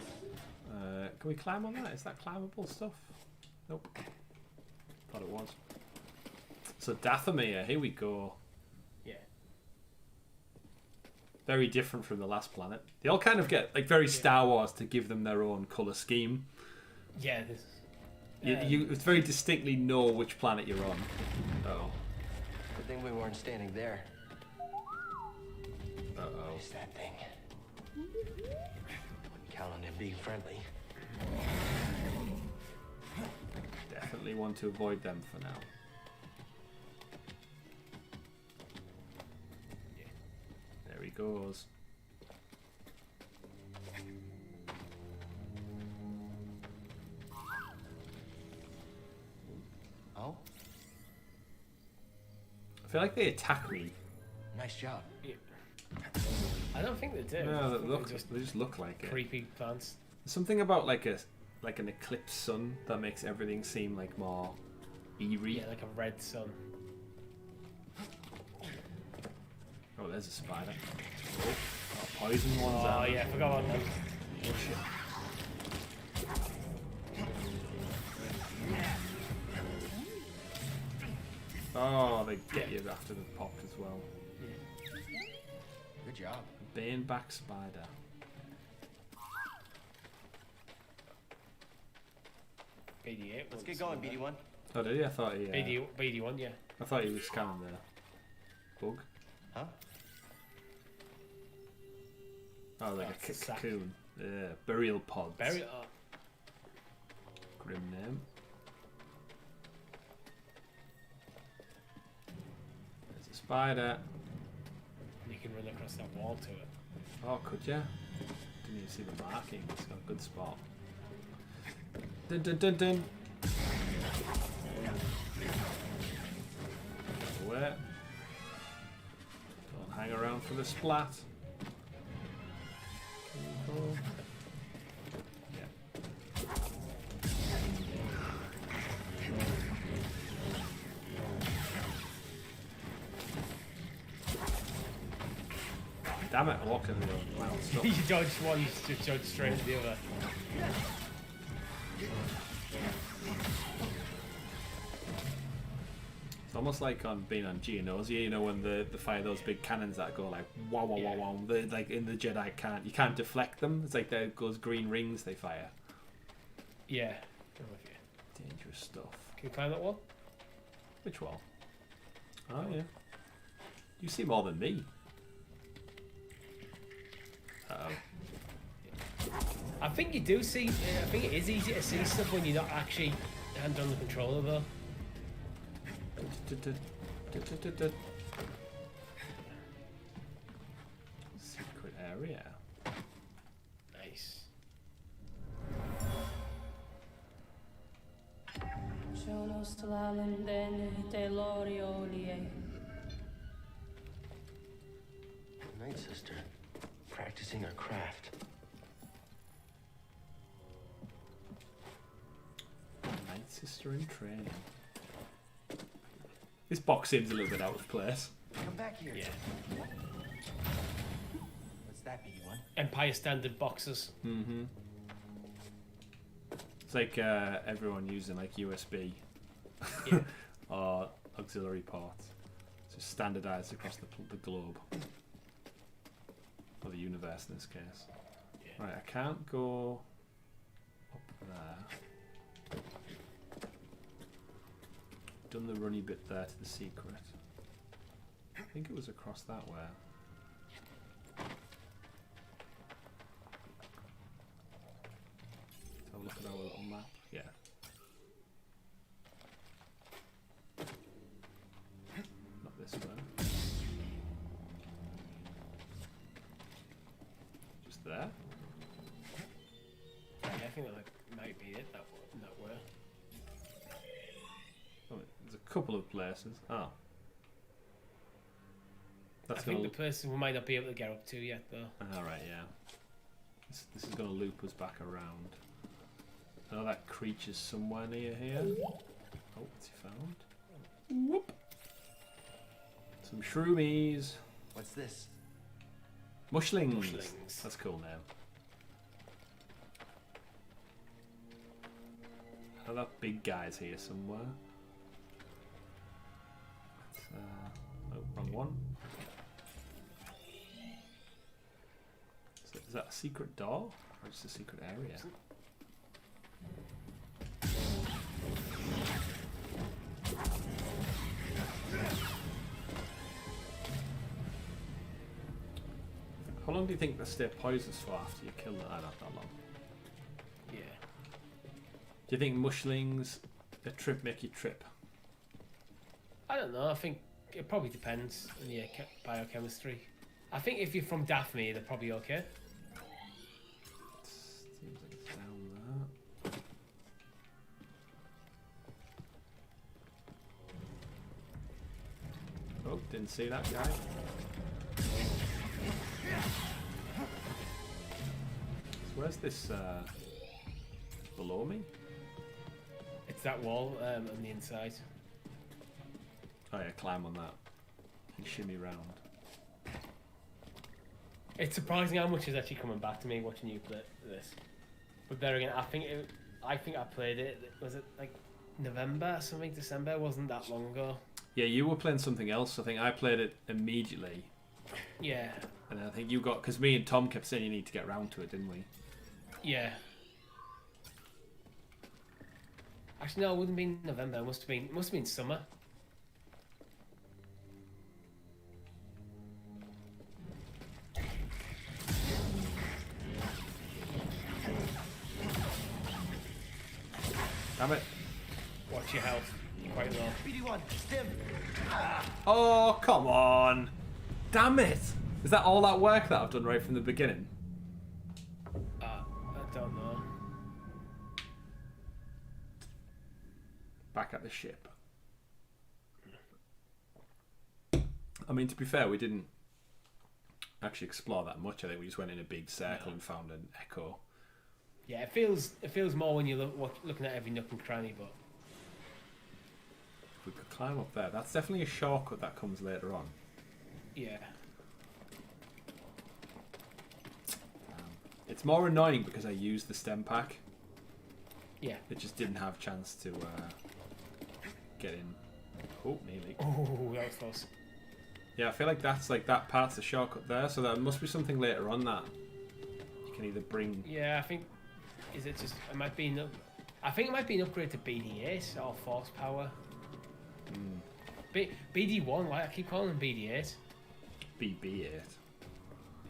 Can we climb on that? Is that climbable stuff? Nope. Thought it was. So Dathomir, here we go. Yeah. Very different from the last planet. They all kind of get very Star Wars to give them their own colour scheme. Yeah, this You very distinctly know which planet you're on. Oh. Good thing we weren't standing there. Uh-oh. What's that thing? Wouldn't count on him being friendly. Definitely want to avoid them for now. goes. Oh, I feel like they attack me. nice job. I don't think they do. No, I they, think look, they're just they just look like it. creepy plants. There's something about like an eclipse sun that makes everything seem like more eerie. Yeah, like a red sun. Oh, there's a spider. Oh, poison ones. Oh out. yeah, I forgot about them. Oh, shit. Oh, they get you after the pop as well. Good job. Baneback spider. BD8. Let's get going, BD1. Oh, did he? I thought he. BD1, yeah. I thought he was scanning the bug. Huh? Oh, like That's a a sack. cocoon. Yeah, burial pods. Very. Grim name. There's a spider. You can run across that wall to it. Oh, could ya? Didn't even see the marking. It's got a good spot. Dun dun dun dun. Away. Don't hang around for the splat. Cool. Yeah. Damn it, I'm walking the wild stuff. You dodge one, you just dodge straight into the other. It's almost like on being on Geonosia, you know, when they fire those big cannons that go like wow wow wow wow. They, like in the Jedi you can't deflect them. It's like those green rings they fire. Yeah. I'm with you. Dangerous stuff. Can you climb that wall? Which wall? Oh yeah. You see more than me. Uh-oh. I think you do see. I think it is easy to see stuff when you're not actually hand on the controller, though. Secret area. Nice. Night sister. Practicing her craft. Night sister in training. This box seems a little bit out of place. Come back here. Yeah. What's that, BD1? Empire standard boxes. Mm-hmm. It's like everyone using like USB Yeah. or auxiliary ports. It's just standardized across the globe. Or the universe in this case. Yeah. Right, I can't go up there. Done the runny bit there to the secret. I think it was across that way. Let's have a look at our little map. Yeah. Not this way. Just there. Yeah, I think that might be it. That way. Oh, there's a couple of places. Oh. I think the person we might not be able to get up to yet, though. Alright, yeah. This is going to loop us back around. I know that creature's somewhere near here. Oh, what's he found? Whoop! Some shroomies. What's this? Mushlings. Mushlings. That's a cool name. Oh, that big guy's here somewhere. Oh, wrong one. Is that a secret door? Or just a secret area? How long do you think they stay poisonous for after you kill them? Not that long. Yeah. Do you think mushlings make you trip? I don't know. I think it probably depends on your biochemistry. I think if you're from Daphne, they're probably okay. Seems like it's down there. Oh, didn't see that guy. Where's this below me? It's that wall on the inside. Oh yeah, climb on that and shimmy round. It's surprising how much is actually coming back to me watching you play this. But there again, I think I played it. Was it like November or something? December? It wasn't that long ago. Yeah, you were playing something else. I think I played it immediately. Yeah. And I think you got, because me and Tom kept saying you need to get round to it, didn't we? Yeah. Actually, no, it wouldn't have been November. It must have been summer. Damn it. Watch your health. You're quite low. BD1, stim. Oh, come on. Damn it. Is that all that work that I've done right from the beginning? I don't know. Back at the ship. I mean, to be fair, we didn't actually explore that much. I think we just went in a big circle and found an echo. Yeah, it feels more when you're looking at every nook and cranny, but... If we could climb up there. That's definitely a shortcut that comes later on. Yeah. It's more annoying because I used the stem pack. Yeah. It just didn't have a chance to get in. Oh, nearly. Oh, that was close. Yeah, I feel like that's like that part's the shortcut there, so there must be something later on that you can either bring. Yeah, I think it might be I think it might be an upgrade to BD8 or force power. BD1, why I keep calling him BD8? BB8. Yeah.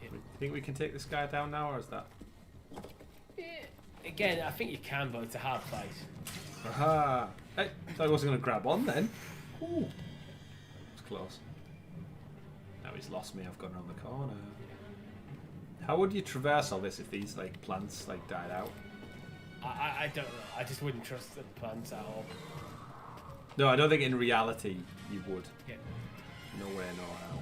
Do you think we can take this guy down now, or is that? Yeah. Again, I think you can, but it's a hard fight. Aha! Hey, so I wasn't going to grab on then. Ooh, it's close. Now he's lost me. I've gone around the corner. How would you traverse all this if these like plants like died out? I don't know. I just wouldn't trust the plants at all. No, I don't think in reality you would. Yeah. No way, no how.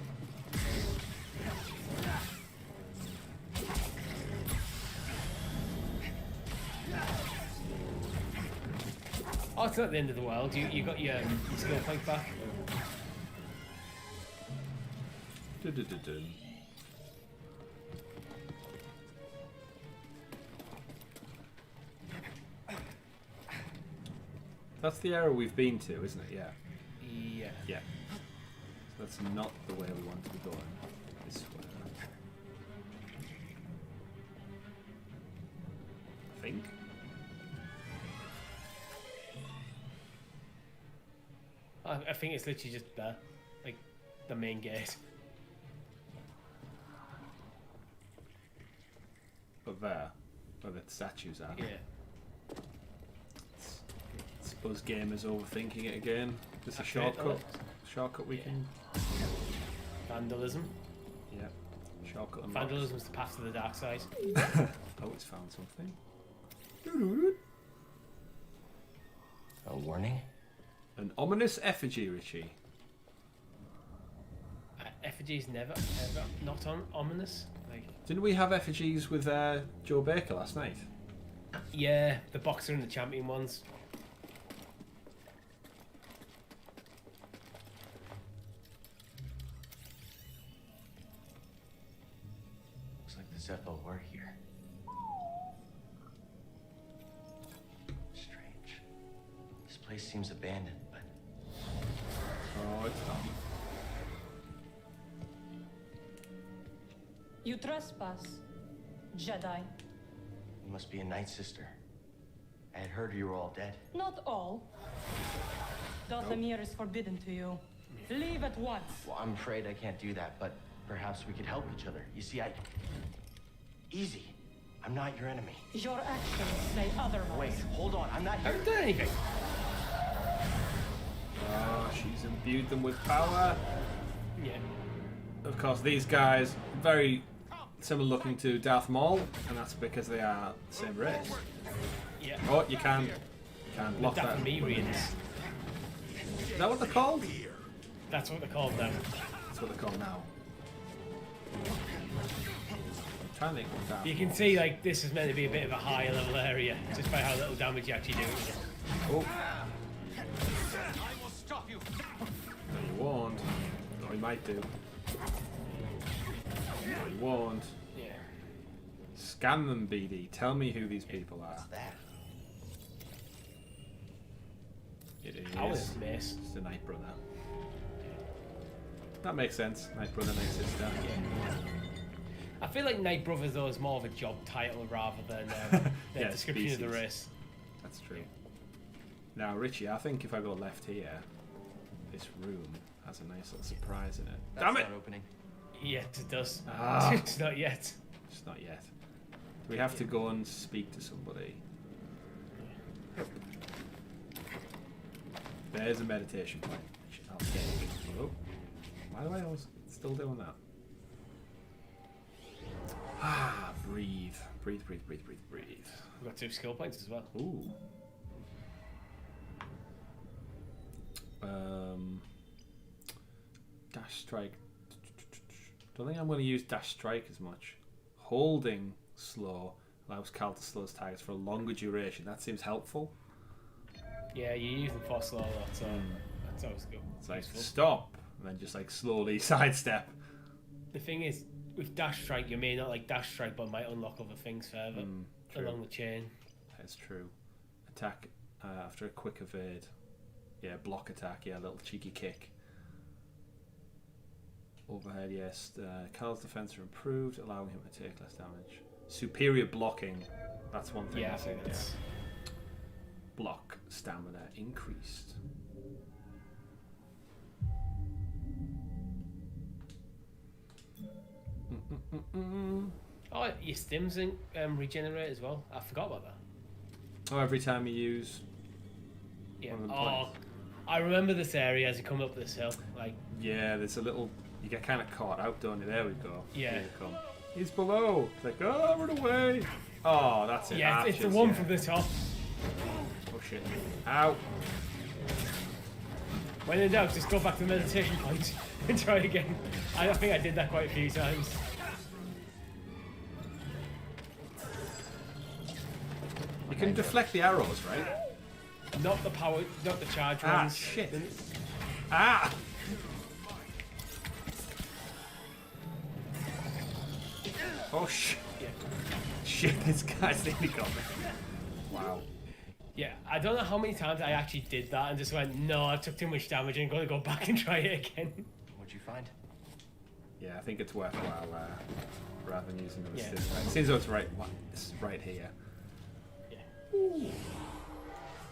Oh, it's not the end of the world. You got your skill point back. Dun-dun-dun-dun. That's the area we've been to, isn't it? Yeah. Yeah. Yeah. So that's not the way we want to be going. This way. I think. I think it's literally just there, like the main gate. But there, where the statues are. Yeah. It's us gamers overthinking it again. Just a That's it, shortcut. Shortcut we can. Vandalism. Yeah. Shortcut. Vandalism's the path to the dark side. Oh, it's found something. A warning? An ominous effigy, Richie. Effigy's never, ever not ominous. Like, Didn't we have effigies with Joe Baker last night? yeah, the boxer and the champion ones. Looks like the Zeppo were here. Strange. This place seems abandoned, but... Oh, it's not. You trespass, Jedi. You must be a Night Sister. I had heard you were all dead. Not all. Dathomir is forbidden to you. Leave at once. Well, I'm afraid I can't do that, but perhaps we could help each other. You see, Easy. I'm not your enemy. Your actions say otherwise. Wait, hold on. I'm not I here. haven't done anything. Oh, she's imbued them with power. Yeah. of course, these guys very similar looking to Darth Maul, and that's because they are the same race. Yeah. Oh, you can block that. Dathomirians. Is that what they're called? That's what they're called now. That's what they're called now. I'm trying to think what that. You can see like this is meant to be a bit of a higher level area, just by how little damage you actually do. Oh. You warned. Or he might do. Or he warned. Yeah. Scan them, BD. Tell me who these people are. What's that? It is. I was miss. It's the Night Brother. That makes sense. Night Brother, Night Sister. I feel like Night Brothers though is more of a job title rather than the Yeah, description of the species. race. That's true. Now, Richie, I think if I go left here, this room has a nice little surprise in it. That's Damn it! not opening. Yes, it does. Ah. It's not yet. It's not yet. Do we have to go and speak to somebody? There's a meditation point, which I'll take. Oh. Why do I always still doing that? Ah, breathe. Breathe, breathe, breathe, breathe, breathe. We've got 2 skill points as well. Ooh. Dash strike. Don't think I'm going to use dash strike as much. Holding slow allows Cal to slow his targets for a longer duration. That seems helpful. Yeah, you're using force slow a lot, so that's always good. It's like Useful. stop and then just like slowly sidestep. The thing is, with dash strike, you may not like dash strike, but might unlock other things further True. along the chain. That's true. Attack after a quick evade. Yeah, block attack. Yeah, a little cheeky kick. Overhead, yes. Cal's defense are improved, allowing him to take less damage. Superior blocking. That's one thing. Yeah, I I think think. that's. Block stamina increased. Oh, your stims regenerate as well. I forgot about that. Oh, every time you use. Yeah. One of the Oh, points. I remember this area as you come up this hill. Like, Yeah, there's a little. You get kind of caught out, don't you? There we go. Yeah. Here you come. He's below. It's like, oh, run away. Oh, that's it. yeah, it's the Archers, one yeah. from the top. Oh shit. Ow. When in doubt, just go back to the meditation point and try again. I think I did that quite a few times. You can deflect the arrows, right? Not the power, not the charge Ah, ones. shit. Ah! Oh shit. Yeah. Shit, this guy's nearly got me. Wow. Yeah, I don't know how many times I actually did that and just went, no, I took too much damage and I'm going to go back and try it again. What'd you find? Yeah, I think it's worthwhile rather than using the Yeah. stiff right. It seems though it's right. It's right here. Yeah.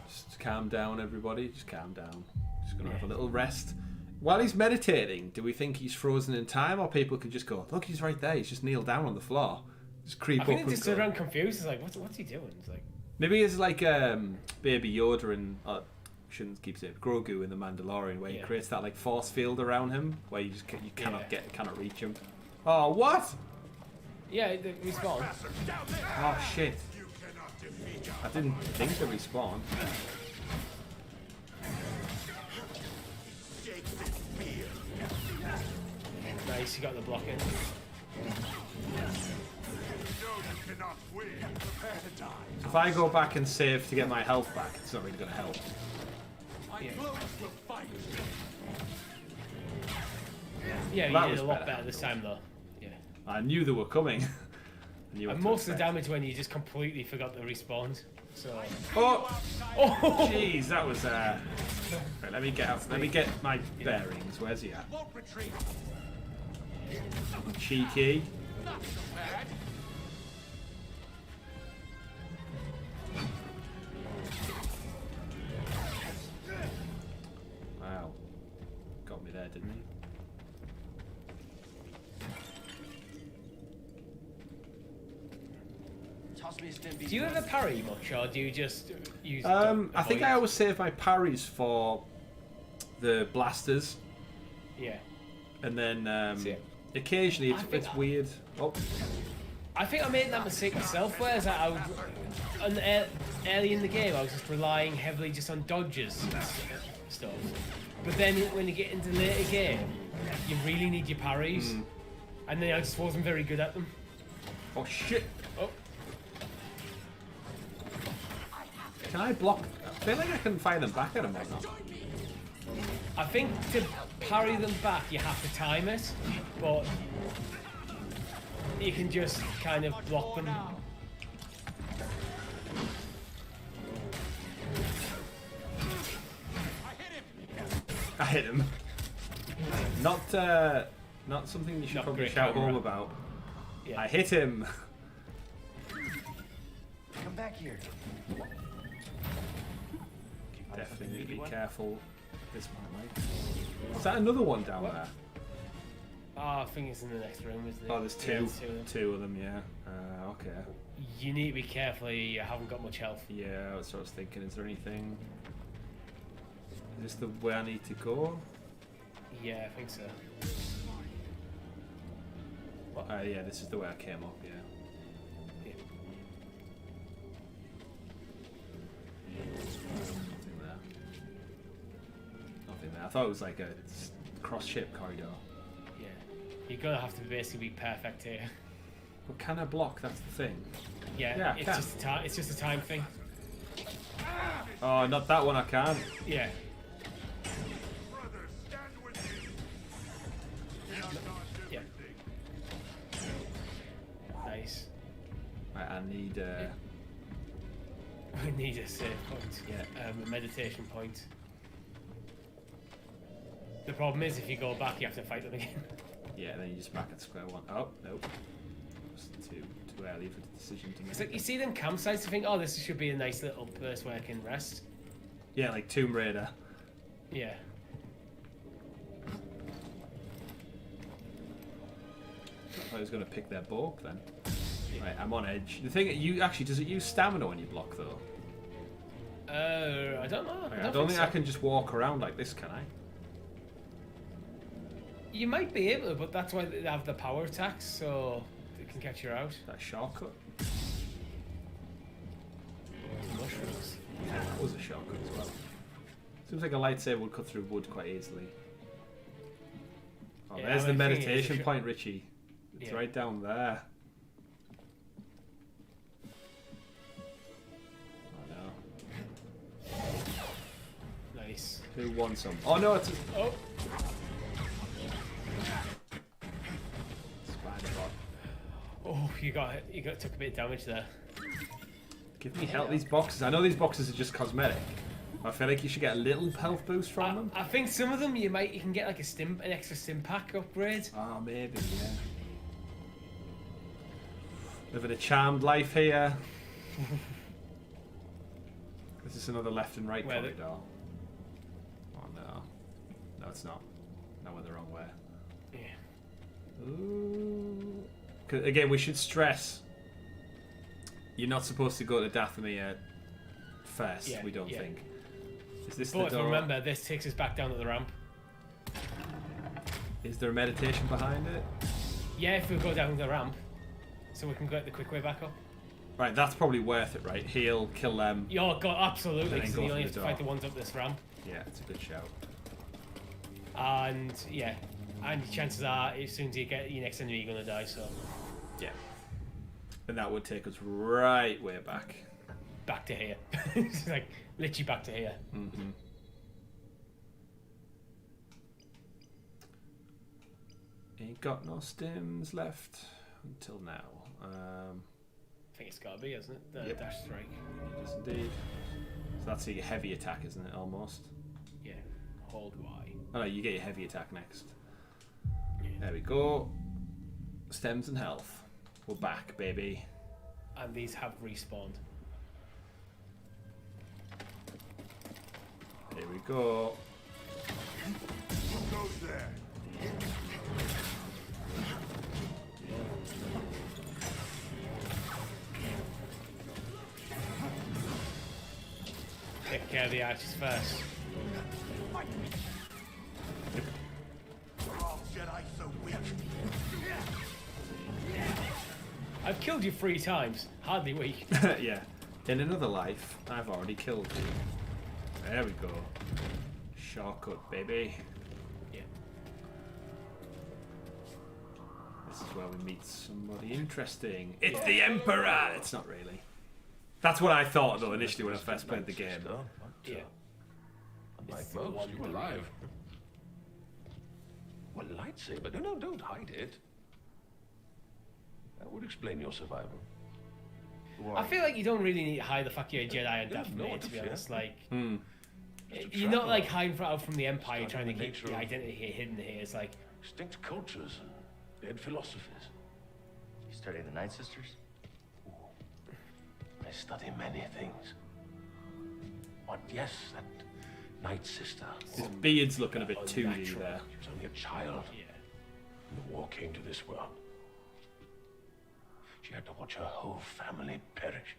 Just calm down, everybody. Just calm down. Just gonna have a little rest. While he's meditating, do we think he's frozen in time, or people could just go, look, he's right there. He's just kneeled down on the floor. Just creep I up think and they just go. stood around confused. It's like, what's he doing? It's like, Maybe it's like Baby Yoda and shouldn't keep saying Grogu in the Mandalorian, where he Yeah. creates that like force field around him, where you just you cannot Yeah. cannot reach him. Oh, what? yeah, they respawn. Oh shit! I didn't think to respawn. Nice, you got the block in. If I go back and save to get my health back, it's not really going to help. Yeah, That you was did a lot better. better this time though. Yeah. I knew they were coming. I knew what And to most of the expect. damage when you just completely forgot the respawns. So. Oh! Oh! Jeez, that was. Right, let me get out. Let me get my bearings. Where's he at? Cheeky. Wow. Got me there, didn't he? Toss me a stim beam. Do you ever parry much, or do you just use? I think I avoid? always save my parries for the blasters, Yeah. and then See, Occasionally, it's weird. Oh, I think I made that mistake myself, whereas I was early in the game, I was just relying heavily just on dodges and stuff. But then when you get into the later game, you really need your parries, and then I just wasn't very good at them. oh shit! Oh, Can I block? I feel like I can fire them back at him or not. I think to parry them back, you have to time it, but you can just kind of block them. I hit him. Not something you should Not probably great shout camera. home about. Yeah. I hit him. Come back here. Definitely be careful. This one, right? Is that another one down there? Oh, I think it's in the next room, isn't it? Oh, there's Yeah, two. there's two of them. Two of them, yeah. Okay. You need to be careful, you haven't got much health. Yeah, that's what I was thinking. Is there anything? Is this the way I need to go? Yeah, I think so. Yeah, this is the way I came up, yeah. Nothing there. Nothing there. I thought it was like a cross-ship corridor. Yeah. You're gonna have to basically be perfect here. But can I block? That's the thing. Yeah, I it's can. just a time thing. Oh, not that one I can't. Yeah. Yeah. Nice. Right, I need We need a save point. Yeah. A meditation point. The problem is if you go back you have to fight them again. yeah, then you just back at square one. Oh, nope. It's too early for the decision to make. It's like you see them campsites, you think, oh, this should be a nice little place where I can rest. Yeah, like Tomb Raider. Yeah. I thought I was going to pick their Borg then. Right, I'm on edge. The thing, does it use stamina when you block though? I don't know. I don't think I can just walk around like this, can I? You might be able to, but that's why they have the power attacks, so they can catch you out. That shortcut? Mushrooms. Yeah, that was a shortcut as well. Seems like a lightsaber would cut through wood quite easily. Oh, Yeah, there's I the mean, the thing is, meditation if you- point, Richie. It's Yeah. right down there. Oh no. Nice. Who won some? Oh no, it's a Oh. spider bot. Oh, you took a bit of damage there. Give me help, these boxes. I know these boxes are just cosmetic. I feel like you should get a little health boost from them. I think some of them you can get like an extra stim pack upgrade. Oh, maybe, yeah. Living a charmed life here. This is another left and right corridor. Oh no. No, it's not. No, we're the wrong way. Yeah. Ooh. 'Cause again, we should stress. You're not supposed to go to Dathomir first, Yeah, we don't yeah. think. Is this But the if I door? remember, this takes us back down to the ramp. Is there a meditation behind it? Yeah, if we go down the ramp, so we can get the quick way back up. Right, that's probably worth it, right? Heal, kill them. Yeah, absolutely, Then because go you through only the have to door. fight the ones up this ramp. Yeah, it's a good shout. And yeah, and chances are, as soon as you get your next enemy, you're gonna die. So Yeah. And that would take us right way back. back to here. It's like literally back to here. Mm-hmm. Ain't got no stims left until now. I think it's gotta be, isn't it? The Yep. dash strike. It is indeed. So that's a heavy attack, isn't it? Almost. Yeah. Hold Y. Oh no, you get your heavy attack next. Yeah. There we go. Stems and health. We're back, baby. And these have respawned. Here we go. Who goes there? Take care of the archers first. Are all Jedi so weak? I've killed you 3 times. Hardly weak. Yeah. In another life, I've already killed you. There we go. Shortcut, baby. Yeah. This is where we meet somebody interesting. It's the Emperor! It's not really. That's what I thought, though, initially when I first played the game. Yeah. Like most, you were alive. What lightsaber? No, don't hide it. That would explain your survival. I feel like you don't really need to hide the fact you're a Jedi and Daphne, to be honest. Like, you're not like hiding out from the Empire trying to keep your identity hidden here. It's like extinct cultures and dead philosophies. You study the Night Sisters? I study many things. But yes, that Night Sister. His beard's looking a bit 2D there. She was only a child. Yeah. When the war came to this world. She had to watch her whole family perish.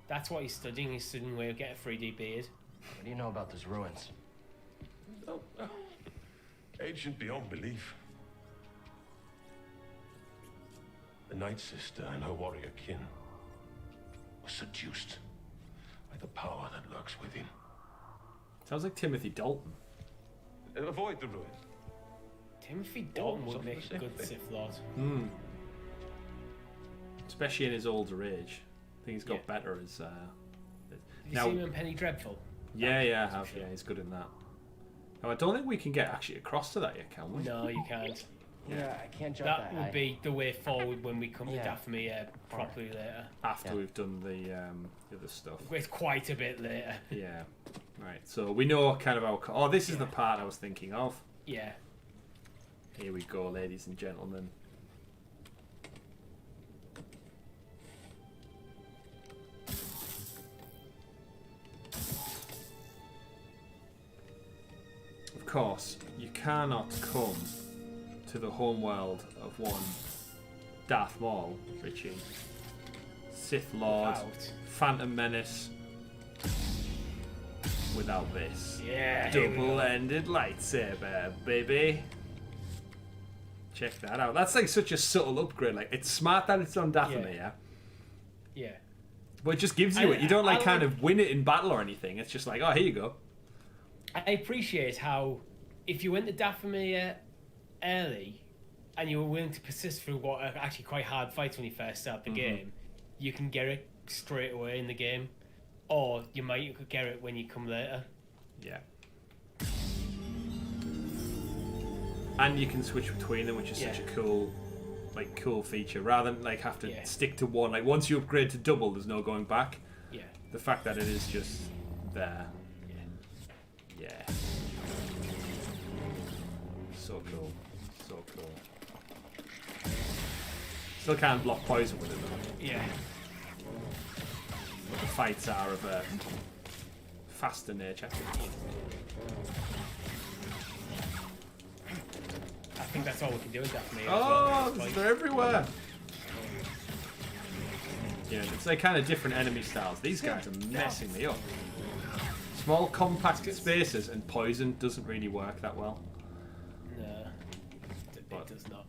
That's what he's studying. He's studying where to get a 3D beard. What do you know about those ruins? Oh, ancient beyond belief. The Night Sister and her warrior kin were seduced by the power that lurks within. Sounds like Timothy Dalton. Avoid the ruins. Timothy Dalton would make a good Sith Lord. Especially in his older age. I think he's got better as... Have you seen him in Penny Dreadful? Yeah, I have. Yeah, he's good in that. Now, I don't think we can get actually across to that yet, can we? No, you can't. Yeah, I can't jump that would be the way forward when we come to Dathomir properly later. After we've done the other stuff. It's quite a bit later. Yeah. Right, so we know kind of how... Oh, this is the part I was thinking of. Yeah. Here we go, ladies and gentlemen. Of course, you cannot come to the homeworld of one Darth Maul, Richie. Sith Lord, Phantom Menace, without this. Yeah. Double-ended lightsaber, baby. Check that out. That's like such a subtle upgrade. Like, it's smart that it's on Dathomir. Yeah. But it just gives you it. You don't like kind of win it in battle or anything. It's just like, oh, here you go. I appreciate how if you went to Dathomir early and you were willing to persist through what are actually quite hard fights when you first start the game, you can get it straight away in the game. Or you might get it when you come later. Yeah. And you can switch between them, which is such a cool feature. Rather than like have to stick to one. Like once you upgrade to double, there's no going back. Yeah. The fact that it is just there. Yeah. So cool. So cool. Still can't block poison with it though. Yeah. But the fights are of a faster nature. I think that's all we can do with Dathomir. Oh, they're everywhere. Yeah, it's like kind of different enemy styles. These guys are messing me up. Small, compact spaces and poison doesn't really work that well. No, it does not.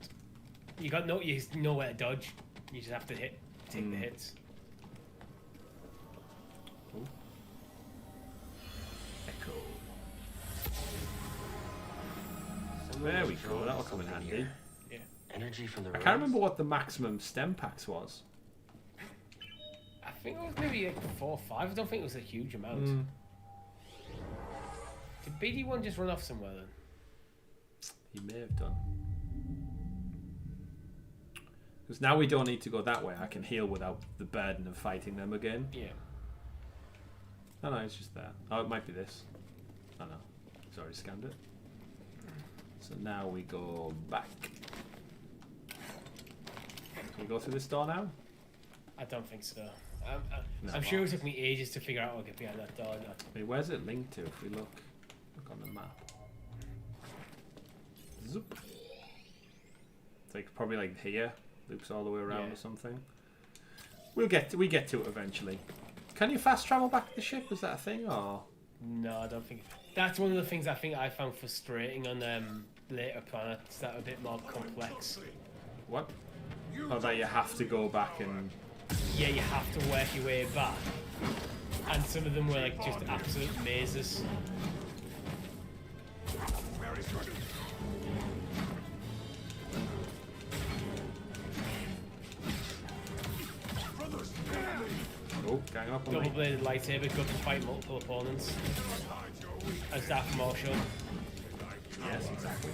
You got nowhere to dodge. You just have to take the hits. Ooh. Echo. There we go. That'll come in handy. Yeah. Energy from the I can't remember what the maximum stem packs was. I think it was maybe like 4 or 5. I don't think it was a huge amount. Did BD1 just run off somewhere then? He may have done. Because now we don't need to go that way. I can heal without the burden of fighting them again. Yeah. No, it's just there. Oh, it might be this. Oh no. It's already scanned it. So now we go back. Can we go through this door now? I don't think so. I'm sure it took me ages to figure out how to get behind that door. Wait, where's it linked to if we look on the map? Zoop. It's like probably like here. Loops all the way around or something. We get to it eventually. Can you fast travel back to the ship? Is that a thing or? No, I don't think. That's one of the things I think I found frustrating on later planets that are a bit more complex. What? Or that you have to go back and... Yeah, you have to work your way back. And some of them were like just absolute mazes. Oh, gang up on me. Double-bladed lightsaber, go to fight multiple opponents. As Darth Maul showed. Yes, exactly.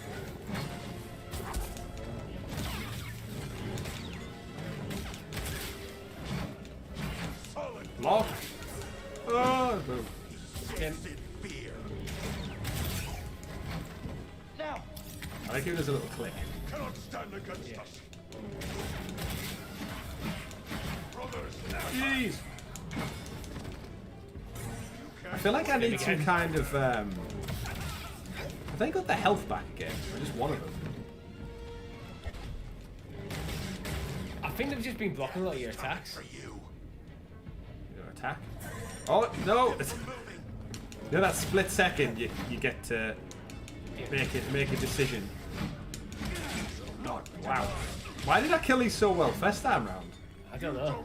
Lock! Oh, boom. Now! I like it as a little click. Cannot stand against us. Brothers, Jeez! I feel like I need some kind of, have they got the health back again? Or just one of them? I think they've just been blocking a lot of your attacks. Your attack? Oh, no! You know that split second you get to make a decision. Wow. Why did I kill these so well first time round? I don't know.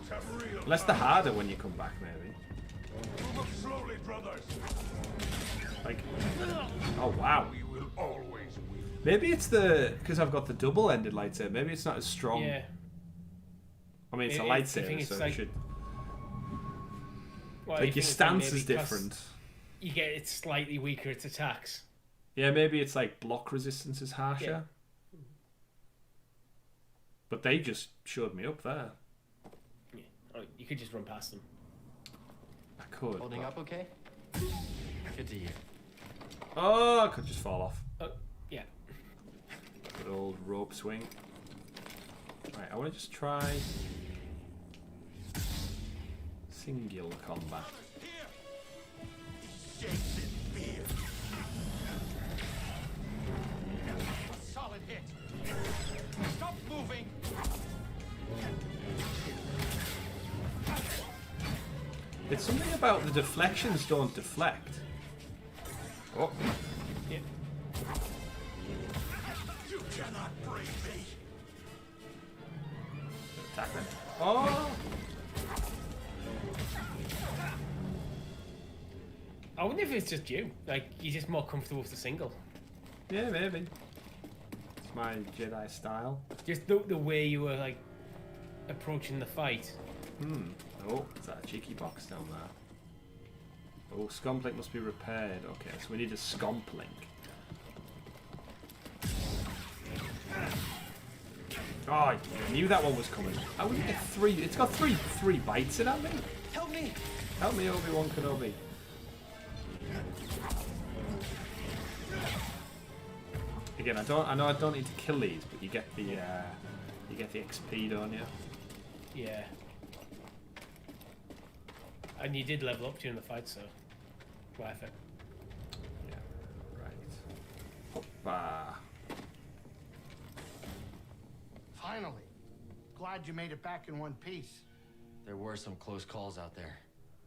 Unless they're harder when you come back, maybe. move up slowly, brothers. Like, oh wow. We will always win. Maybe it's because I've got the double-ended lightsaber. Maybe it's not as strong. Yeah. I mean, it's a lightsaber, so like, it should. Well, like your stance is different. You get it's slightly weaker its attacks. Yeah, maybe it's like block resistance is harsher. Yeah. But they just showed me up there. Yeah. Oh, you could just run past them. I could. Holding up okay? Good to hear. Oh, I could just fall off. Oh, yeah. Good old rope swing. Right, I want to just try singular combat. Solid hit. Stop moving. It's something about the deflections don't deflect. Oh. Yeah. You cannot break me. Attack them. Oh. I wonder if it's just you. Like, you're just more comfortable with the single. Yeah, maybe. It's my Jedi style. Just the way you were, like, approaching the fight. Hmm. Oh, is that a cheeky box down there? Oh, scomp link must be repaired. Okay, so we need a scomp link. Oh, I knew that one was coming. I wouldn't get three. It's got three bites in at me. Help me. Help me, Obi-Wan Kenobi. Again, I know I don't need to kill these, but you get the XP, don't you? Yeah. And you did level up during the fight, so worth it. Yeah. Right. Hoppa. Finally. Glad you made it back in one piece. There were some close calls out there.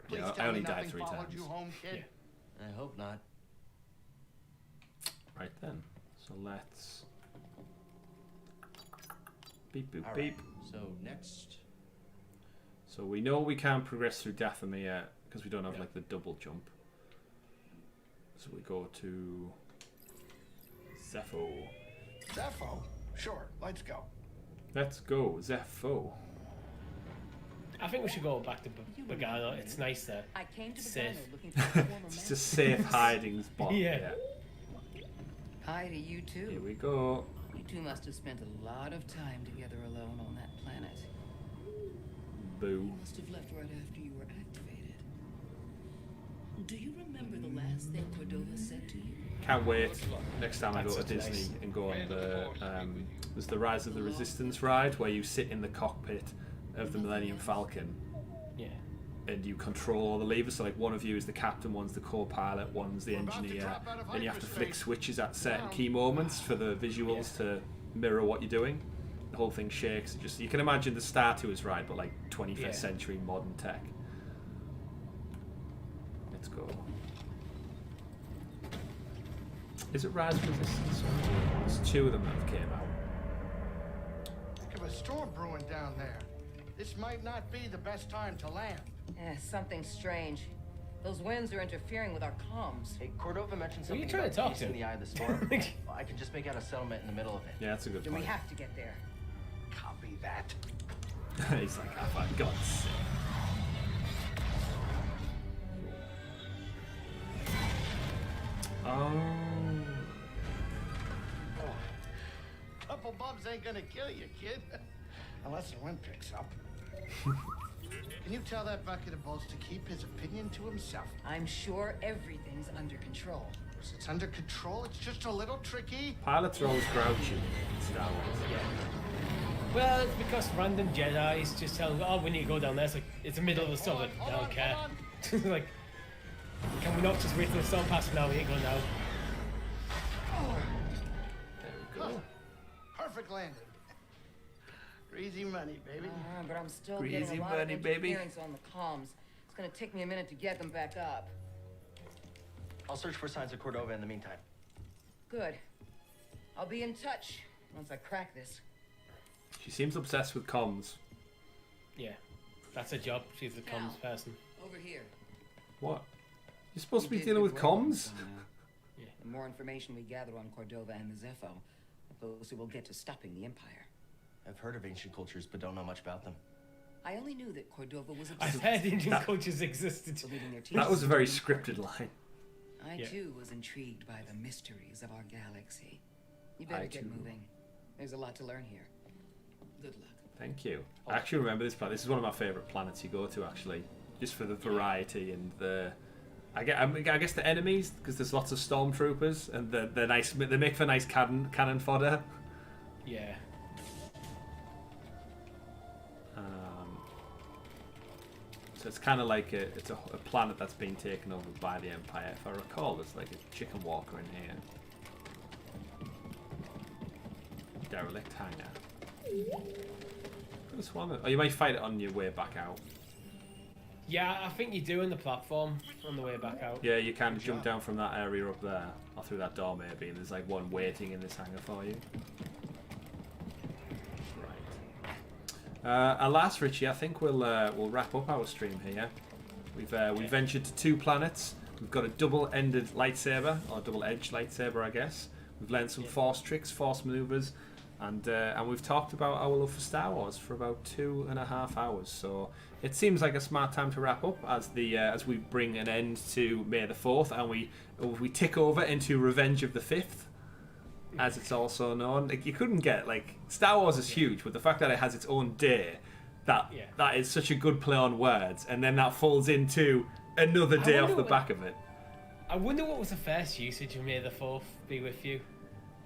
Please Yeah, tell I only me died nothing 3 followed times. you home, kid. Yeah. I hope not. Right then. So let's beep boop All beep. right. So next. So we know we can't progress through Dathomir yet because we don't have like the double jump. So we go to Zepho. Zepho? Sure, let's go. Let's go, Zepho. I think we should go back to Bogano. It's nice there. I came to Safe. Bogano looking for a former It's a safe hiding spot. Yeah. Hi to you too. Here we go. You two must have spent a lot of time together alone on that planet. Boo. You must have left right after you were activated. Do you remember the last thing Cordova said to you? Can't wait next time I go That's to such Disney nice. and go on the there's the Rise of the Resistance ride where you sit in the cockpit of the Millennium Falcon. Yeah. And you control all the levers. So like one of you is the captain, one's the co-pilot, one's the engineer, and you have to flick switches at certain key moments for the visuals to mirror what you're doing. The whole thing shakes. Just you can imagine the Star Tours ride, but like 21st century modern tech. Let's go. Is it Rise of Resistance? There's 2 of them that have came out. Think of a storm brewing down there. This might not be the best time to land. Something strange. Those winds are interfering with our comms. Hey, Cordova mentioned Who are you something trying about to talk peace to? in the eye of the storm. Well, I can just make out a settlement in the middle of it. Yeah, that's a good Then we point. have to get there. Copy that. He's like, oh, for God's sake. Oh. Couple bumps ain't gonna kill you, kid. Unless the wind picks up. Can you tell that bucket of balls to keep his opinion to himself? I'm sure everything's under control. If it's under control, it's just a little tricky. Pilots are always grouchy in Star Wars. Yeah. Well, it's because random Jedi's just tell them, oh, we need to go down there. It's like, it's the middle of the storm. Like, I don't care. Like, can we not just wait till the storm passes now? We ain't going now. There we go. Perfect landing. Greasy money, baby. But I'm still Greasy getting a lot money, of baby. interference on the comms. It's gonna take me a minute to get them back up. I'll search for signs of Cordova in the meantime. Good. I'll be in touch once I crack this. She seems obsessed with comms. Yeah, that's her job. She's the comms person. Over here. What? You're supposed to be You did dealing good with work comms? on this one now. Yeah. The more information we gather on Cordova and the Zepho, the closer we'll get to stopping the Empire. I've heard of ancient cultures, but don't know much about them. I only knew that Cordova was I've obsessed heard Indian cultures existed. with leading their teams. That was a very scripted line. I Yeah. too was intrigued by the mysteries of our galaxy. You better I get too. moving. There's a lot to learn here. Good luck. Thank you. I actually remember this planet. This is one of my favourite planets you go to, actually, just for the variety and the. I guess the enemies, because there's lots of stormtroopers and they're nice. They make for nice cannon fodder. Yeah. So it's kind of like a planet that's been taken over by the Empire. If I recall, there's like a chicken walker in here. Derelict hangar. This one. Oh, you might fight it on your way back out. Yeah, I think you do on the platform on the way back out. Yeah, you can jump down from that area up there, or through that door maybe, and there's like one waiting in this hangar for you. Right. Alas, Richie, I think we'll wrap up our stream here. We've ventured to 2 planets. We've got a double-ended lightsaber, or double-edged lightsaber, I guess. We've learned some Force tricks, Force maneuvers, and we've talked about our love for Star Wars for about 2.5 hours. So it seems like a smart time to wrap up as we bring an end to May the 4th, and we tick over into Revenge of the 5th, as it's also known. Like, you couldn't get, like, Star Wars is huge, but the fact that it has its own day, that is such a good play on words, and then that falls into another day off the back of it. I wonder what was the first usage of May the 4th be with you.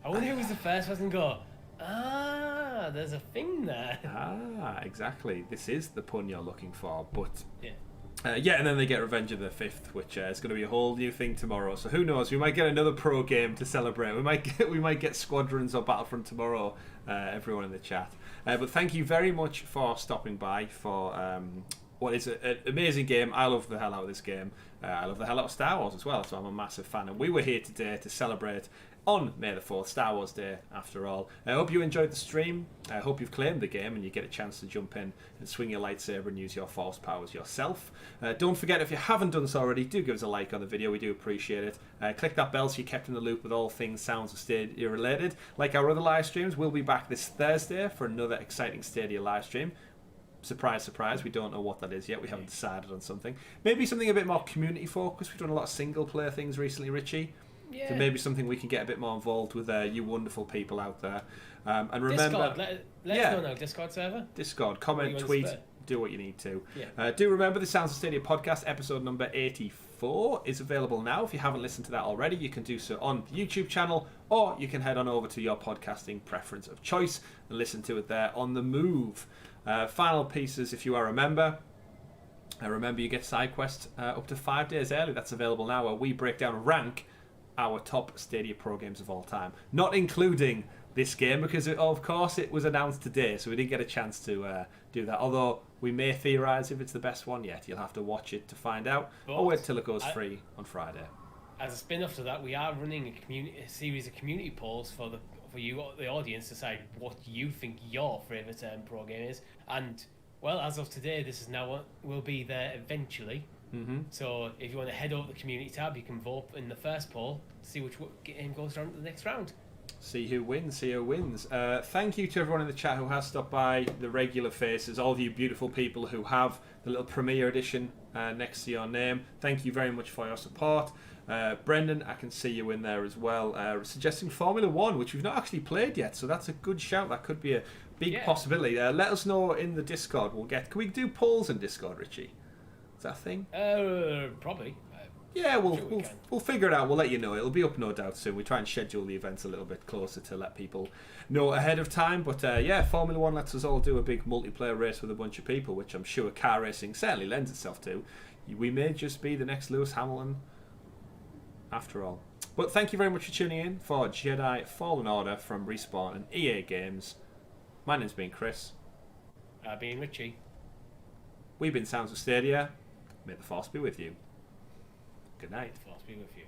I wonder who was the first person to go, ah, there's a thing there. Ah, exactly. This is the pun you're looking for, but... Yeah. And then they get Revenge of the 5th, which is going to be a whole new thing tomorrow. So who knows? We might get another pro game to celebrate. We might get Squadrons or Battlefront tomorrow. Everyone in the chat. But thank you very much for stopping by for what is an amazing game. I love the hell out of this game. I love the hell out of Star Wars as well. So I'm a massive fan. And we were here today to celebrate on May the 4th, Star Wars Day, after all. I hope you enjoyed the stream. I hope you've claimed the game and you get a chance to jump in and swing your lightsaber and use your Force powers yourself. Don't forget, if you haven't done so already, do give us a like on the video. We do appreciate it. Click that bell so you're kept in the loop with all things Sounds of Stadia related. Like our other live streams, we'll be back this Thursday for another exciting Stadia live stream. Surprise, surprise, we don't know what that is yet. We haven't decided on something. Maybe something a bit more community focused. We've done a lot of single player things recently, Richie. Yeah. So maybe something we can get a bit more involved with you wonderful people out there. And remember, Discord, let's go now. Discord server. Discord, comment, tweet, do what you need to. Yeah. Do remember the Sounds of Stadia podcast episode number 84 is available now. If you haven't listened to that already, you can do so on the YouTube channel, or you can head on over to your podcasting preference of choice and listen to it there on the move. Final pieces, if you are a member. Remember, you get side quests up to 5 days early. That's available now, where we break down rank our top Stadia Pro games of all time, not including this game, because of course it was announced today, so we didn't get a chance to do that. Although we may theorise if it's the best one yet. You'll have to watch it to find out, or wait till it goes free on Friday. As a spin-off to that, we are running a series of community polls for the for you, the audience, decide what you think your favourite pro game is. And, well, as of today, this is now what will be there eventually. Mm-hmm. So if you want to head over to the community tab, you can vote in the first poll, see which game goes down to the next round. See who wins, see who wins. Thank you to everyone in the chat who has stopped by, the regular faces, all of you beautiful people who have the little premiere edition next to your name. Thank you very much for your support. Brendan, I can see you in there as well, suggesting Formula 1, which we've not actually played yet, so that's a good shout. That could be a big possibility. Let us know in the Discord. Can we do polls in Discord, Richie? Is that a thing? Probably. Yeah, we'll figure it out. We'll let you know. It'll be up no doubt soon. We try and schedule the events a little bit closer to let people know ahead of time. But yeah, Formula 1 lets us all do a big multiplayer race with a bunch of people, which I'm sure car racing certainly lends itself to. We may just be the next Lewis Hamilton after all. But thank you very much for tuning in for Jedi Fallen Order from Respawn and EA Games. My name's been Chris. I've been Richie. We've been Sounds of Stadia. May the Force be with you. Good night. May the Force be with you.